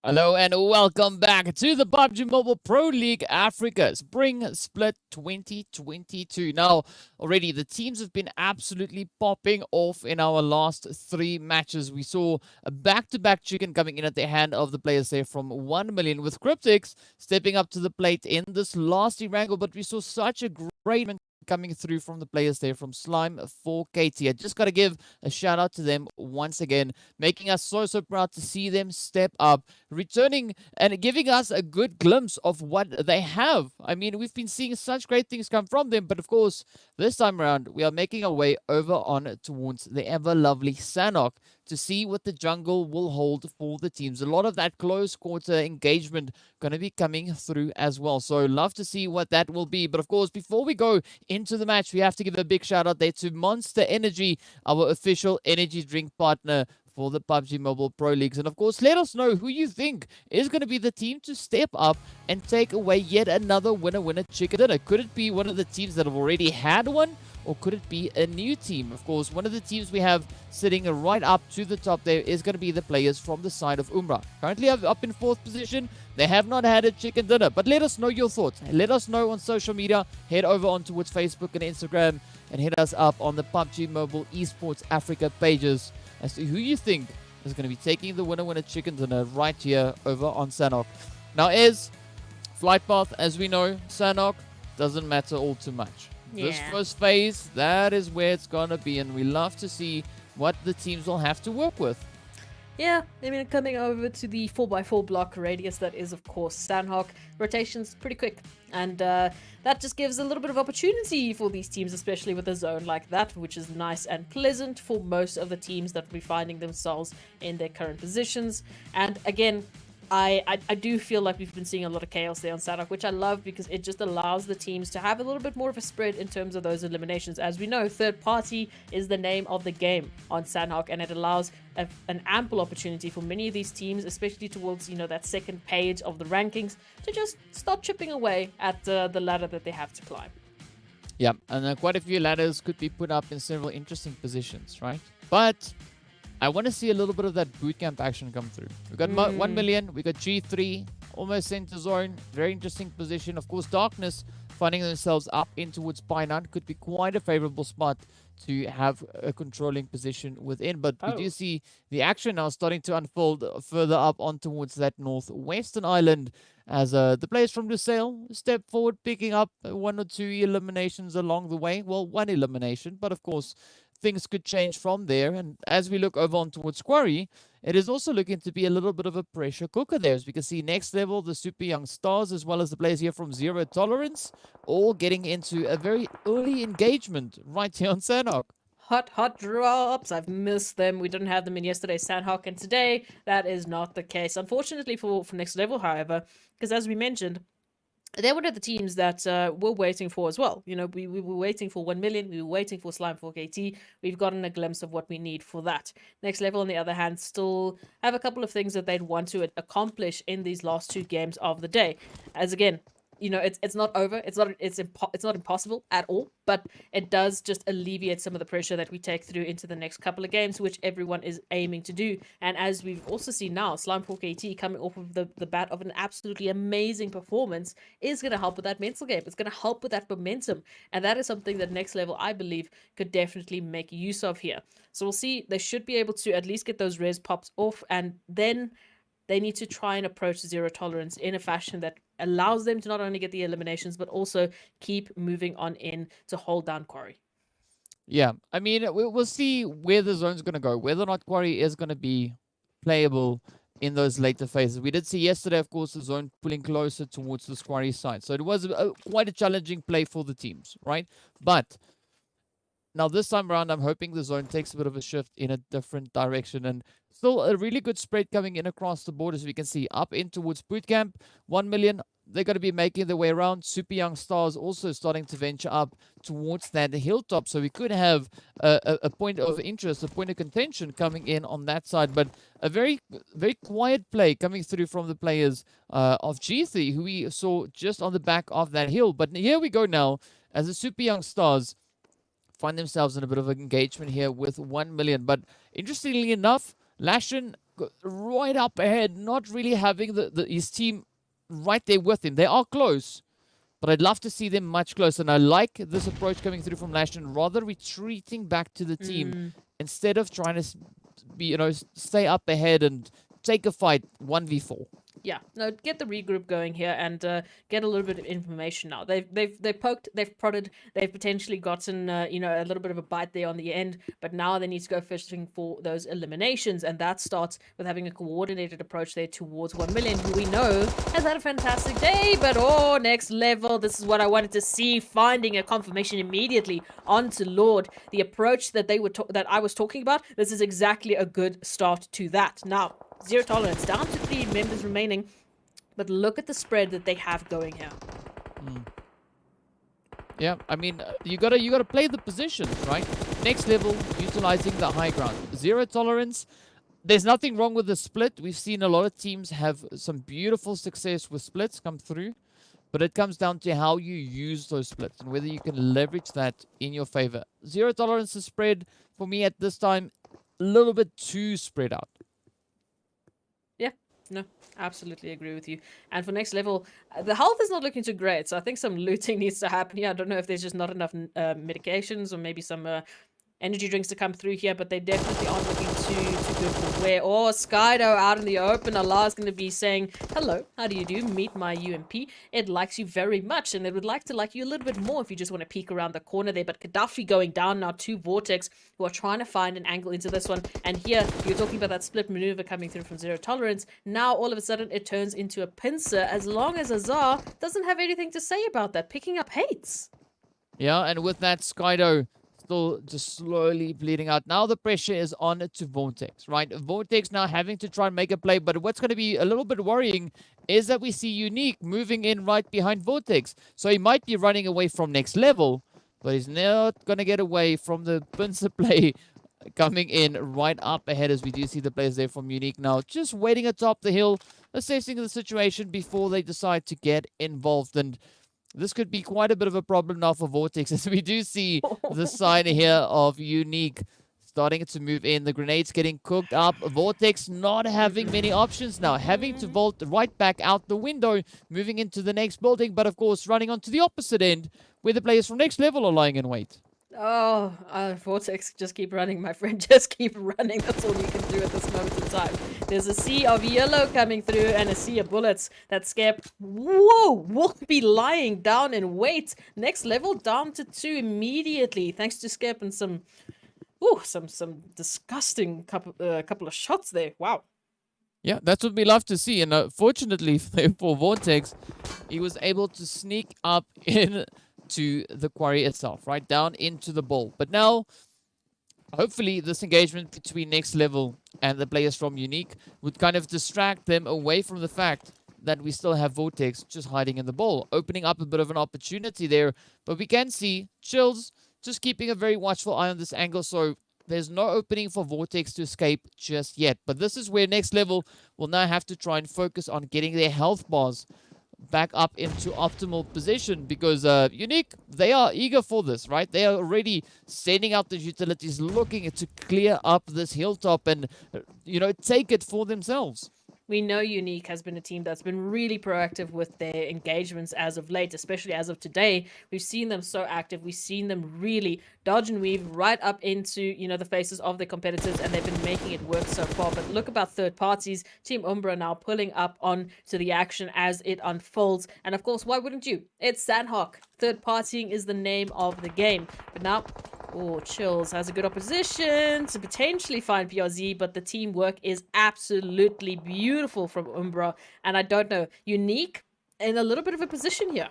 Hello and welcome back to the PUBG Mobile Pro League Africa Spring Split 2022. Now, already the teams have been absolutely popping off in our last 3 matches. We saw a back-to-back chicken coming in at the hand of the players there from 1 million, with Cryptics stepping up to the plate in this last Erangel, but we saw such a great coming through from the players there from Slime for KT. I just got to give a shout out to them once again, making us so proud to see them step up, returning and giving us a good glimpse of what they have. I mean, we've been seeing such great things come from them, but of course, this time around, we are making our way over on towards the ever lovely Sanhok to see what the jungle will hold for the teams. A lot of that close quarter engagement going to be coming through as well. So love to see what that will be. But of course, before we go into the match, we have to give a big shout out there to Monster Energy, our official energy drink partner for the PUBG Mobile Pro Leagues. And of course, let us know who you think is going to be the team to step up and take away yet another winner chicken dinner. Could it be one of the teams that have already had one, or could it be a new team? Of course, one of the teams we have sitting right up to the top there is going to be the players from the side of Umbra. Currently up in 4th position. They have not had a chicken dinner, but let us know your thoughts. Let us know on social media. Head over on towards Facebook and Instagram and hit us up on the PUBG Mobile Esports Africa pages as to who you think is going to be taking the winner chicken dinner right here over on Sanhok. Now, is flight path, as we know, Sanhok doesn't matter all too much. This first phase, that is where it's going to be, and we love to see what the teams will have to work with. Yeah, I mean, coming over to the 4x4 block radius, that is, of course, Sanhok. Rotation's pretty quick, and that just gives a little bit of opportunity for these teams, especially with a zone like that, which is nice and pleasant for most of the teams that will be finding themselves in their current positions. And again, I do feel like we've been seeing a lot of chaos there on Sanhok, which I love because it just allows the teams to have a little bit more of a spread in terms of those eliminations. As we know, third party is the name of the game on Sanhok, and it allows an ample opportunity for many of these teams, especially towards, you know, that second page of the rankings, to just start chipping away at the ladder that they have to climb. Yeah, and quite a few ladders could be put up in several interesting positions, right? But I want to see a little bit of that bootcamp action come through. We've got 1 million, we got G3, almost center zone, very interesting position. Of course, Darkness finding themselves up in towards Painan could be quite a favorable spot to have a controlling position within. But we do see the action now starting to unfold further up on towards that northwestern island as the players from Lusail step forward, picking up 1 or 2 eliminations along the way. Well, 1 elimination, but of course, things could change from there. And as we look over on towards Quarry, it is also looking to be a little bit of a pressure cooker there. As we can see, next level, the super young stars, as well as the players here from Zero Tolerance, all getting into a very early engagement right here on Sanhok. Hot drops. I've missed them. We didn't have them in yesterday's Sanhok, and today that is not the case. Unfortunately for next level, however, because as we mentioned, they're one of the teams that we're waiting for as well. You know, we were waiting for 1 million. We were waiting for Slime 4KT. We've gotten a glimpse of what we need for that. Next level, on the other hand, still have a couple of things that they'd want to accomplish in these last 2 games of the day. As again, you know, it's not over. It's not impossible at all, but it does just alleviate some of the pressure that we take through into the next couple of games, which everyone is aiming to do. And as we've also seen now, Slime 4KT coming off of the bat of an absolutely amazing performance is going to help with that mental game. It's going to help with that momentum, and that is something that Next Level, I believe, could definitely make use of here. So we'll see. They should be able to at least get those res pops off, and then they need to try and approach Zero Tolerance in a fashion that allows them to not only get the eliminations, but also keep moving on in to hold down Quarry. Yeah, I mean, we'll see where the zone's going to go, whether or not Quarry is going to be playable in those later phases. We did see yesterday, of course, the zone pulling closer towards the Quarry side. So it was quite a challenging play for the teams, right? But now this time around, I'm hoping the zone takes a bit of a shift in a different direction, and still a really good spread coming in across the board, as we can see, up in towards Bootcamp. 1 million, they're going to be making their way around. Super Young Stars also starting to venture up towards that hilltop, so we could have a point of interest, a point of contention coming in on that side. But a very, very quiet play coming through from the players of G3, who we saw just on the back of that hill. But here we go now, as the Super Young Stars find themselves in a bit of an engagement here with 1 million. But interestingly enough, Lashin right up ahead, not really having his team right there with him. They are close, but I'd love to see them much closer. And I like this approach coming through from Lashton, rather retreating back to the team instead of trying to be, stay up ahead and take a fight 1v4. Yeah, no, get the regroup going here and get a little bit of information now. They've poked, they've prodded, they've potentially gotten a little bit of a bite there on the end, but now they need to go fishing for those eliminations, and that starts with having a coordinated approach there towards 1 million, who we know has had a fantastic day, but next level. This is what I wanted to see, finding a confirmation immediately onto Lord. The approach that that I was talking about, this is exactly a good start to that. Now, zero tolerance, down to 3 members remaining, but look at the spread that they have going here. Yeah, I mean, you gotta play the positions, right? Next level, utilizing the high ground. Zero tolerance. There's nothing wrong with the split. We've seen a lot of teams have some beautiful success with splits come through, but it comes down to how you use those splits and whether you can leverage that in your favor. Zero tolerance is spread for me at this time a little bit too spread out. No, absolutely agree with you. And for next level, the health is not looking too great, so I think some looting needs to happen here. I don't know if there's just not enough medications or maybe some energy drinks to come through here, but they definitely aren't looking too good for wear. Skydo out in the open. Allah is going to be saying, hello, how do you do? Meet my UMP. It likes you very much, and it would like to like you a little bit more if you just want to peek around the corner there. But Gaddafi going down now to Vortex, who are trying to find an angle into this one. And here, you're talking about that split maneuver coming through from zero tolerance. Now, all of a sudden, it turns into a pincer, as long as Azar doesn't have anything to say about that, picking up hates. Yeah, and with that, Skydo still just slowly bleeding out. Now the pressure is on to Vortex, right? Vortex now having to try and make a play, but what's going to be a little bit worrying is that we see Unique moving in right behind Vortex. So he might be running away from next level, but he's not going to get away from the pincer play coming in right up ahead, as we do see the players there from Unique now, just waiting atop the hill, assessing the situation before they decide to get involved. And this could be quite a bit of a problem now for Vortex, as we do see the sign here of Unique starting to move in. The grenades getting cooked up. Vortex not having many options now, having to vault right back out the window, moving into the next building, but of course running onto the opposite end, where the players from next level are lying in wait. Vortex, just keep running, my friend. Just keep running. That's all you can do at this moment in time. There's a sea of yellow coming through and a sea of bullets that Skep, will be lying down in wait. Next level down to 2 immediately, thanks to Skep and some disgusting couple of shots there. Wow. Yeah, that's what we love to see. And fortunately for Vortex, he was able to sneak up in to the quarry itself, right down into the ball. But now, hopefully, this engagement between next level and the players from Unique would kind of distract them away from the fact that we still have Vortex just hiding in the ball, opening up a bit of an opportunity there. But we can see Chills just keeping a very watchful eye on this angle, so there's no opening for Vortex to escape just yet. But this is where next level will now have to try and focus on getting their health bars back up into optimal position, because Unique, they are eager for this, right? They are already sending out the utilities, looking to clear up this hilltop and, take it for themselves. We know Unique has been a team that's been really proactive with their engagements as of late, especially as of today. We've seen them so active. We've seen them really dodge and weave right up into, the faces of their competitors, and they've been making it work so far. But look about third parties. Team Umbra now pulling up on to the action as it unfolds. And of course, why wouldn't you? It's Sanhok. Third partying is the name of the game. But now, Chills has a good opposition to potentially find PRZ, but the teamwork is absolutely beautiful from Umbra. And I don't know, Unique in a little bit of a position here.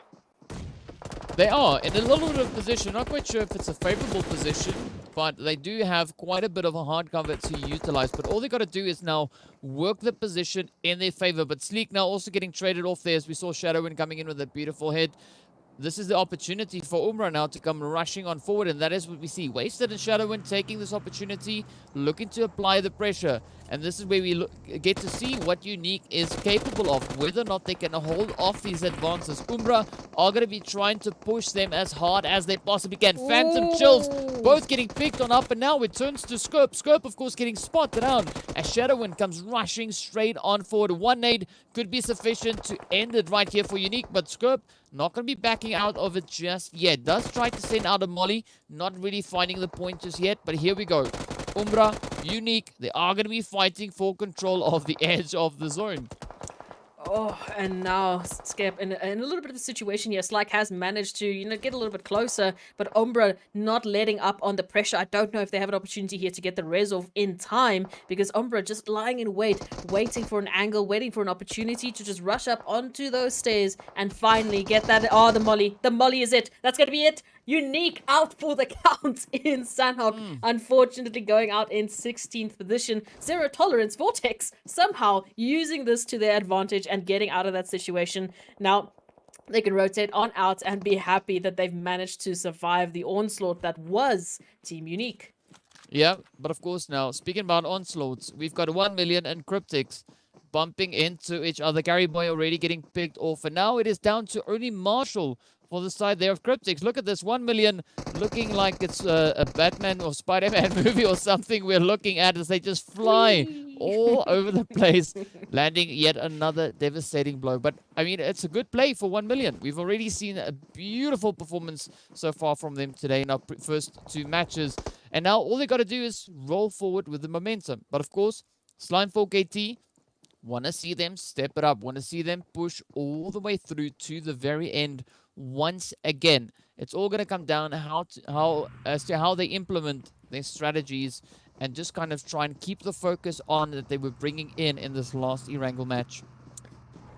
They are in a little bit of a position. Not quite sure if it's a favorable position, but they do have quite a bit of a hard cover to utilize. But all they got to do is now work the position in their favor. But Sleek now also getting traded off there, as we saw Shadowwind coming in with a beautiful hit. this is the opportunity for Umbra now to come rushing on forward, and that is what we see. Wasted and SW1D3 taking this opportunity, looking to apply the pressure. And this is where we get to see what Unique is capable of, whether or not they can hold off these advances. Umbra are going to be trying to push them as hard as they possibly can. Phantom Chills, both getting picked on up, and now it turns to Scope. Scope, of course, getting spotted down as SW1D3 comes rushing straight on forward. One nade could be sufficient to end it right here for Unique, but Scope not going to be backing out of it just yet. Does try to send out a molly, not really finding the point just yet, but here we go. Umbra, Unique, they are going to be fighting for control of the edge of the zone. Oh, and now Skep in a little bit of a situation here. Slyke has managed to, get a little bit closer, but Umbra not letting up on the pressure. I don't know if they have an opportunity here to get the res off in time, because Umbra just lying in wait, waiting for an angle, waiting for an opportunity to just rush up onto those stairs and finally get that. Oh, the molly. The molly is it. That's going to be it. Unique out for the count in Sanhok. Unfortunately going out in 16th position. Zero tolerance. Vortex somehow using this to their advantage and getting out of that situation. Now they can rotate on out and be happy that they've managed to survive the onslaught that was Team Unique. Yeah, but of course now, speaking about onslaughts, we've got 1 million and Cryptics bumping into each other. Gary Boy already getting picked off, and now it is down to only Marshall for the side there of Cryptics. Look at this, 1 million looking like it's a Batman or Spider-Man movie or something we're looking at as they just fly all over the place, landing yet another devastating blow. But, I mean, it's a good play for 1 million. We've already seen a beautiful performance so far from them today in our first two matches. And now all they got to do is roll forward with the momentum. But, of course, Slime 4KT, want to see them step it up, want to see them push all the way through to the very end once again. It's all going to come down as to how they implement their strategies and just kind of try and keep the focus on that they were bringing in this last Erangel match.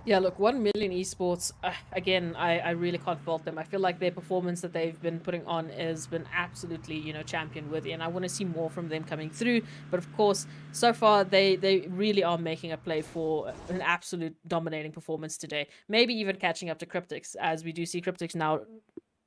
Yeah, look, 1 million esports, again, I really can't fault them. I feel like their performance that they've been putting on has been absolutely, champion worthy, and I want to see more from them coming through. But of course, so far, they really are making a play for an absolute dominating performance today. Maybe even catching up to Cryptics, as we do see Cryptics now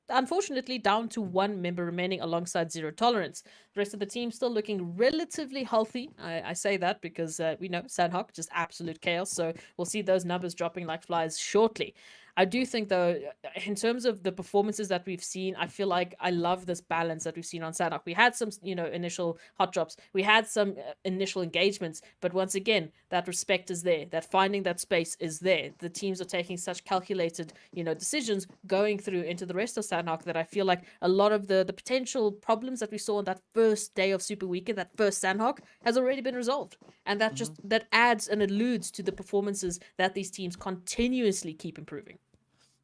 unfortunately down to one member remaining alongside Zero Tolerance. The rest of the team still looking relatively healthy. I say that because we know Sanhok, just absolute chaos. So we'll see those numbers dropping like flies shortly. I do think, though, in terms of the performances that we've seen, I feel like I love this balance that we've seen on Sanhok. We had some, initial hot drops. We had some initial engagements. But once again, that respect is there. That finding that space is there. The teams are taking such calculated, decisions going through into the rest of Sanhok that I feel like a lot of the potential problems that we saw on that first day of Super Weekend, that first Sanhok, has already been resolved. And that that adds and alludes to the performances that these teams continuously keep improving.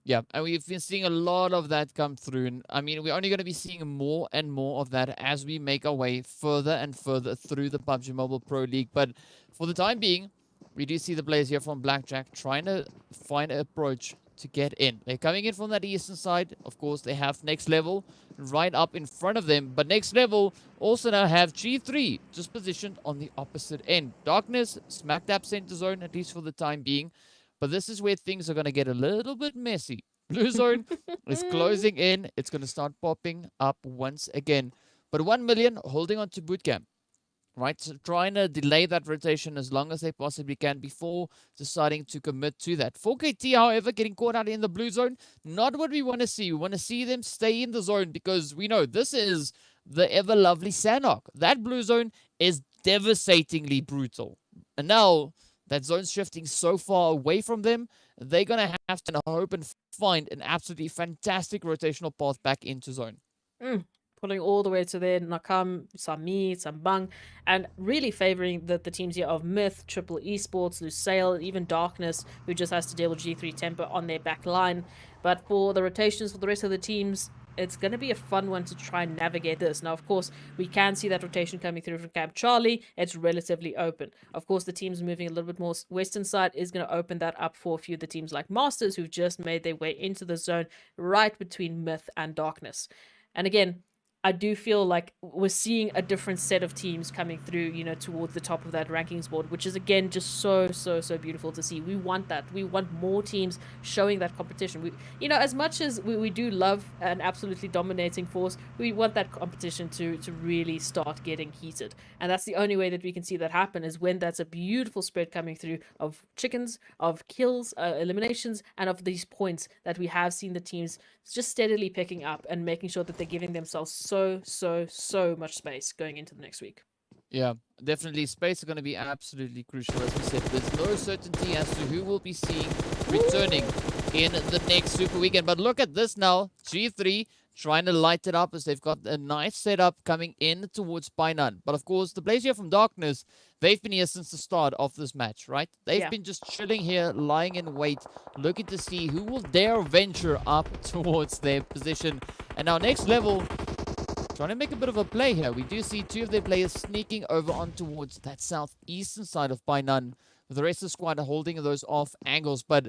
Yeah, and we've been seeing a lot of that come through. And I mean, we're only going to be seeing more and more of that as we make our way further and further through the PUBG Mobile Pro League. But for the time being, we do see the players here from Blackjack trying to find an approach to get in. They're coming in from that eastern side. Of course, they have Next Level right up in front of them. But Next Level also now have G3 just positioned on the opposite end. Darkness, smack dab center zone, at least for the time being. But this is where things are going to get a little bit messy. Blue zone is closing in. It's going to start popping up once again. But 1 million holding on to bootcamp, right? So trying to delay that rotation as long as they possibly can before deciding to commit to that. 4KT, however, getting caught out in the blue zone. Not what we want to see. We want to see them stay in the zone because we know this is the ever lovely Sanhok. That blue zone is devastatingly brutal. And now that zone's shifting so far away from them, they're going to have to hope and find an absolutely fantastic rotational path back into zone. Pulling all the way to there, Nakam, Sami, Sambang, and really favoring the teams here of Myth, Triple Esports, Lusail, even Darkness, who just has to deal with G3 Temper on their back line. But for the rotations for the rest of the teams, it's going to be a fun one to try and navigate this. Now, of course, we can see that rotation coming through from Camp Charlie. It's relatively open. Of course, the teams moving a little bit more western side is going to open that up for a few of the teams like Masters, who've just made their way into the zone right between Myth and Darkness. And again, I do feel like we're seeing a different set of teams coming through, you know, towards the top of that rankings board, which is again just so beautiful to see. We want that. We want more teams showing that competition. We, you know, as much as we do love an absolutely dominating force, we want that competition to really start getting heated. And that's the only way that we can see that happen, is when that's a beautiful spread coming through of chickens, of kills, eliminations, and of these points that we have seen the teams just steadily picking up and making sure that they're giving themselves so much space going into the next week. Yeah, definitely. Space is going to be absolutely crucial. As we said, there's no certainty as to who we'll be seeing returning in the next Super Weekend. But look at this now. G3 trying to light it up as they've got a nice setup coming in towards Painan. But of course, the players here from Darkness, they've been here since the start of this match, right? They've been just chilling here, lying in wait, looking to see who will dare venture up towards their position. And now next level, trying to make a bit of a play here. We do see two of their players sneaking over on towards that southeastern side of Painan, with the rest of the squad holding those off angles. But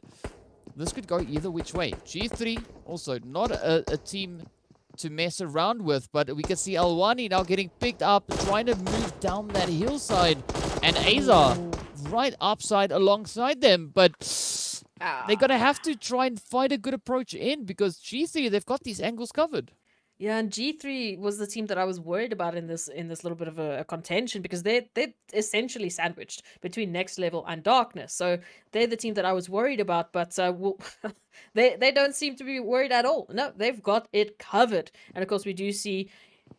this could go either which way. G3 also not a team to mess around with, but we can see Alwani now getting picked up, trying to move down that hillside, and Azar right upside alongside them. But they're gonna have to try and find a good approach in, because G3, they've got these angles covered. Yeah, and G3 was the team that I was worried about in this little bit of a contention, because they're essentially sandwiched between Next Level and Darkness. So they're the team that I was worried about, but they don't seem to be worried at all. No, they've got it covered. And of course, we do see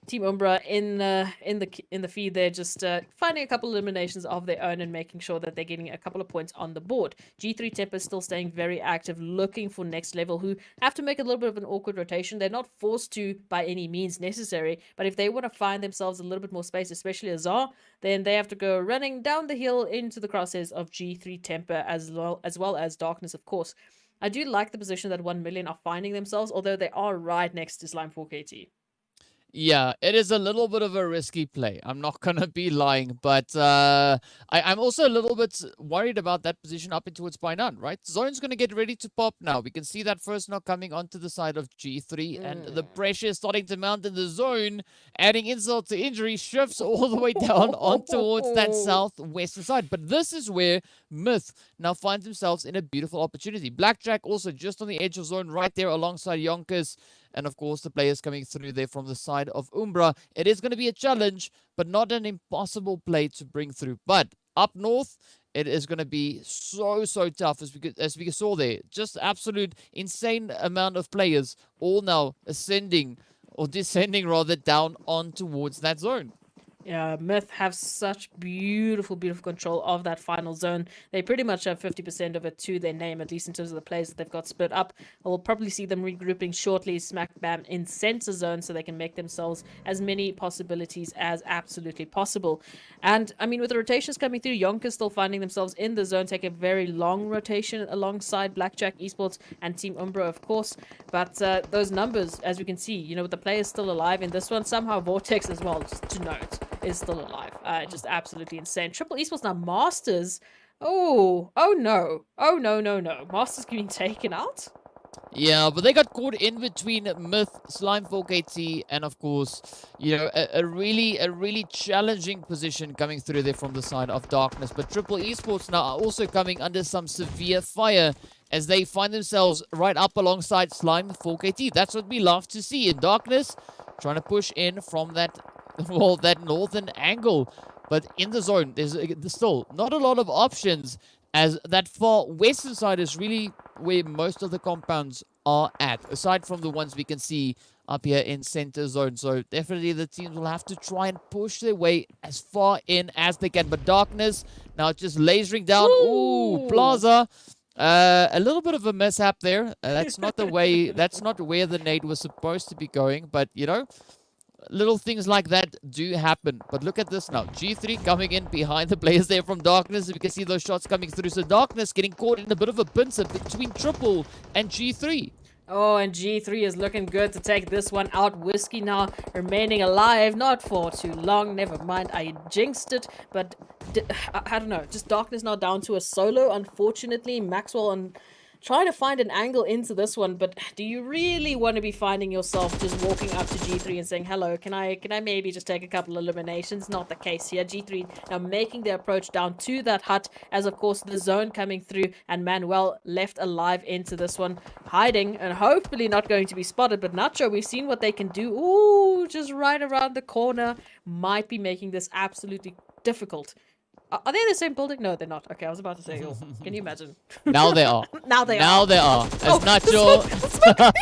Team Umbra in the feed. They're just finding a couple of eliminations of their own and making sure that they're getting a couple of points on the board. G3 Temper is still staying very active, looking for Next Level, who have to make a little bit of an awkward rotation. They're not forced to by any means necessary, but if they want to find themselves a little bit more space, especially Azar, then they have to go running down the hill into the crosshairs of G3 Temper, as well as Darkness, of course. I do like the position that 1 million are finding themselves, although they are right next to Slime 4KT. Yeah, it is a little bit of a risky play. I'm not going to be lying, but I'm also a little bit worried about that position up in towards Painan, right? Zone's going to get ready to pop now. We can see that first knock coming onto the side of G3, and the pressure is starting to mount in the zone, adding insult to injury, shifts all the way down on towards that southwestern side. But this is where Myth now finds themselves in a beautiful opportunity. Blackjack also just on the edge of zone right there alongside YONKOUS. And of course, the players coming through there from the side of Umbra. It is going to be a challenge, but not an impossible play to bring through. But up north, it is going to be so tough, as we saw there. Just absolute insane amount of players, all now ascending, or descending rather, down on towards that zone. Yeah, Myth have such beautiful control of that final zone. They pretty much have 50% of it to their name, at least in terms of the players that they've got split up. We'll probably see them regrouping shortly, smack bam in center zone, so they can make themselves as many possibilities as absolutely possible. And I mean, with the rotations coming through, YONKOUS still finding themselves in the zone, take a very long rotation alongside Blackjack Esports and Team Umbra, of course. But those numbers, as we can see, you know, with the players still alive in this one, somehow Vortex as well, just to note, is still alive. Just absolutely insane. Triple Esports now Masters. Oh no. Masters being taken out? Yeah, but they got caught in between Myth, Slime 4KT, and of course, you know, a really challenging position coming through there from the side of Darkness. But Triple Esports now are also coming under some severe fire as they find themselves right up alongside Slime 4KT. That's what we love to see in Darkness, trying to push in from that northern angle. But in the zone, there's still not a lot of options, as that far western side is really where most of the compounds are at, aside from the ones we can see up here in center zone. So definitely the teams will have to try and push their way as far in as they can. But Darkness now just lasering down. Ooh, Plaza. A little bit of a mishap there. That's not the way. That's not where the nade was supposed to be going. But you know, little things like that do happen. But look at this now. G3 coming in behind the players there from Darkness. We can see those shots coming through. So Darkness getting caught in a bit of a pincer between Triple and G3. Oh, and G3 is looking good to take this one out. Whiskey now remaining alive, not for too long. Never mind, I jinxed it. But I don't know, just Darkness now down to a solo, unfortunately. Maxwell trying to find an angle into this one, but do you really want to be finding yourself just walking up to G3 and saying, hello, can I maybe just take a couple of eliminations? Not the case here. G3 now making their approach down to that hut, as of course the zone coming through, and Manuel left alive into this one, hiding and hopefully not going to be spotted. But Nacho, we've seen what they can do. Ooh, just right around the corner, might be making this absolutely difficult. Are they in the same building? No, they're not. Okay, I was about to say, oh, can you imagine? Now they are. Now they Now are. they are. As Oh, Nacho.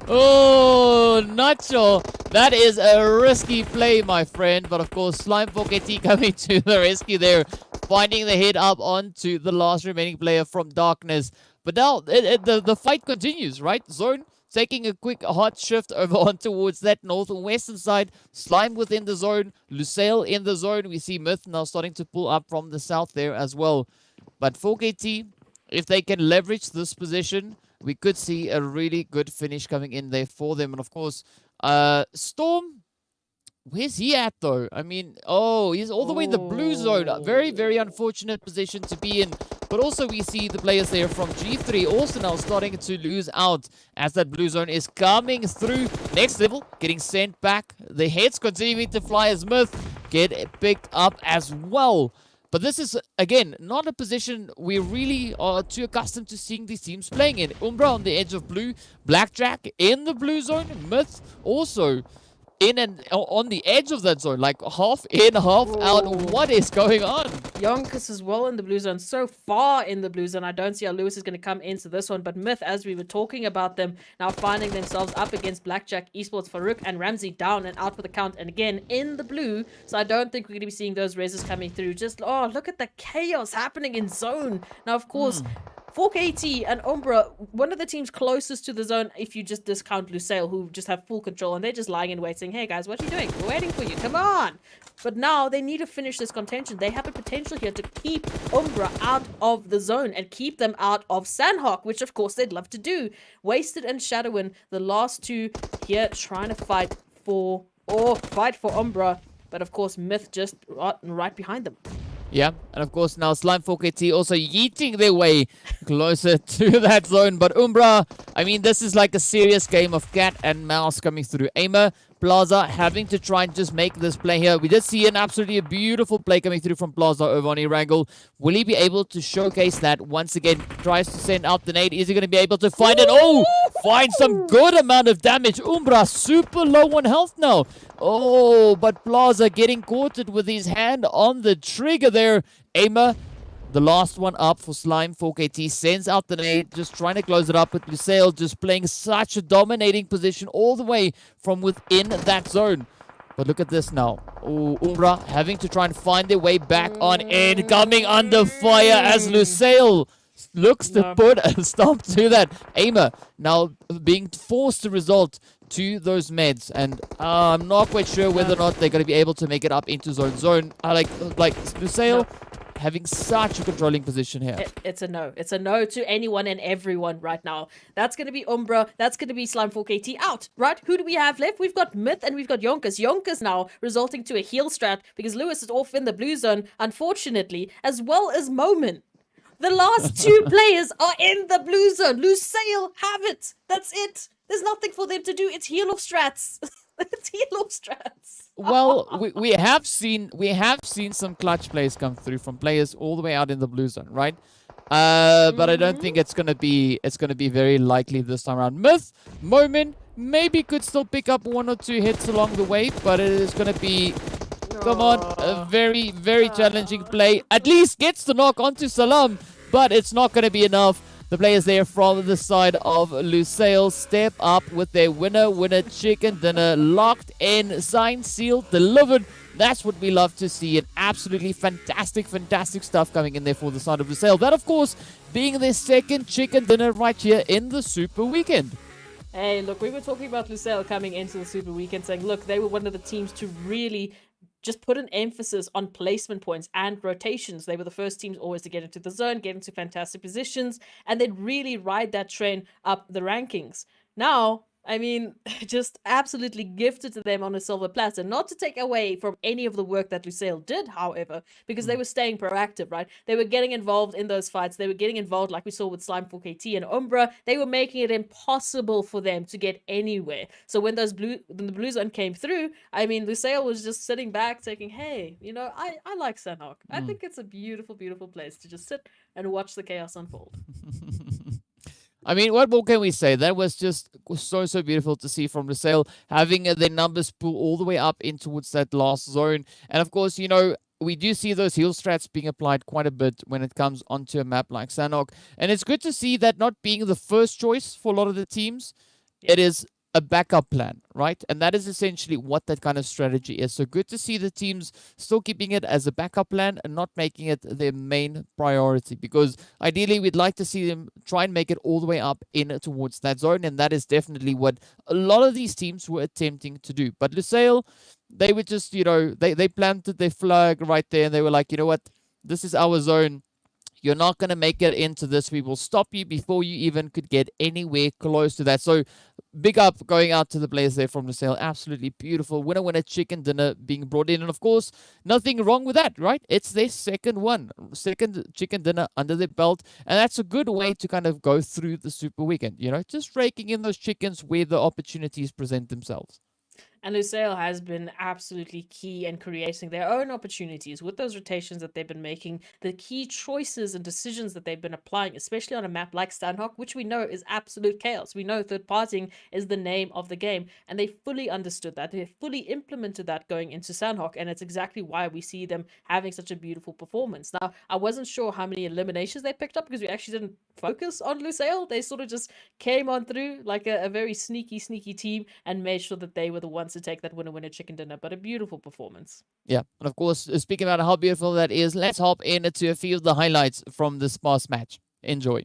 Oh, Nacho. That is a risky play, my friend. But of course, Slime Pocket coming to the rescue there, finding the head up onto the last remaining player from Darkness. But now the fight continues, right? Zone taking a quick hot shift over on towards that northwestern side. Slime within the zone. Lusail in the zone. We see Myth now starting to pull up from the south there as well. But 4KT, if they can leverage this position, we could see a really good finish coming in there for them. And of course, Storm, where's he at though? I mean, oh, he's all the way in the blue zone. A very, very unfortunate position to be in. But also we see the players there from G3 also now starting to lose out as that blue zone is coming through. Next level, getting sent back. The heads continuing to fly as Myth get picked up as well. But this is, again, not a position we really are too accustomed to seeing these teams playing in. Umbra on the edge of blue, Blackjack in the blue zone, Myth also in and on the edge of that zone, like half in, half out. What is going on? YONKOUS as well in the blue zone, so far in the blue zone. I don't see how Lewis is going to come into this one, but Myth, as we were talking about them, now finding themselves up against Blackjack Esports, Farouk and Ramsey down and out for the count, and again in the blue, so I don't think we're going to be seeing those reses coming through. Just, oh, look at the chaos happening in zone. Now, of course, 4KT and Umbra, one of the teams closest to the zone, if you just discount Lusail, who just have full control, and they're just lying in wait saying, hey guys, what are you doing? We're waiting for you, come on. But now they need to finish this contention. They have a potential here to keep Umbra out of the zone and keep them out of Sanhok, which of course they'd love to do. Wasted and Shadowin, the last two here trying to fight for Umbra, but of course Myth just right behind them. Yeah, and of course now Slime 4KT also yeeting their way closer to that zone. But Umbra, I mean, this is like a serious game of cat and mouse coming through. Aimer, Plaza having to try and just make this play here. We did see an absolutely beautiful play coming through from Plaza over on Erangel. Will he be able to showcase that once again? Tries to send out the nade. Is he going to be able to find it? Oh, find some good amount of damage. Umbra super low on health now. Oh, but Plaza getting caught with his hand on the trigger there. Aimer, the last one up for Slime 4KT, sends out the nade, just trying to close it up with Lusail, just playing such a dominating position all the way from within that zone. But look at this now. Oh, Umbra having to try and find their way back on in, coming under fire as Lusail looks to put a stop to that. Aimer now being forced to resort to those meds, and I'm not quite sure whether or not they're going to be able to make it up into zone. Like Lusail having such a controlling position here. It's a no. It's a no to anyone and everyone right now. That's going to be Umbra. That's going to be Slime 4KT out, right? Who do we have left? We've got Myth and we've got YONKOUS. YONKOUS now resulting to a heal strat because Lewis is off in the blue zone, unfortunately, as well as Momin. The last two players are in the blue zone. Lusail have it. That's it. There's nothing for them to do. It's heal off strats. It's heal off strats. Well, we have seen some clutch plays come through from players all the way out in the blue zone, right? But I don't think it's gonna be very likely this time around. Myth, Momin maybe could still pick up one or two hits along the way, but it is gonna be, come on, a very, very challenging play. At least gets the knock onto Salam, but it's not gonna be enough. The players there from the side of Lusail step up with their winner chicken dinner locked in, signed, sealed, delivered. That's what we love to see, and absolutely fantastic stuff coming in there for the side of Lusail. That, of course, being their second chicken dinner right here in the Super Weekend. Hey, look, we were talking about Lusail coming into the Super Weekend, saying, look, they were one of the teams to really just put an emphasis on placement points and rotations. They were the first teams always to get into the zone, get into fantastic positions, and they'd really ride that train up the rankings. Now, I mean, just absolutely gifted to them on a silver platter. Not to take away from any of the work that Lusail did, however, because they were staying proactive, right? They were getting involved in those fights. They were getting involved, like we saw with Slime 4KT and Umbra. They were making it impossible for them to get anywhere. So when the blue zone came through, I mean, Lusail was just sitting back, taking, hey, you know, I like Sanhok. I think it's a beautiful, beautiful place to just sit and watch the chaos unfold. I mean, what more can we say? That was just so beautiful to see from Lusail, having their numbers pull all the way up in towards that last zone. And of course, you know, we do see those heal strats being applied quite a bit when it comes onto a map like Sanhok. And it's good to see that not being the first choice for a lot of the teams, it is a backup plan, right? And that is essentially what that kind of strategy is. So good to see the teams still keeping it as a backup plan and not making it their main priority, because ideally we'd like to see them try and make it all the way up in towards that zone, and that is definitely what a lot of these teams were attempting to do. But Lusail, they were just, you know, they planted their flag right there, and they were like, you know what, this is our zone. You're not going to make it into this. We will stop you before you even could get anywhere close to that. So big up going out to the players there from Lusail. Absolutely beautiful. Winner chicken dinner being brought in. And of course, nothing wrong with that, right? It's their second chicken dinner under their belt. And that's a good way to kind of go through the Super Weekend. You know, just raking in those chickens where the opportunities present themselves. And Lusail has been absolutely key in creating their own opportunities with those rotations that they've been making, the key choices and decisions that they've been applying, especially on a map like Sanhok, which we know is absolute chaos. We know third partying is the name of the game, and they fully understood that. They fully implemented that going into Sanhok, and it's exactly why we see them having such a beautiful performance. Now, I wasn't sure how many eliminations they picked up because we actually didn't focus on Lusail. They sort of just came on through like a very sneaky team and made sure that they were the ones to take that winner chicken dinner. But a beautiful performance. Yeah, and of course, speaking about how beautiful that is, let's hop into a few of the highlights from this past match. Enjoy.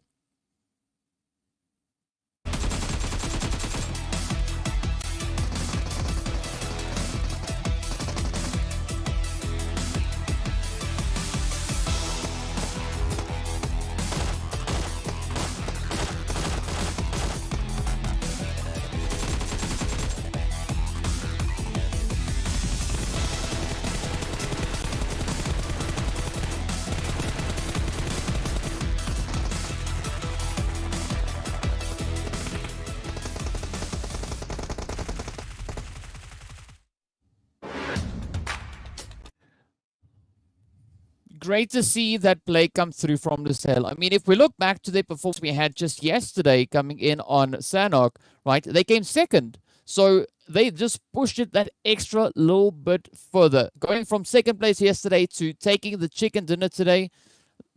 Great to see that play come through from Lusail. I mean, if we look back to their performance we had just yesterday coming in on Sanhok, right, they came second. So they just pushed it that extra little bit further. Going from second place yesterday to taking the chicken dinner today,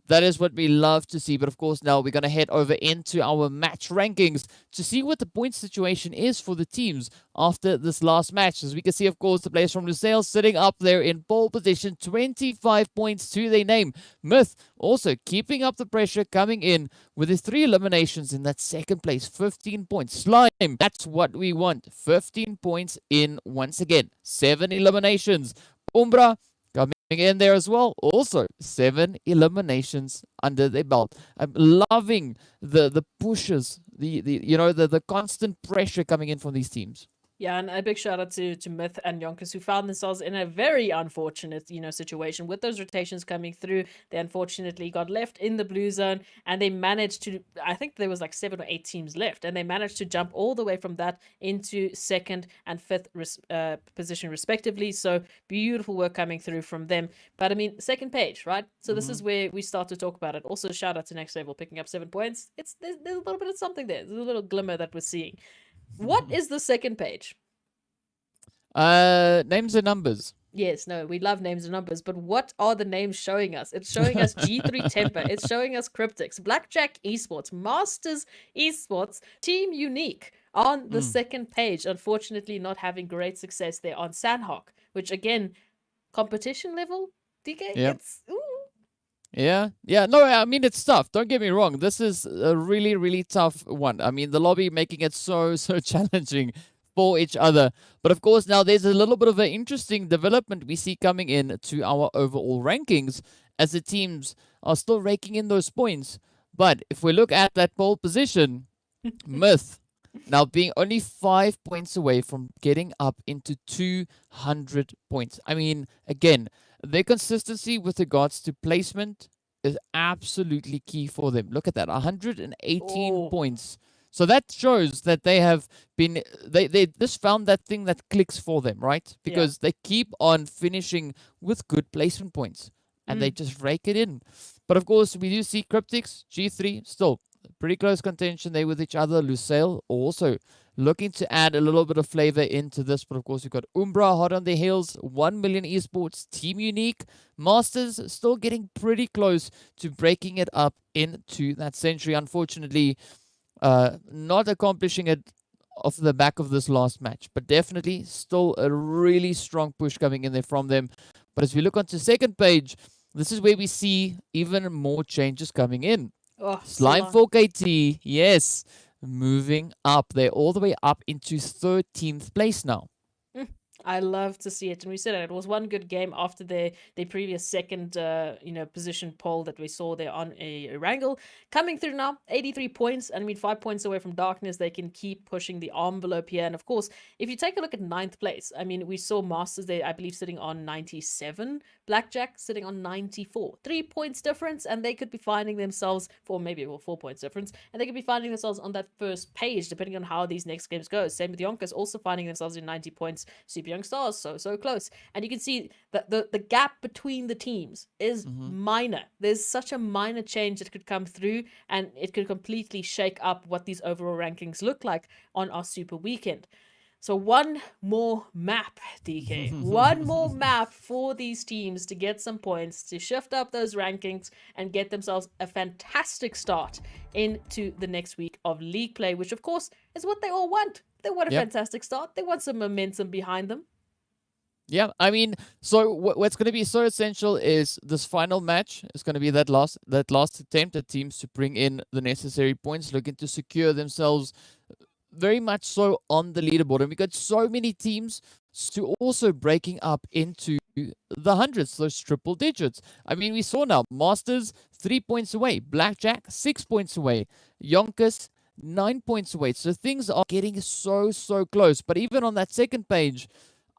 that is what we love to see. But of course, now we're going to head over into our match rankings to see what the point situation is for the teams after this last match. As we can see, of course, the players from Lusail sitting up there in pole position, 25 points to their name. Myth also keeping up the pressure, coming in with his 3 eliminations in that second place, 15 points. Slime, that's what we want. 15 points in once again, 7 eliminations. Umbra coming in there as well, also 7 eliminations under their belt. I'm loving the pushes, the constant pressure coming in from these teams. Yeah, and a big shout out to Myth and YONKOUS, who found themselves in a very unfortunate, situation with those rotations coming through. They unfortunately got left in the blue zone, and they managed to, I think there was like 7 or 8 teams left, and they managed to jump all the way from that into 2nd and 5th position respectively. So beautiful work coming through from them. But I mean, second page, right? So this is where we start to talk about it. Also, shout out to Next Level picking up 7 points. There's a little bit of something there. There's a little glimmer that we're seeing. What is the second page? Names and numbers. Yes, no, we love names and numbers, but what are the names showing us? It's showing us G3 Temper, it's showing us Cryptics, Blackjack Esports, Masters Esports, Team Unique on the second page. Unfortunately, not having great success there on Sanhok, which again, competition level, DK, it's ooh. Yeah. No, I mean, it's tough. Don't get me wrong. This is a really, really tough one. I mean, the lobby making it so challenging for each other. But of course, now there's a little bit of an interesting development we see coming in to our overall rankings as the teams are still raking in those points. But if we look at that pole position, Myth, Now, being only 5 points away from getting up into 200 points. I mean, again, their consistency with regards to placement is absolutely key for them. Look at that, 118 Oh. points. So that shows that they have been, they just found that thing that clicks for them, right? Because they keep on finishing with good placement points and they just rake it in. But of course, we do see Cryptics, G3, still pretty close contention there with each other. Lusail also looking to add a little bit of flavor into this. But of course, we've got Umbra hot on their heels, 1 million esports, Team Unique, Masters still getting pretty close to breaking it up into that century. Unfortunately, not accomplishing it off the back of this last match, but definitely still a really strong push coming in there from them. But as we look onto second page, this is where we see even more changes coming in. Oh, Slime 4KT, yes, moving up. They're all the way up into 13th place now. I love to see it, and we said it was one good game after their previous second position poll that we saw there on a Erangel. Coming through now, 83 points, and I mean 5 points away from darkness. They can keep pushing the envelope here, and of course, if you take a look at 9th place, I mean we saw Masters there, I believe, sitting on 97, Blackjack sitting on 94, 3 points difference, and they could be finding themselves, for maybe 4 points difference, and they could be finding themselves on that first page depending on how these next games go. Same with YONKOUS, also finding themselves in 90 points. Super Young Stars so close, and you can see that the gap between the teams is minor. There's such a minor change that could come through, and it could completely shake up what these overall rankings look like on our super weekend. So one more map, DK. One more map for these teams to get some points, to shift up those rankings and get themselves a fantastic start into the next week of league play, which of course is what they all want. They want a fantastic start. They want some momentum behind them. Yeah, I mean, so what's going to be so essential is this final match is going to be that last attempt at teams to bring in the necessary points, looking to secure themselves very much so on the leaderboard. And we got so many teams to also breaking up into the hundreds, those triple digits. I mean, we saw now Masters 3 points away, Blackjack 6 points away, YONKOUS 9 points away. So things are getting so close. But even on that second page,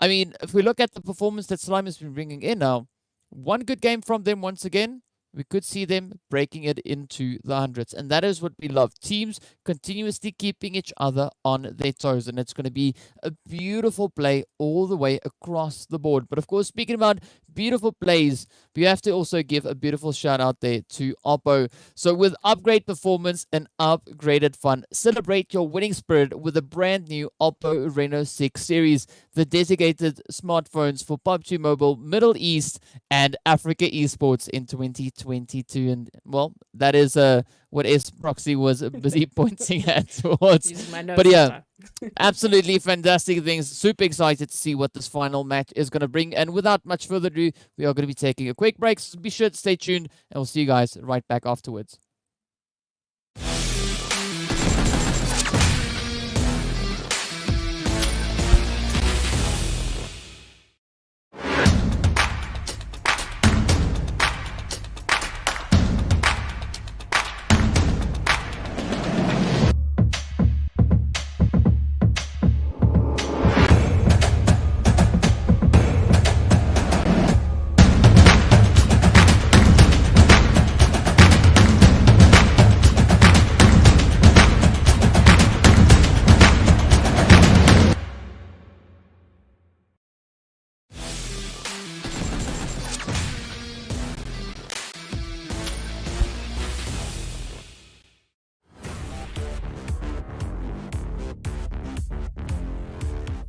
I mean, if we look at the performance that Slime has been bringing in now, one good game from them once again, we could see them breaking it into the hundreds. And that is what we love. Teams continuously keeping each other on their toes. And it's going to be a beautiful play all the way across the board. But of course, speaking about beautiful plays, we have to also give a beautiful shout out there to Oppo. So with upgrade performance and upgraded fun, celebrate your winning spirit with a brand new Oppo Reno 6 series, the designated smartphones for PUBG Mobile, Middle East, and Africa Esports in 2022. And well, that is what S Proxy was busy pointing at towards. But yeah, absolutely fantastic things. Super excited to see what this final match is going to bring. And without much further ado, we are going to be taking a quick break. So be sure to stay tuned, and we'll see you guys right back afterwards.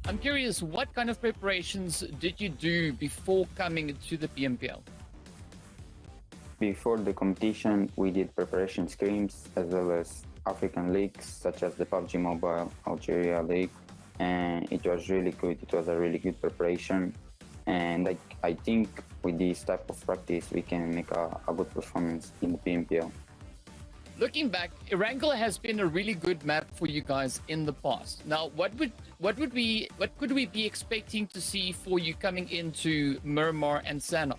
I'm curious, what kind of preparations did you do before coming to the PMPL? Before the competition, we did preparation scrims as well as African leagues such as the PUBG Mobile Algeria League, and it was really good. It was a really good preparation, and I think with this type of practice we can make a good performance in the PMPL. Looking back, Erangel has been a really good map for you guys in the past. Now, what could we be expecting to see for you coming into Miramar and Sanhok?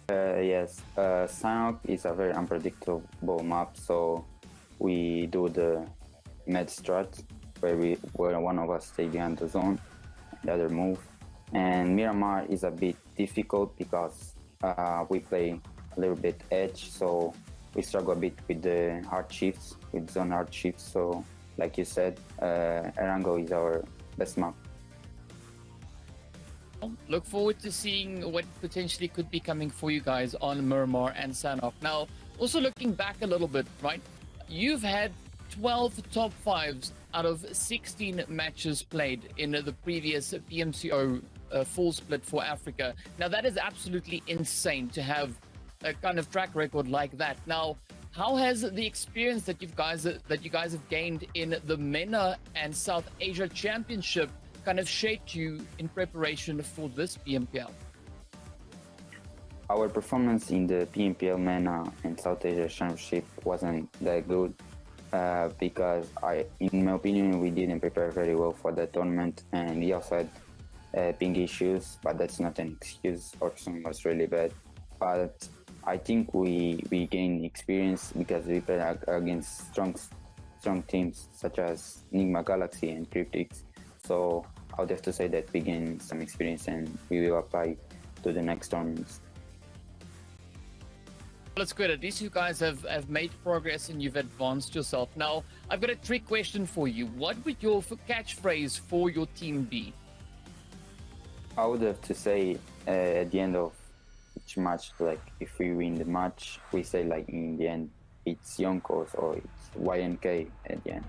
Yes, Sanhok is a very unpredictable map, so we do the med strat, where one of us stay behind the zone, the other move. And Miramar is a bit difficult because we play a little bit edge, so we struggle a bit with the hard shifts, with zone hard shifts. So, like you said, Erangel is our best map. Look forward to seeing what potentially could be coming for you guys on Miramar and Sanhok. Now, also looking back a little bit, right? You've had 12 top 5s out of 16 matches played in the previous PMCO full split for Africa. Now, that is absolutely insane to have a kind of track record like that. Now, how has the experience that you guys have gained in the MENA and South Asia Championship kind of shaped you in preparation for this PMPL? Our performance in the PMPL MENA and South Asia Championship wasn't that good because in my opinion, we didn't prepare very well for the tournament, and we also had ping issues, but that's not an excuse. Our song was really bad, but I think we gained experience because we played against strong teams such as Enigma Galaxy and Cryptics. So I would have to say that we gained some experience and we will apply to the next tournaments. Well, it's good. At least you guys have made progress and you've advanced yourself. Now, I've got a trick question for you. What would your catchphrase for your team be? I would have to say at the end of each match, like if we win the match, we say like in the end, it's YONKOUS or it's YNK at the end.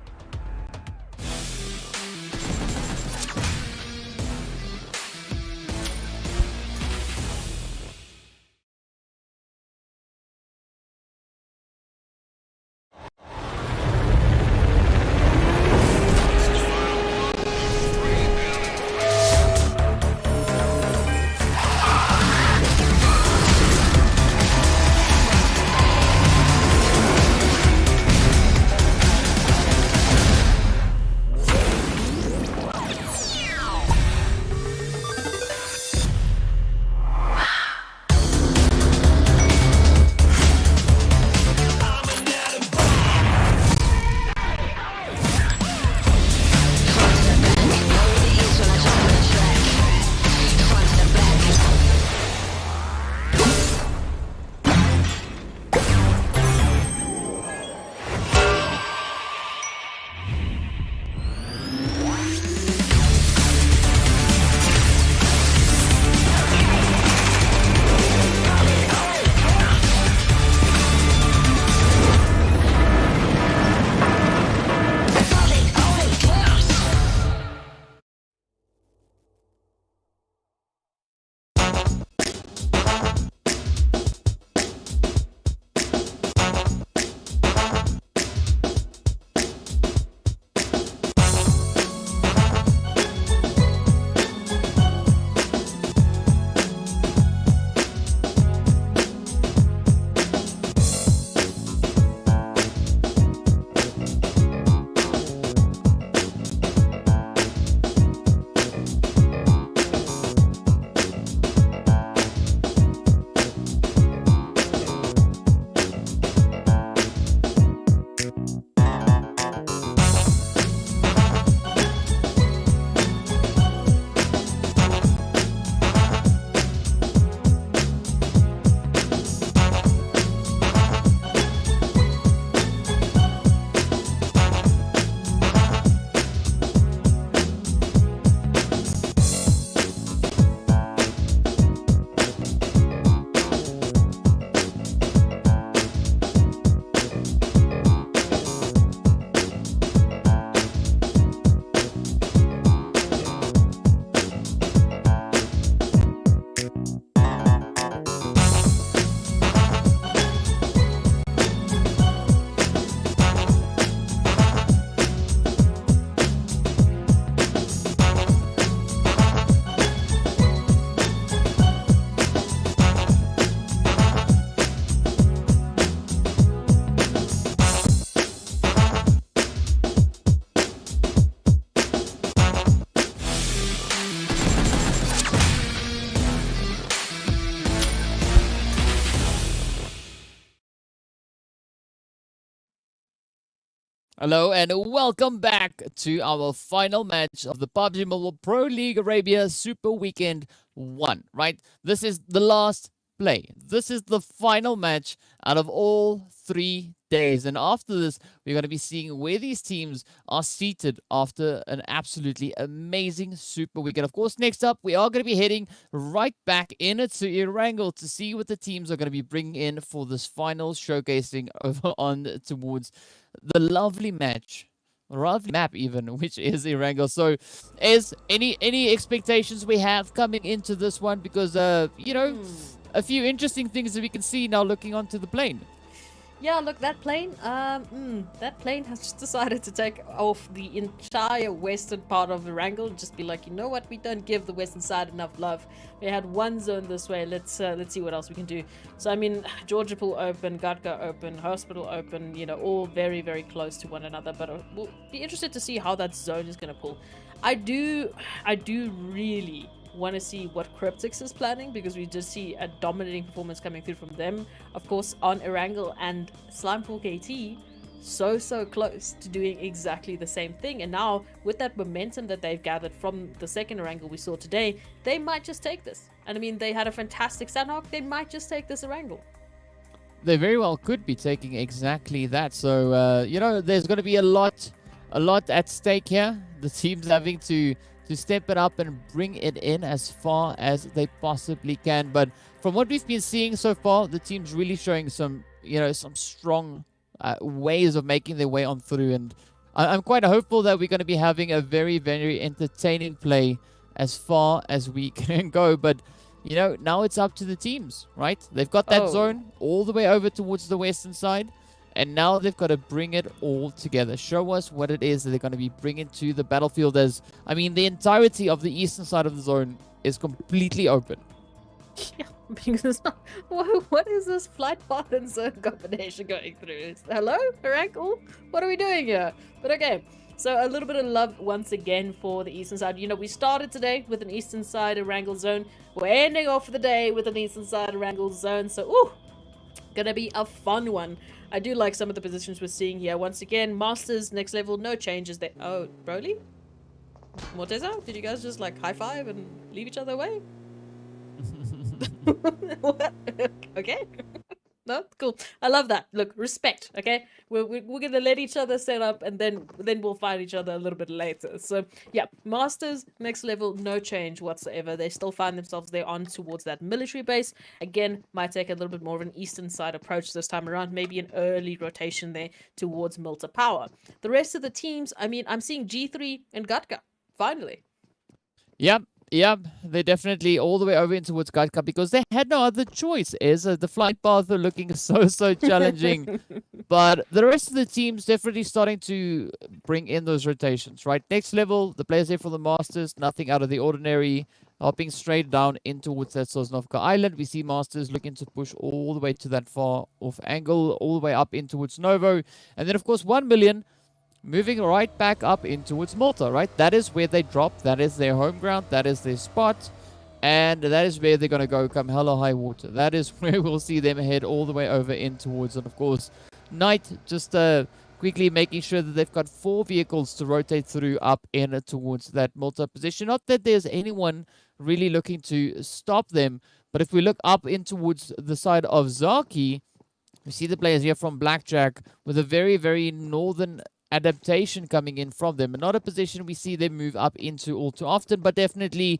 Hello and welcome back to our final match of the PUBG Mobile Pro League Arabia Super Weekend 1, right? This is the last play. This is the final match out of all 3 days. And after this, we're going to be seeing where these teams are seated after an absolutely amazing Super Weekend. Of course, next up, we are going to be heading right back into Erangel to see what the teams are going to be bringing in for this final showcasing over on towards the lovely map even, which is Erangel. So is any expectations we have coming into this one? Because you know, a few interesting things that we can see now looking onto the plane. Yeah, look, that plane has just decided to take off the entire western part of Erangel and just be like, you know what, we don't give the western side enough love. We had one zone this way, let's see what else we can do. So I mean, Georgia Pool open, Gatka open, Hospital open, you know, all very, very close to one another, but we'll be interested to see how that zone is going to pull. I do really want to see what Cryptics is planning, because we just see a dominating performance coming through from them, of course, on Erangel, and Slime4 KT so close to doing exactly the same thing. And now with that momentum that they've gathered from the second Erangel we saw today, they might just take this. And I mean, they had a fantastic Sanhok, they might just take this Erangel. They very well could be taking exactly that. So you know, there's going to be a lot at stake here. The team's having to step it up and bring it in as far as they possibly can. But from what we've been seeing so far, the team's really showing some, you know, some strong ways of making their way on through. And I'm quite hopeful that we're going to be having a very, very entertaining play as far as we can go. But, you know, now it's up to the teams, right? They've got that zone all the way over towards the western side. And now they've got to bring it all together. Show us what it is that they're going to be bringing to the battlefield. As I mean, the entirety of the eastern side of the zone is completely open. Yeah, because what is this flight path and zone combination going through? Hello, Erangel? What are we doing here? But okay, so a little bit of love once again for the eastern side. You know, we started today with an eastern side Erangel zone. We're ending off the day with an eastern side Erangel zone. So, ooh, gonna be a fun one. I do like some of the positions we're seeing here. Once again, Masters, next level, no changes there. Oh, Broly? Morteza? Did you guys just like high five and leave each other away? What? Okay. No? Cool. I love that. Look, respect, okay? We're gonna let each other set up, and then we'll fight each other a little bit later. So, yeah, Masters, next level, no change whatsoever. They still find themselves there on towards that military base. Again, might take a little bit more of an eastern side approach this time around. Maybe an early rotation there towards Milta Power. The rest of the teams, I mean, I'm seeing G3 and Gatka, finally. Yep, they're definitely all the way over in towards Gatka because they had no other choice. The flight paths are looking so challenging. But the rest of the team's definitely starting to bring in those rotations, right? Next level, the players there for the Masters, nothing out of the ordinary. Hopping straight down in towards that Sosnovka Island. We see Masters looking to push all the way to that far off angle, all the way up in towards Novo. And then, of course, 1 million. Moving right back up in towards Malta, right? That is where they drop. That is their home ground. That is their spot. And that is where they're going to go come hell or high water. That is where we'll see them head all the way over in towards. And, of course, Knight just quickly making sure that they've got 4 vehicles to rotate through up in towards that Malta position. Not that there's anyone really looking to stop them. But if we look up in towards the side of Zaki, we see the players here from Blackjack with a very, very northern adaptation coming in from them. And not a position we see them move up into all too often, but definitely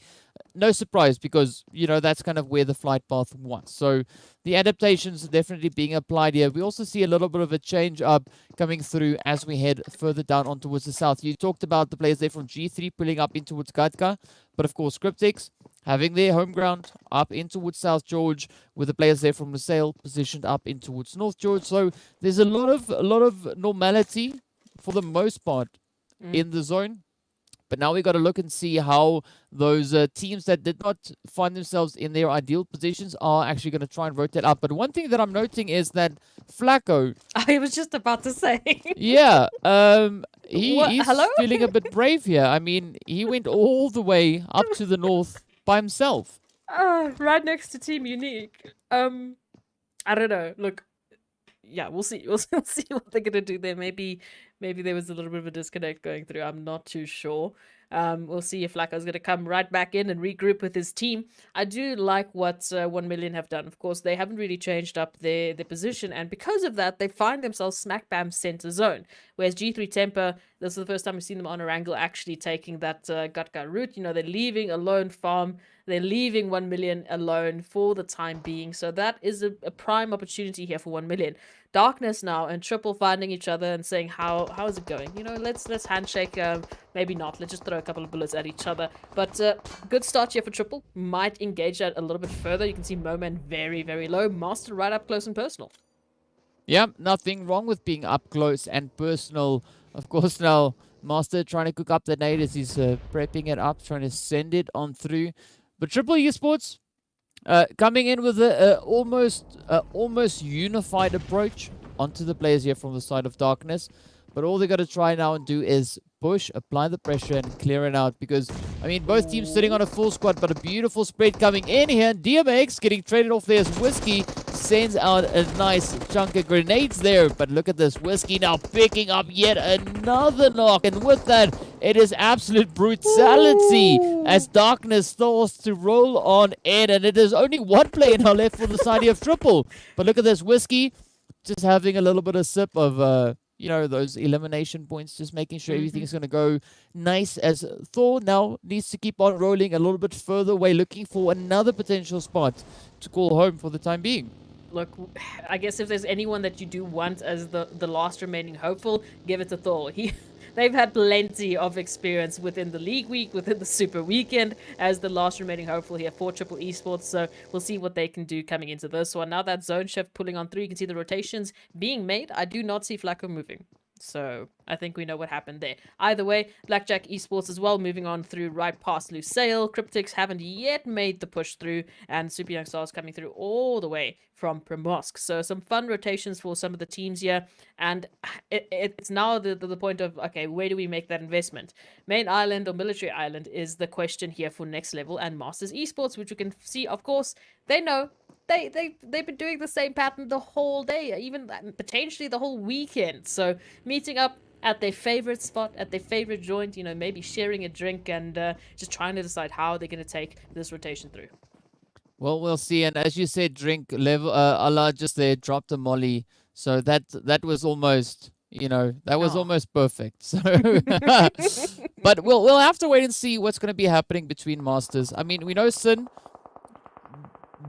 no surprise because, you know, that's kind of where the flight path was. So the adaptations are definitely being applied here. We also see a little bit of a change up coming through as we head further down on towards the south. You talked about the players there from G3 pulling up in towards Gatka, but of course Cryptics having their home ground up in towards South George with the players there from Lusail positioned up in towards North George. So there's a lot of normality for the most part in the zone. But now we got to look and see how those teams that did not find themselves in their ideal positions are actually going to try and rotate up. But one thing that I'm noting is that Flacco... I was just about to say. Yeah, he's Hello? feeling a bit brave here. I mean, he went all the way up to the north by himself. Right next to Team Unique. I don't know. Look, yeah, we'll see. We'll see what they're gonna do there. Maybe maybe there was a little bit of a disconnect going through. I'm not too sure. We'll see if Flacco's going to come right back in and regroup with his team. I do like what 1 Million have done. Of course, they haven't really changed up their position, and because of that, they find themselves smack bam center zone. Whereas G3 Temper, this is the first time we've seen them on Erangel actually taking that Gutka route. You know, they're leaving alone farm. They're leaving 1 Million alone for the time being. So that is a prime opportunity here for 1 Million. Darkness now and Triple finding each other and saying, how is it going? You know, let's handshake. Maybe not. Let's just throw a couple of bullets at each other. But good start here for Triple. Might engage that a little bit further. You can see Moman very, very low. Master right up close and personal. Yeah, nothing wrong with being up close and personal. Of course, now Master trying to cook up the nade as he's prepping it up, trying to send it on through. But Triple Esports coming in with a almost unified approach onto the players here from the side of Darkness. But all they got to try now and do is push, apply the pressure, and clear it out. Because, I mean, both teams sitting on a full squad, but a beautiful spread coming in here. DMX getting traded off there as Whiskey sends out a nice chunk of grenades there. But look at this. Whiskey now picking up yet another knock. And with that, it is absolute brutality as Darkness starts to roll on in. And it is only one player now left for the side of Triple. But look at this. Whiskey just having a little bit of sip of... you know, those elimination points, just making sure everything's going to go nice, as Thor now needs to keep on rolling a little bit further away, looking for another potential spot to call home for the time being. Look, I guess if there's anyone that you do want as the last remaining hopeful, give it to Thor. They've had plenty of experience within the league week, within the super weekend, as the last remaining hopeful here for Triple Esports. So we'll see what they can do coming into this one. Now that zone shift pulling on through, you can see the rotations being made. I do not see Flacco moving. So I think we know what happened there. Either way, Blackjack Esports as well, moving on through right past Lusail. Cryptics haven't yet made the push through, and Super Young Stars coming through all the way from Primosk. So some fun rotations for some of the teams here, and it's now the point of, okay, where do we make that investment? Main Island or Military Island is the question here for Next Level and Masters Esports, which we can see, of course, they know. They've been doing the same pattern the whole day, even potentially the whole weekend. So meeting up at their favorite spot, at their favorite joint, you know, maybe sharing a drink and just trying to decide how they're going to take this rotation through. Well, we'll see. And as you said, drink level, Allah just there dropped a molly. So that was almost, you know, that was almost perfect. So, but we'll have to wait and see what's going to be happening between Masters. I mean, we know Sin,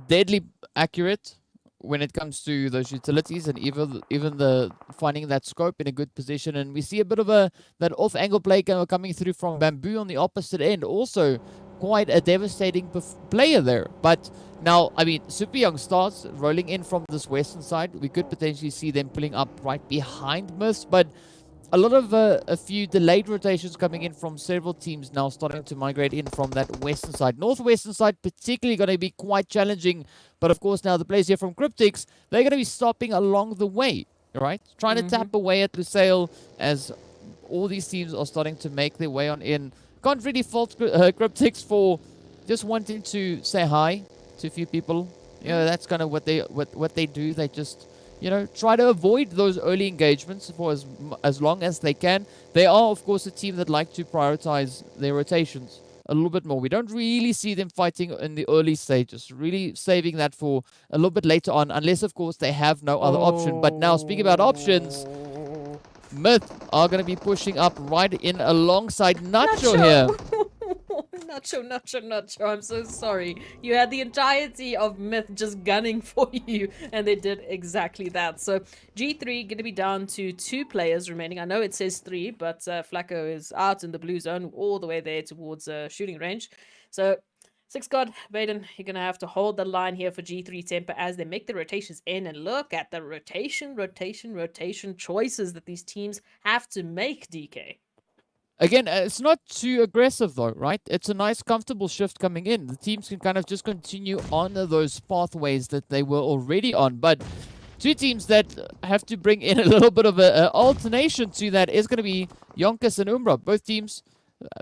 deadly accurate when it comes to those utilities, and even the finding that scope in a good position. And we see a bit of that off angle play coming through from Bamboo on the opposite end, also quite a devastating player there. But now, I mean, Super Young Stars rolling in from this western side, we could potentially see them pulling up right behind Myths, but a lot of a few delayed rotations coming in from several teams now starting to migrate in from that western side. Northwestern side particularly going to be quite challenging. But of course now the players here from Cryptics, they're going to be stopping along the way, right? Trying to tap away at Lusail as all these teams are starting to make their way on in. Can't really fault Cryptics for just wanting to say hi to a few people. You know, that's kind of what they do. They just, you know, try to avoid those early engagements for as long as they can. They are, of course, a team that like to prioritize their rotations a little bit more. We don't really see them fighting in the early stages, really saving that for a little bit later on, unless, of course, they have no other option. But now, speaking about options, Myth are going to be pushing up right in alongside Nacho here. Nacho, I'm so sorry. You had the entirety of Myth just gunning for you, and they did exactly that. So G3 going to be down to 2 players remaining. I know it says 3, but Flacco is out in the blue zone all the way there towards shooting range. So 6 God, Baden, you're going to have to hold the line here for G3 Temper as they make the rotations in. And look at the rotation choices that these teams have to make, DK. Again, it's not too aggressive though, right? It's a nice, comfortable shift coming in. The teams can kind of just continue on those pathways that they were already on. But 2 teams that have to bring in a little bit of an alternation to that is going to be YONKOUS and Umbra. Both teams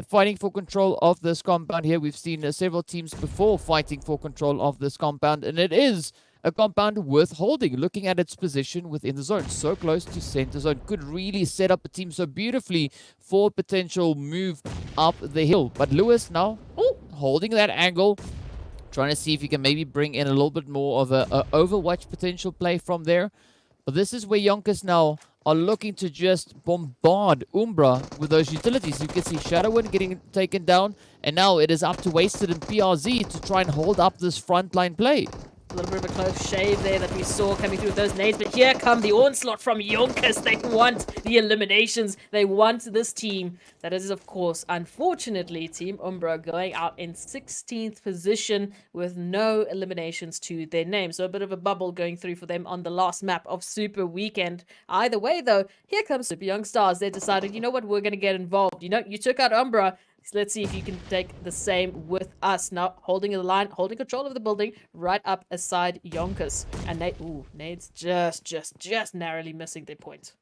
fighting for control of this compound here. We've seen several teams before fighting for control of this compound, and it is a compound worth holding. Looking at its position within the zone, so close to center zone, could really set up a team so beautifully for a potential move up the hill. But Lewis now holding that angle, trying to see if he can maybe bring in a little bit more of a Overwatch potential play from there. But this is where YONKOUS now are looking to just bombard Umbra with those utilities. You can see SW1D3 getting taken down, and now it is up to Wasted and PRZ to try and hold up this frontline play. A little bit of a close shave there that we saw coming through with those nades, but here come the onslaught from YONKOUS. They want the eliminations. They want this team. That is, of course, unfortunately, Team Umbra going out in 16th position with no eliminations to their name. So a bit of a bubble going through for them on the last map of Super Weekend. Either way, though, here comes Super Young Stars. They decided, you know what, we're going to get involved. You know, you took out Umbra. So let's see if you can take the same with us. Now, holding the line, holding control of the building, right up aside YONKOUS. And Nade's just narrowly missing their point.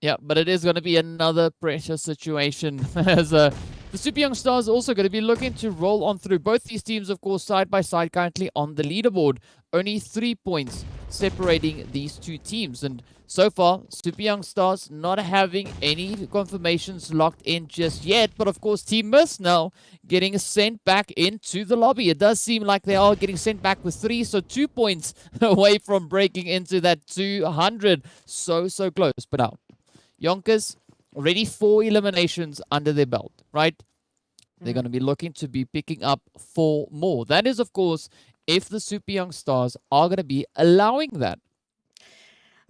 Yeah, but it is going to be another pressure situation as the Super Young Stars also going to be looking to roll on through. Both these teams, of course, side by side currently on the leaderboard. Only 3 points separating these two teams. And so far, Super Young Stars not having any confirmations locked in just yet. But of course, Team Mist now getting sent back into the lobby. It does seem like they are getting sent back with 3. So 2 points away from breaking into that 200. So close. But now, YONKOUS already 4 eliminations under their belt, right? They're going to be looking to be picking up 4 more. That is, of course, if the Super Young Stars are going to be allowing that.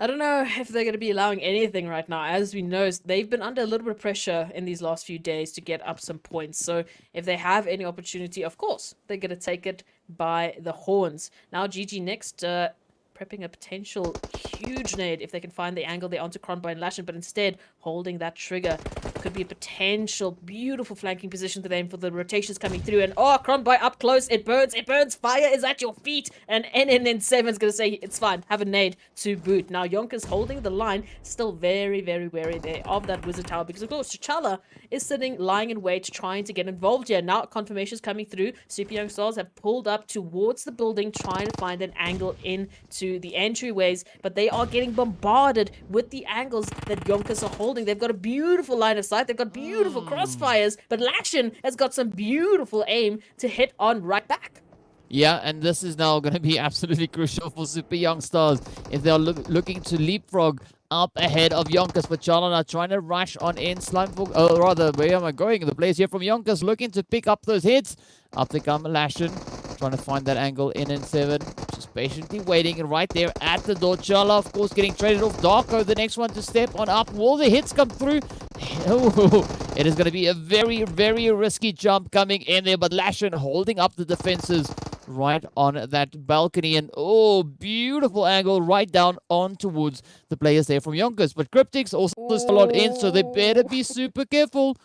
I don't know if they're going to be allowing anything right now. As we know, they've been under a little bit of pressure in these last few days to get up some points. So if they have any opportunity, of course, they're going to take it by the horns. Now, GG next, prepping a potential huge nade if they can find the angle there onto Kronby and Lashin, but instead holding that trigger could be a potential beautiful flanking position for them for the rotations coming through. And Kronby up close, it burns, fire is at your feet, and NNN7 is going to say it's fine, have a nade to boot. Now YONKOUS holding the line, still very wary there of that wizard tower, because of course T'Challa is sitting lying in wait trying to get involved here. Now confirmations coming through, Super Young Stars have pulled up towards the building trying to find an angle into the entryways, but they are getting bombarded with the angles that YONKOUS are holding. They've got a beautiful line of sight, they've got beautiful crossfires, but Lashin has got some beautiful aim to hit on right back. Yeah, and this is now going to be absolutely crucial for Super Young Stars if they're looking to leapfrog up ahead of YONKOUS. But Charlotte are trying to rush on in. Where am I going? The players here from YONKOUS looking to pick up those hits. Up they come Lashin, trying to find that angle in 7. Just patiently waiting, and right there at the door, Chala, of course, getting traded off. Darko, the next one to step on up. Will the hits come through? It is going to be a very risky jump coming in there, but Lashin holding up the defenses right on that balcony, and beautiful angle right down on towards the players there from YONKOUS. But Cryptics also still on in, so they better be super careful.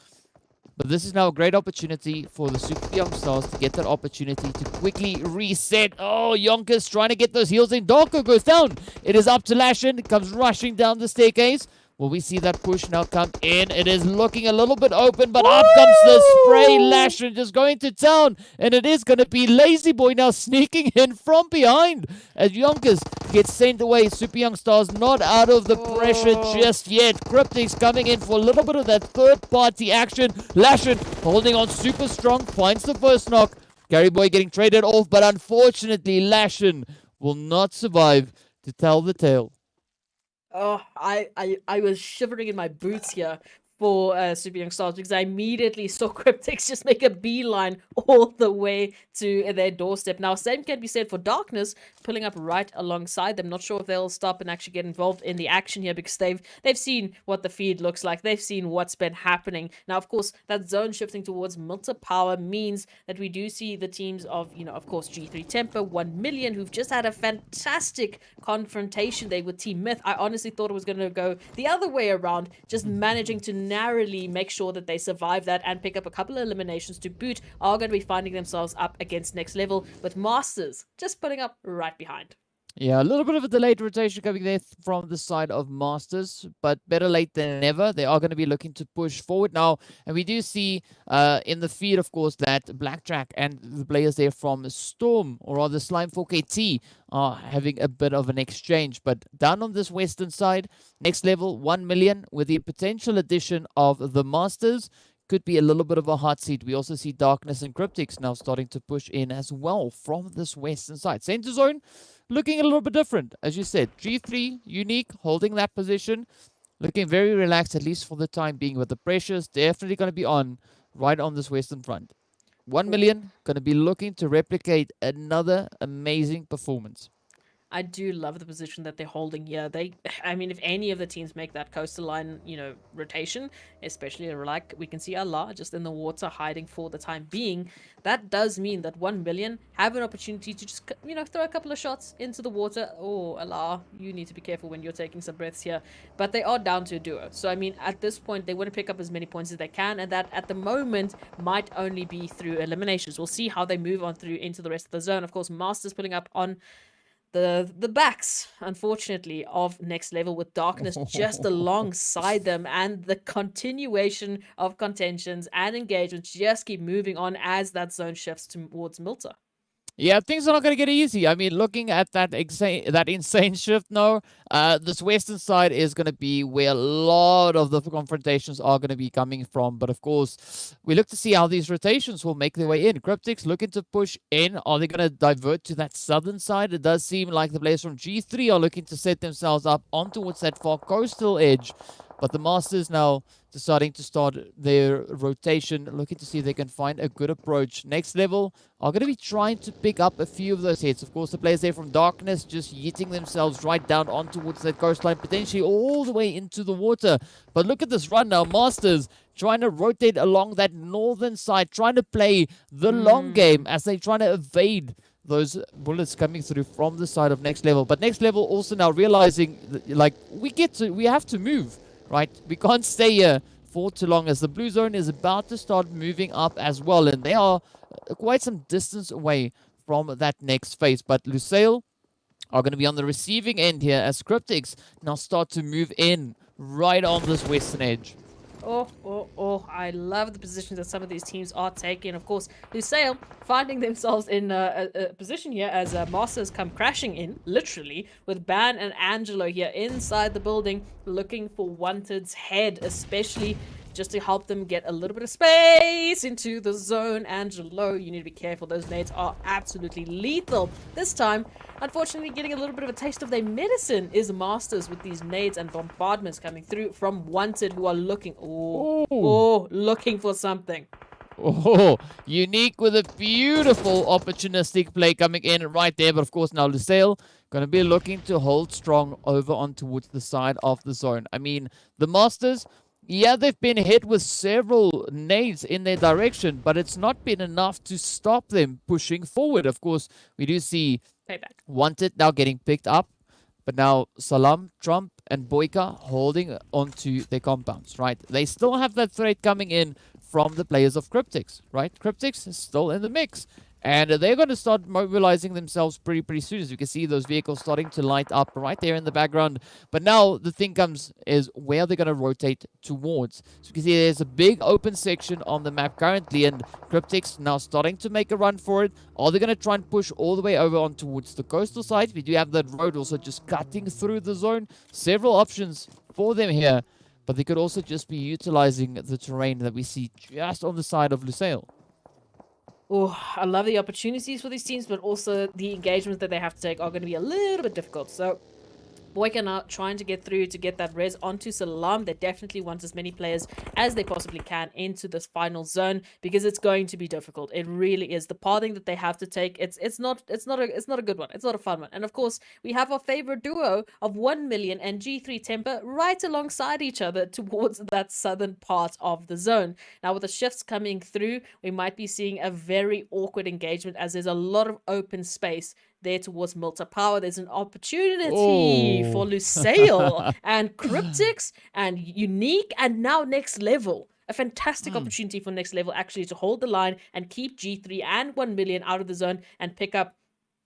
But this is now a great opportunity for the Super Young Stars to get that opportunity to quickly reset. YONKOUS trying to get those heals in. Darko goes down. It is up to Lashin. It comes rushing down the staircase. Will we see that push now come in? It is looking a little bit open, but up comes the spray. Lashin just going to town, and it is going to be Lazy Boy now sneaking in from behind as YONKOUS gets sent away. Super Young Stars not out of the pressure just yet. Cryptics coming in for a little bit of that third-party action. Lashin holding on super strong, finds the first knock. Gary Boy getting traded off, but unfortunately Lashin will not survive to tell the tale. I was shivering in my boots here for Super Young Stars because I immediately saw Cryptics just make a beeline all the way to their doorstep. Now, same can be said for Darkness, pulling up right alongside them. Not sure if they'll stop and actually get involved in the action here because they've seen what the feed looks like. They've seen what's been happening. Now, of course, that zone shifting towards Milta Power means that we do see the teams of, of course, G3 Temper, 1 Million, who've just had a fantastic confrontation there with Team Myth. I honestly thought it was going to go the other way around, just managing to narrowly make sure that they survive that and pick up a couple of eliminations to boot, are going to be finding themselves up against next level with Masters just putting up right behind. Yeah, a little bit of a delayed rotation coming there from the side of Masters, but better late than never. They are going to be looking to push forward now. And we do see in the feed, of course, that Blackjack and the players there from Storm, or rather Slime 4KT, are having a bit of an exchange. But down on this western side, next level, 1 million, with the potential addition of the Masters. Could be a little bit of a hot seat. We also see Darkness and Cryptics now starting to push in as well from this western side. Center zone looking a little bit different. As you said, G3, unique, holding that position. Looking very relaxed, at least for the time being. But the pressure's definitely going to be on right on this western front. 1 million, going to be looking to replicate another amazing performance. I do love the position that they're holding here. I mean, if any of the teams make that coastal line, rotation, especially like we can see Allah just in the water hiding for the time being, that does mean that 1 million have an opportunity to just, throw a couple of shots into the water. Oh, Allah, you need to be careful when you're taking some breaths here. But they are down to a duo. So, I mean, at this point, they want to pick up as many points as they can, and that at the moment might only be through eliminations. We'll see how they move on through into the rest of the zone. Of course, Masters pulling up on the backs, unfortunately, of next level, with Darkness just alongside them, and the continuation of contentions and engagements just keep moving on as that zone shifts towards Milta. Yeah, things are not going to get easy. I mean, looking at that insane shift now, this western side is going to be where a lot of the confrontations are going to be coming from. But of course, we look to see how these rotations will make their way in. Cryptics looking to push in. Are they going to divert to that southern side? It does seem like the players from G3 are looking to set themselves up on towards that far coastal edge. But the Masters now deciding to start their rotation, looking to see if they can find a good approach. Next level are going to be trying to pick up a few of those hits. Of course, the players there from Darkness just yeeting themselves right down on towards that coastline, potentially all the way into the water. But look at this run now. Masters trying to rotate along that northern side, trying to play the long game as they trying to evade those bullets coming through from the side of Next Level. But Next Level also now realizing that, like, we have to move. Right, we can't stay here for too long, as the blue zone is about to start moving up as well, and they are quite some distance away from that next phase. But Lusail are going to be on the receiving end here as Cryptics now start to move in right on this western edge. Oh, I love the positions that some of these teams are taking. Of course, Lusail finding themselves in a position here as Masters come crashing in, literally, with Ban and Angelo here inside the building, looking for Wanted's head, especially just to help them get a little bit of space into the zone. Angelo, you need to be careful. Those nades are absolutely lethal. This time, unfortunately, getting a little bit of a taste of their medicine is Masters with these nades and bombardments coming through from Wanted, who are looking, looking for something. Oh, unique with a beautiful opportunistic play coming in right there. But of course, now Lusail going to be looking to hold strong over on towards the side of the zone. I mean, the Masters, yeah, they've been hit with several nades in their direction, but it's not been enough to stop them pushing forward. Of course, we do see Payback. Wanted now getting picked up, but now Salam, Trump, and Boyka holding onto their compounds, right? They still have that threat coming in from the players of Cryptics, right? Cryptics is still in the mix. And they're going to start mobilizing themselves pretty soon. As you can see, those vehicles starting to light up right there in the background. But now the thing comes is where they're going to rotate towards. So you can see there's a big open section on the map currently, and Cryptics now starting to make a run for it. Are they going to try and push all the way over on towards the coastal side? We do have that road also just cutting through the zone. Several options for them here, but they could also just be utilizing the terrain that we see just on the side of Lusail. Oh, I love the opportunities for these teams, but also the engagements that they have to take are going to be a little bit difficult. So Boyka now trying to get through to get that res onto Salam. They definitely want as many players as they possibly can into this final zone, because it's going to be difficult. It really is. The pathing that they have to take, it's not a good one. It's not a fun one. And of course, we have our favorite duo of 1 million and G3 Temper right alongside each other towards that southern part of the zone. Now, with the shifts coming through, we might be seeing a very awkward engagement, as there's a lot of open space there towards Milta Power. There's an opportunity for Lusail and Cryptics and Unique and now Next Level. A fantastic opportunity for Next Level actually to hold the line and keep G3 and 1 million out of the zone and pick up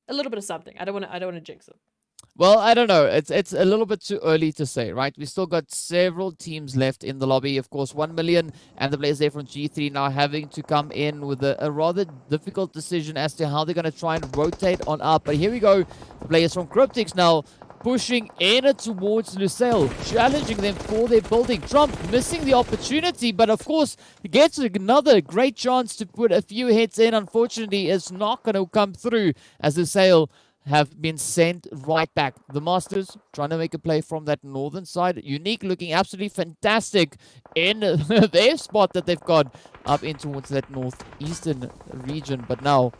a little bit of something. I don't want to jinx them. Well, I don't know. It's a little bit too early to say, right? We still got several teams left in the lobby. Of course, 1 million and the players there from G3 now having to come in with a rather difficult decision as to how they're going to try and rotate on up. But here we go. The players from Cryptics now pushing in towards Lusail, challenging them for their building. Trump missing the opportunity, but of course gets another great chance to put a few hits in. Unfortunately, it's not going to come through as Lusail have been sent right back. The Masters trying to make a play from that northern side. Unique looking absolutely fantastic in their spot that they've got up in towards that northeastern region. But now,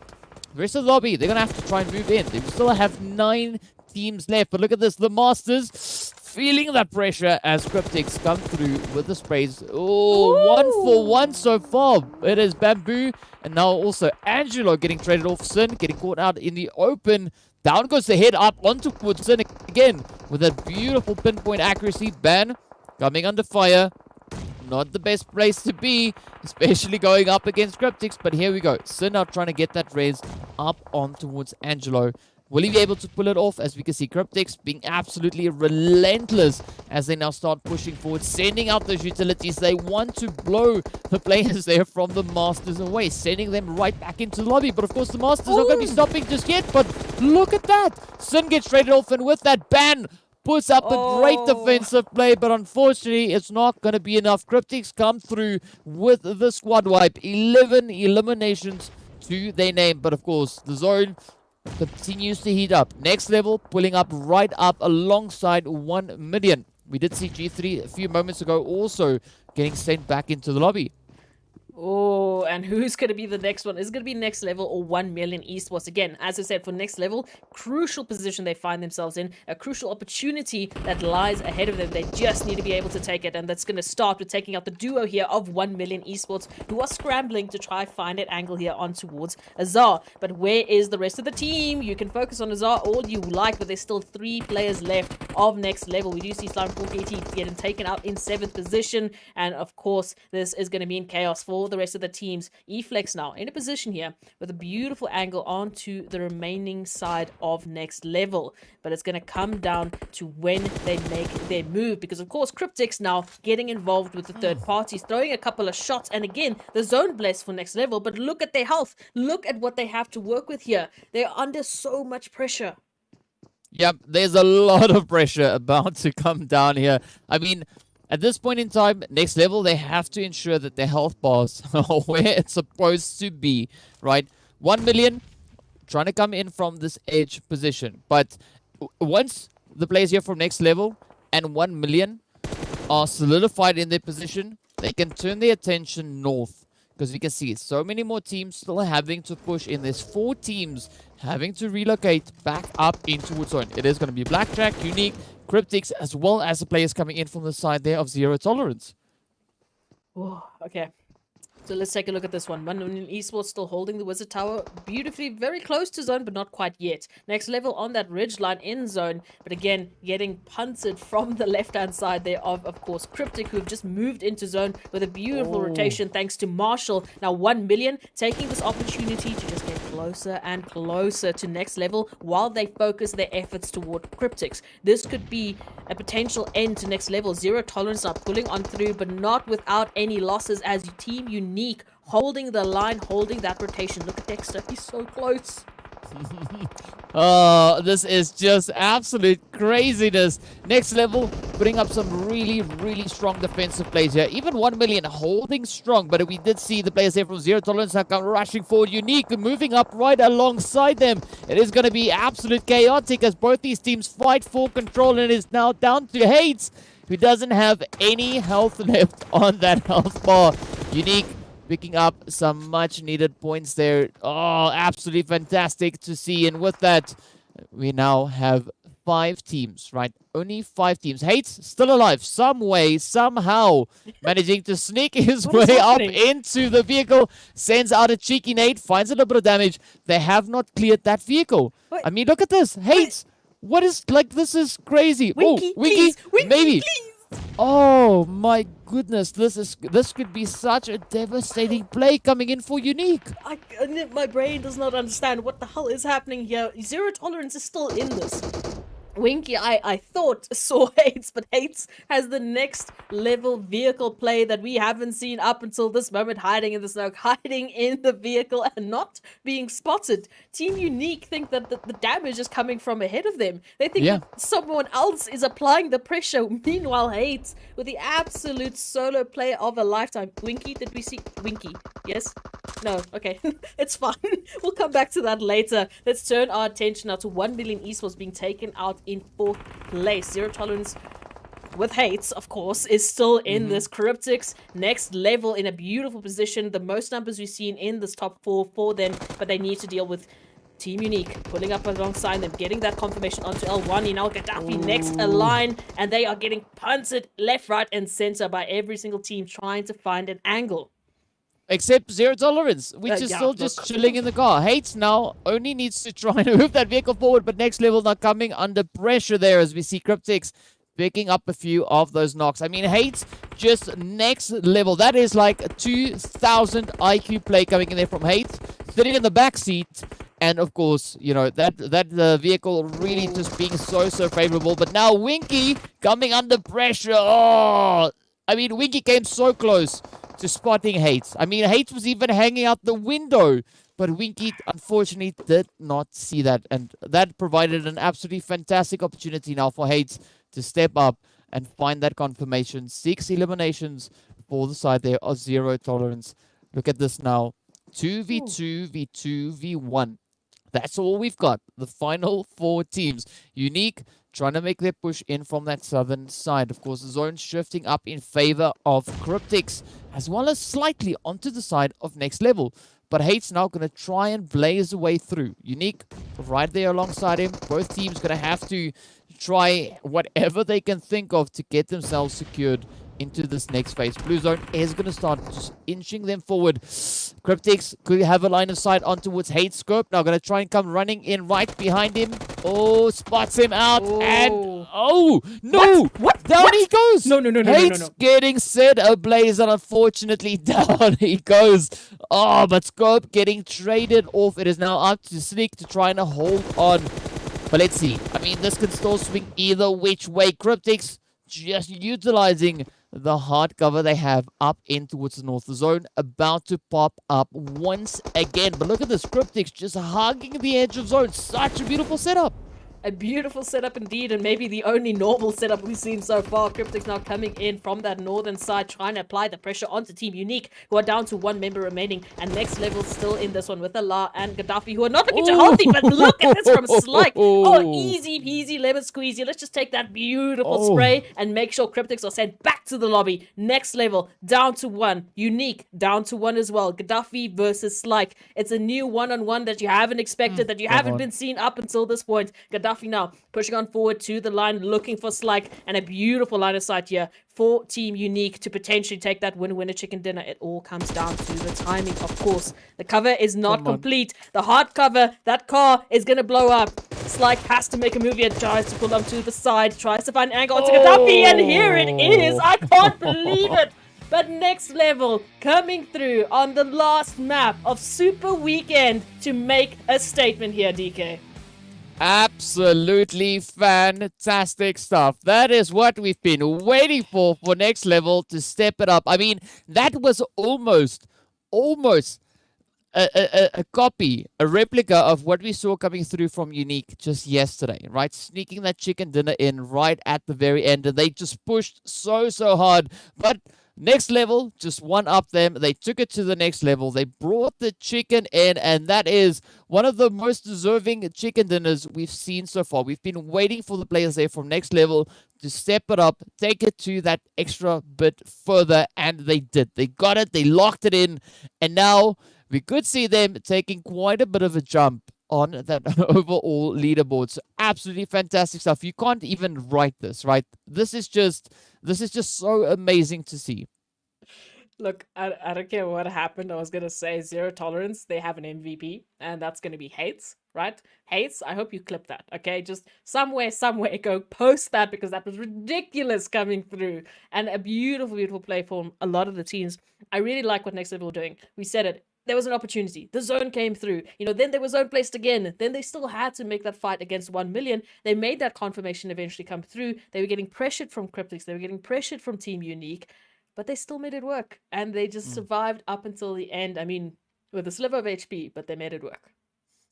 the rest of the lobby, they're going to have to try and move in. They still have 9 teams left. But look at this. The Masters feeling that pressure as Cryptics come through with the sprays. Oh, 1 for 1 so far. It is Bamboo. And now also Angelo getting traded off. Sin getting caught out in the open. Down goes the head up onto Woodson again with a beautiful pinpoint accuracy. Ban coming under fire. Not the best place to be, especially going up against Cryptics. But here we go. Sin now trying to get that res up on towards Angelo. Will he be able to pull it off? As we can see, Cryptics being absolutely relentless as they now start pushing forward, sending out those utilities. They want to blow the players there from the Masters away, sending them right back into the lobby. But of course, the Masters are going to be stopping just yet. But look at that. Sin gets traded off, and with that, Ban puts up a great defensive play. But unfortunately, it's not going to be enough. Cryptics come through with the squad wipe. 11 eliminations to their name. But of course, the zone continues to heat up. Next level pulling up right up alongside 1 million. We did see G3 a few moments ago also getting sent back into the lobby. Oh, and who's going to be the next one? Is it going to be Next Level or 1 million Esports? Again, as I said, for Next Level, crucial position they find themselves in, a crucial opportunity that lies ahead of them. They just need to be able to take it, and that's going to start with taking out the duo here of 1 million Esports, who are scrambling to try find that angle here on towards Azar. But where is the rest of the team? You can focus on Azar all you like, but there's still 3 players left of Next Level. We do see Slime 4KT getting taken out in 7th position, and of course, this is going to be in chaos for the rest of the teams. Eflex now in a position here with a beautiful angle onto the remaining side of Next Level, but it's going to come down to when they make their move, because of course Cryptics now getting involved with the third parties, throwing a couple of shots, and again the zone blessed for Next Level. But look at their health, look at what they have to work with here. They're under so much pressure. Yep, there's a lot of pressure about to come down here. I mean, at this point in time, Next Level, they have to ensure that their health bars are where it's supposed to be, right? 1 million trying to come in from this edge position. But once the players here from Next Level and 1 million are solidified in their position, they can turn their attention north. Because we can see so many more teams still having to push in. There's 4 teams having to relocate back up into Woodzone. It is going to be Blackjack, Unique, Cryptics, as well as the players coming in from the side there of Zero Tolerance. Oh, okay. So let's take a look at this one. 1 million Esports still holding the Wizard Tower beautifully, very close to zone, but not quite yet. Next Level on that ridge line in zone, but again, getting punted from the left-hand side there of course, Cryptic, who've just moved into zone with a beautiful rotation thanks to Marshall. Now 1 million taking this opportunity to just get closer and closer to Next Level while they focus their efforts toward Cryptics. This could be a potential end to Next Level. Zero Tolerance are pulling on through, but not without any losses, as Team Unique holding the line, holding that rotation. Look at Dexter, he's so close. Oh, this is just absolute craziness. Next Level putting up some really, really strong defensive plays here. Even 1 million holding strong, but we did see the players here from Zero Tolerance have come rushing forward. Unique moving up right alongside them. It is going to be absolute chaotic as both these teams fight for control, and it is now down to Hates, who doesn't have any health left on that health bar. Unique picking up some much needed points there. Oh, absolutely fantastic to see. And with that, we now have 5 teams, right? Only 5 teams. Hates still alive, some way, somehow, managing to sneak his way up into the vehicle, sends out a cheeky nade, finds a little bit of damage. They have not cleared that vehicle. What? I mean, look at this. Hates. What is, like, this is crazy. Winky, oh, Winky, Winky, maybe. please. Oh my goodness, this could be such a devastating play coming in for Unique. My brain does not understand what the hell is happening here. Zero Tolerance is still in this. Winky, I thought saw Hates, but Hates has the next level vehicle play that we haven't seen up until this moment, hiding in the smoke, hiding in the vehicle and not being spotted. Team Unique think that the damage is coming from ahead of them. They think that someone else is applying the pressure. Meanwhile, Hates, with the absolute solo play of a lifetime. Winky, did we see Winky? Yes? No, okay. It's fine. We'll come back to that later. Let's turn our attention now to 1 million esports being taken out in 4th place. Zero Tolerance with Hates, of course, is still in this. Cryptics, next level, in a beautiful position. The most numbers we've seen in this top 4 for them, but they need to deal with Team Unique pulling up alongside them, getting that confirmation onto L1. Now Gaddafi next align, and they are getting punted left, right, and center by every single team trying to find an angle. Except Zero Tolerance, which is still just chilling in the car. Hates now only needs to try and move that vehicle forward, but next level not coming under pressure there as we see Cryptics picking up a few of those knocks. I mean, Hates just next level. That is like a 2,000 IQ play coming in there from Hates, sitting in the back seat. And of course, you know, that vehicle really just being so favorable. But now Winky coming under pressure. Oh, I mean, Winky came so close to spotting Hates. I mean, Hates was even hanging out the window, but Winky unfortunately did not see that, and that provided an absolutely fantastic opportunity now for Hates to step up and find that confirmation. 6 eliminations for the side there of Zero Tolerance. Look at this now. 2v2, v2, v1. That's all we've got. The final 4 teams. Unique trying to make their push in from that southern side. Of course, the zone shifting up in favor of Cryptics, as well as slightly onto the side of next level. But Hate's now going to try and blaze a way through. Unique right there alongside him. Both teams going to have to try whatever they can think of to get themselves secured into this next phase. Blue zone is going to start just inching them forward. Cryptics could have a line of sight on towards Hate Scope. Now going to try and come running in right behind him. Oh, spots him out. And oh, no. What? Down he goes. No. Hate's getting set ablaze, and unfortunately down he goes. Oh, but Scope getting traded off. It is now up to Sneak to try and hold on. But let's see. I mean, this can still swing either which way. Cryptics just utilizing the hard cover they have up in towards the north. The zone about to pop up once again. But look at this. Cryptics just hugging the edge of zone. Such a beautiful setup. A beautiful setup indeed, and maybe the only normal setup we've seen so far. Cryptics now coming in from that northern side, trying to apply the pressure onto Team Unique, who are down to 1 member remaining, and next level still in this one with Allah and Gaddafi, who are not looking to hold it, but look at this from Slyke. Oh, easy peasy lemon squeezy. Let's just take that beautiful spray and make sure Cryptics are sent back to the lobby. Next level, down to 1. Unique, down to 1 as well. Gaddafi versus Slyke. It's a new one-on-one that you haven't expected, that you haven't been seen up until this point. Gaddafi now pushing on forward to the line, looking for Slyke, and a beautiful line of sight here for Team Unique to potentially take that winner chicken dinner. It all comes down to the timing, of course. The cover is not complete. The hard cover, that car is going to blow up. Slyke has to make a move here, tries to pull up to the side, tries to find an angle onto Gaddafi, and here it is. I can't believe it. But next level coming through on the last map of Super Weekend to make a statement here, DK. Absolutely fantastic stuff. That is what we've been waiting for next level to step it up. I mean, that was almost a copy, a replica of what we saw coming through from Unique just yesterday, right? Sneaking that chicken dinner in right at the very end, and they just pushed so hard. But next level just one up them. They took it to the next level. They brought the chicken in, and that is one of the most deserving chicken dinners we've seen so far. We've been waiting for the players there from next level to step it up, take it to that extra bit further, and they did. They got it, they locked it in, and now we could see them taking quite a bit of a jump on that overall leaderboard. So absolutely fantastic stuff. You can't even write this, right? This is just so amazing to see. Look, I don't care what happened. I was going to say Zero Tolerance. They have an MVP, and that's going to be Hates, right? Hates, I hope you clip that, okay? Just somewhere, go post that, because that was ridiculous coming through. And a beautiful play from a lot of the teams. I really like what Next Level are doing. We said it. there was an opportunity. The zone came through. Then they were zone placed again. Then they still had to make that fight against 1 million. They made that confirmation eventually come through. They were getting pressured from Cryptics. They were getting pressured from Team Unique. But they still made it work. And they just survived up until the end. I mean, with a sliver of HP, but they made it work.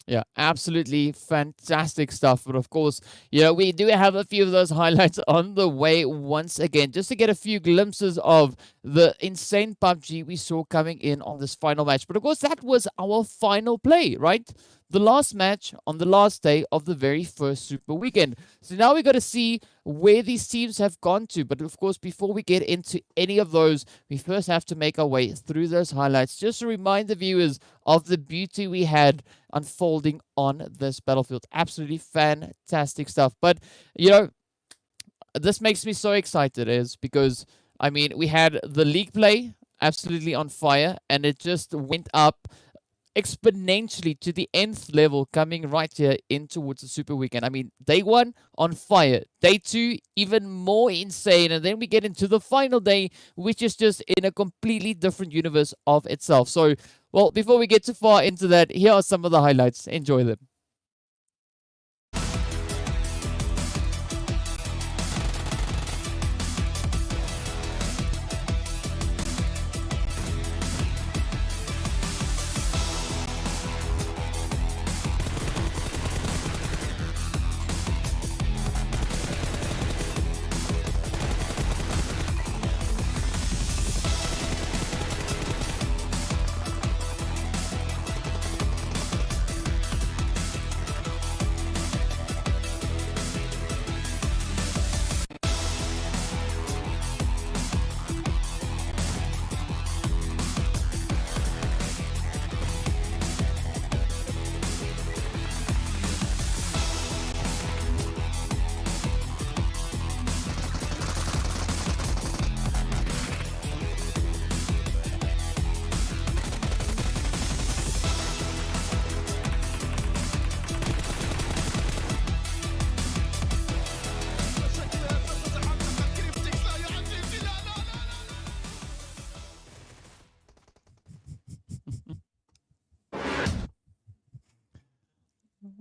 Yeah, absolutely fantastic stuff. But of course, we do have a few of those highlights on the way once again, just to get a few glimpses of the insane PUBG we saw coming in on this final match. But of course, that was our final play, right? The last match on the last day of the very first Super Weekend. So now we got to see where these teams have gone to. But of course, before we get into any of those, we first have to make our way through those highlights, just to remind the viewers of the beauty we had unfolding on this battlefield. Absolutely fantastic stuff. But, this makes me so excited is because, I mean, we had the league play absolutely on fire, and it just went up exponentially to the nth level, coming right here in towards the Super Weekend. I mean, day 1 on fire, day 2 even more insane, and then we get into the final day, which is just in a completely different universe of itself. So, well, before we get too far into that, here are some of the highlights. Enjoy them.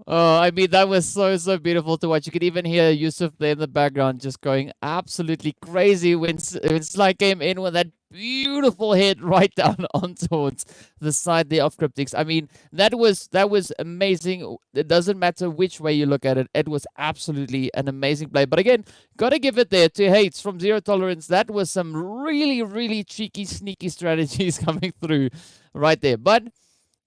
Oh, I mean, that was so beautiful to watch. You could even hear Yusuf there in the background just going absolutely crazy when Sly came in with that beautiful hit right down on towards the side there of Cryptics. I mean, that was amazing. It doesn't matter which way you look at it. It was absolutely an amazing play. But again, got to give it there to Hates from Zero Tolerance. That was some really cheeky, sneaky strategies coming through right there. But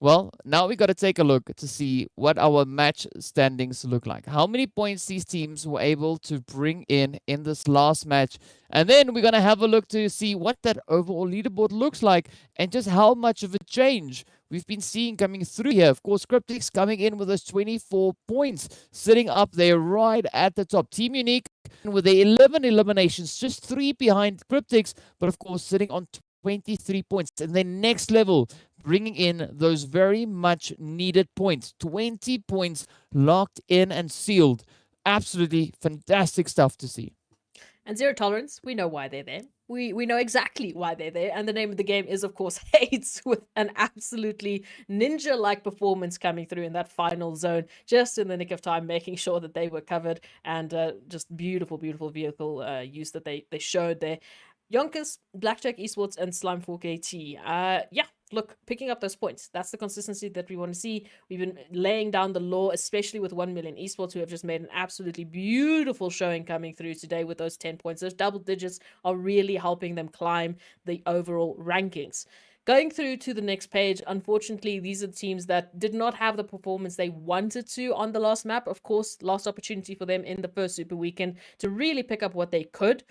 well, now we got to take a look to see what our match standings look like. How many points these teams were able to bring in this last match. And then we're going to have a look to see what that overall leaderboard looks like and just how much of a change we've been seeing coming through here. Of course, Cryptics coming in with those 24 points, sitting up there right at the top. Team Unique with the 11 eliminations, just 3 behind Cryptics, but of course sitting on 23 points. And then next level, bringing in those very much needed points. 20 points locked in and sealed. Absolutely fantastic stuff to see. And Zero Tolerance, we know why they're there. We know exactly why they're there. And the name of the game is, of course, Hates, with an absolutely ninja-like performance coming through in that final zone, just in the nick of time, making sure that they were covered. And just beautiful vehicle use that they showed there. YONKOUS, Blackjack Esports, and Slime 4KT. Yeah, look, picking up those points. That's the consistency that we want to see. We've been laying down the law, especially with 1 Million Esports, who have just made an absolutely beautiful showing coming through today with those 10 points. Those double digits are really helping them climb the overall rankings. Going through to the next page, unfortunately, these are the teams that did not have the performance they wanted to on the last map. Of course, last opportunity for them in the first Super Weekend to really pick up what they could.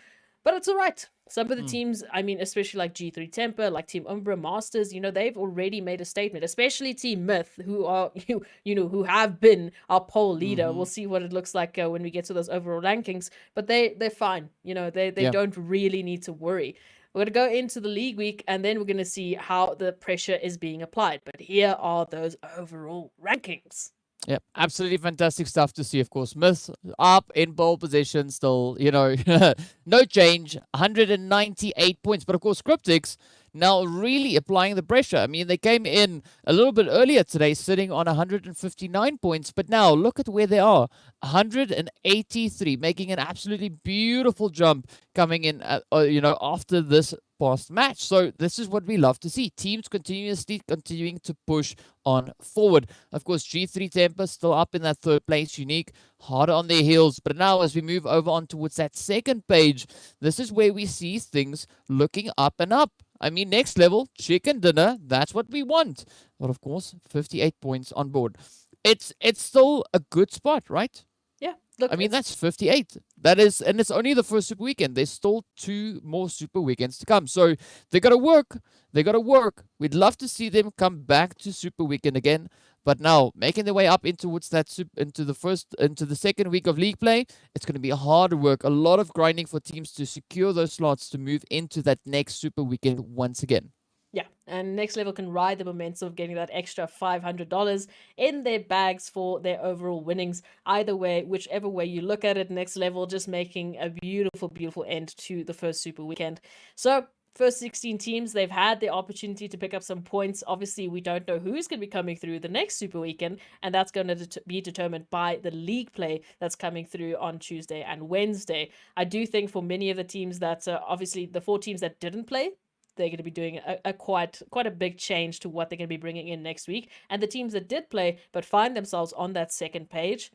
But it's all right. Some of the teams, I mean, especially like G3 Temper, like Team Umbra, Masters, they've already made a statement, especially Team Myth, who are, who have been our poll leader. We'll see what it looks like when we get to those overall rankings, but they're fine. They don't really need to worry. We're going to go into the league week, and then we're going to see how the pressure is being applied. But here are those overall rankings. Yep, absolutely fantastic stuff to see, of course. Myth up in pole position still, no change, 198 points. But of course, Cryptics, now really applying the pressure. I mean, they came in a little bit earlier today, sitting on 159 points, but now look at where they are, 183, making an absolutely beautiful jump coming in, after this past match. So this is what we love to see. Teams continuing to push on forward. Of course, G3 Temper still up in that third place. Unique, harder on their heels. But now as we move over on towards that second page, this is where we see things looking up and up. I mean, next level, chicken dinner, that's what we want. But of course, 58 points on board. It's still a good spot, right? Yeah. Look, I mean, that's 58. That is, and it's only the first Super Weekend. There's still 2 more Super Weekends to come. So they got to work. They got to work. We'd love to see them come back to Super Weekend again. But now, making their way up into the second week of league play, it's going to be hard work. A lot of grinding for teams to secure those slots to move into that next Super Weekend once again. Yeah, and next level can ride the momentum of getting that extra $500 in their bags for their overall winnings. Either way, whichever way you look at it, next level just making a beautiful, beautiful end to the first Super Weekend. So, first 16 teams, they've had the opportunity to pick up some points. Obviously, we don't know who's going to be coming through the next Super Weekend, and that's going to be determined by the league play that's coming through on Tuesday and Wednesday. I do think for many of the teams that, obviously, the 4 teams that didn't play, they're going to be doing a quite a big change to what they're going to be bringing in next week. And the teams that did play but find themselves on that second page,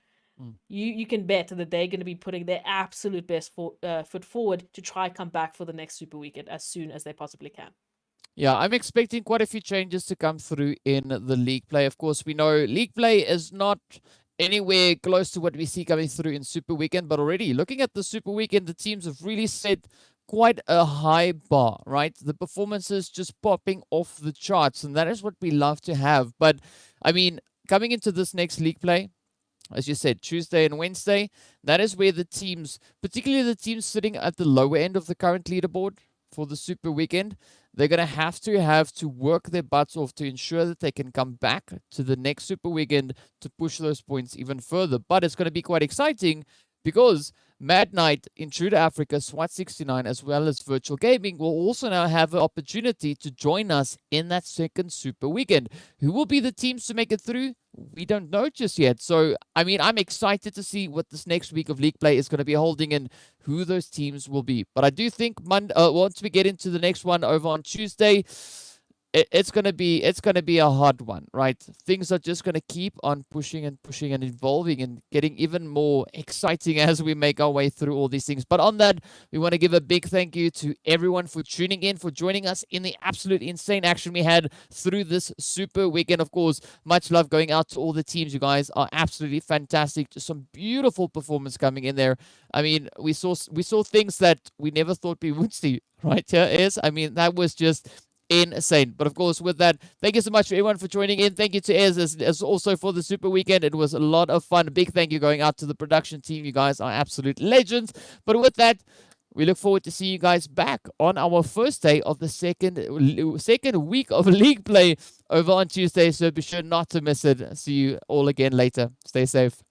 you can bet that they're going to be putting their absolute best foot forward to try come back for the next Super Weekend as soon as they possibly can. Yeah, I'm expecting quite a few changes to come through in the league play. Of course, we know league play is not anywhere close to what we see coming through in Super Weekend, but already looking at the Super Weekend, the teams have really set quite a high bar, right? The performances just popping off the charts, and that is what we love to have. But I mean, coming into this next league play, as you said, Tuesday and Wednesday, that is where the teams, particularly the teams sitting at the lower end of the current leaderboard for the Super Weekend, they're going to have to work their butts off to ensure that they can come back to the next Super Weekend to push those points even further. But it's going to be quite exciting because Mad Knight, Intruder Africa, SWAT 69, as well as Virtual Gaming will also now have an opportunity to join us in that second Super Weekend. Who will be the teams to make it through? We don't know just yet. So, I mean, I'm excited to see what this next week of league play is going to be holding and who those teams will be. But I do think once we get into the next one over on Tuesday, it's gonna be a hard one, right? Things are just gonna keep on pushing and evolving and getting even more exciting as we make our way through all these things. But on that, we want to give a big thank you to everyone for tuning in, for joining us in the absolute insane action we had through this Super Weekend. Of course, much love going out to all the teams. You guys are absolutely fantastic. Just some beautiful performance coming in there. I mean, we saw things that we never thought we would see. Right here is, I mean, that was just insane. But of course, with that, thank you so much to everyone for joining in. Thank you to Ez as also for the Super Weekend. It was a lot of fun. A big thank you going out to the production team. You guys are absolute legends. But with that, we look forward to see you guys back on our first day of the second week of league play over on Tuesday. So be sure not to miss it. See you all again later. Stay safe.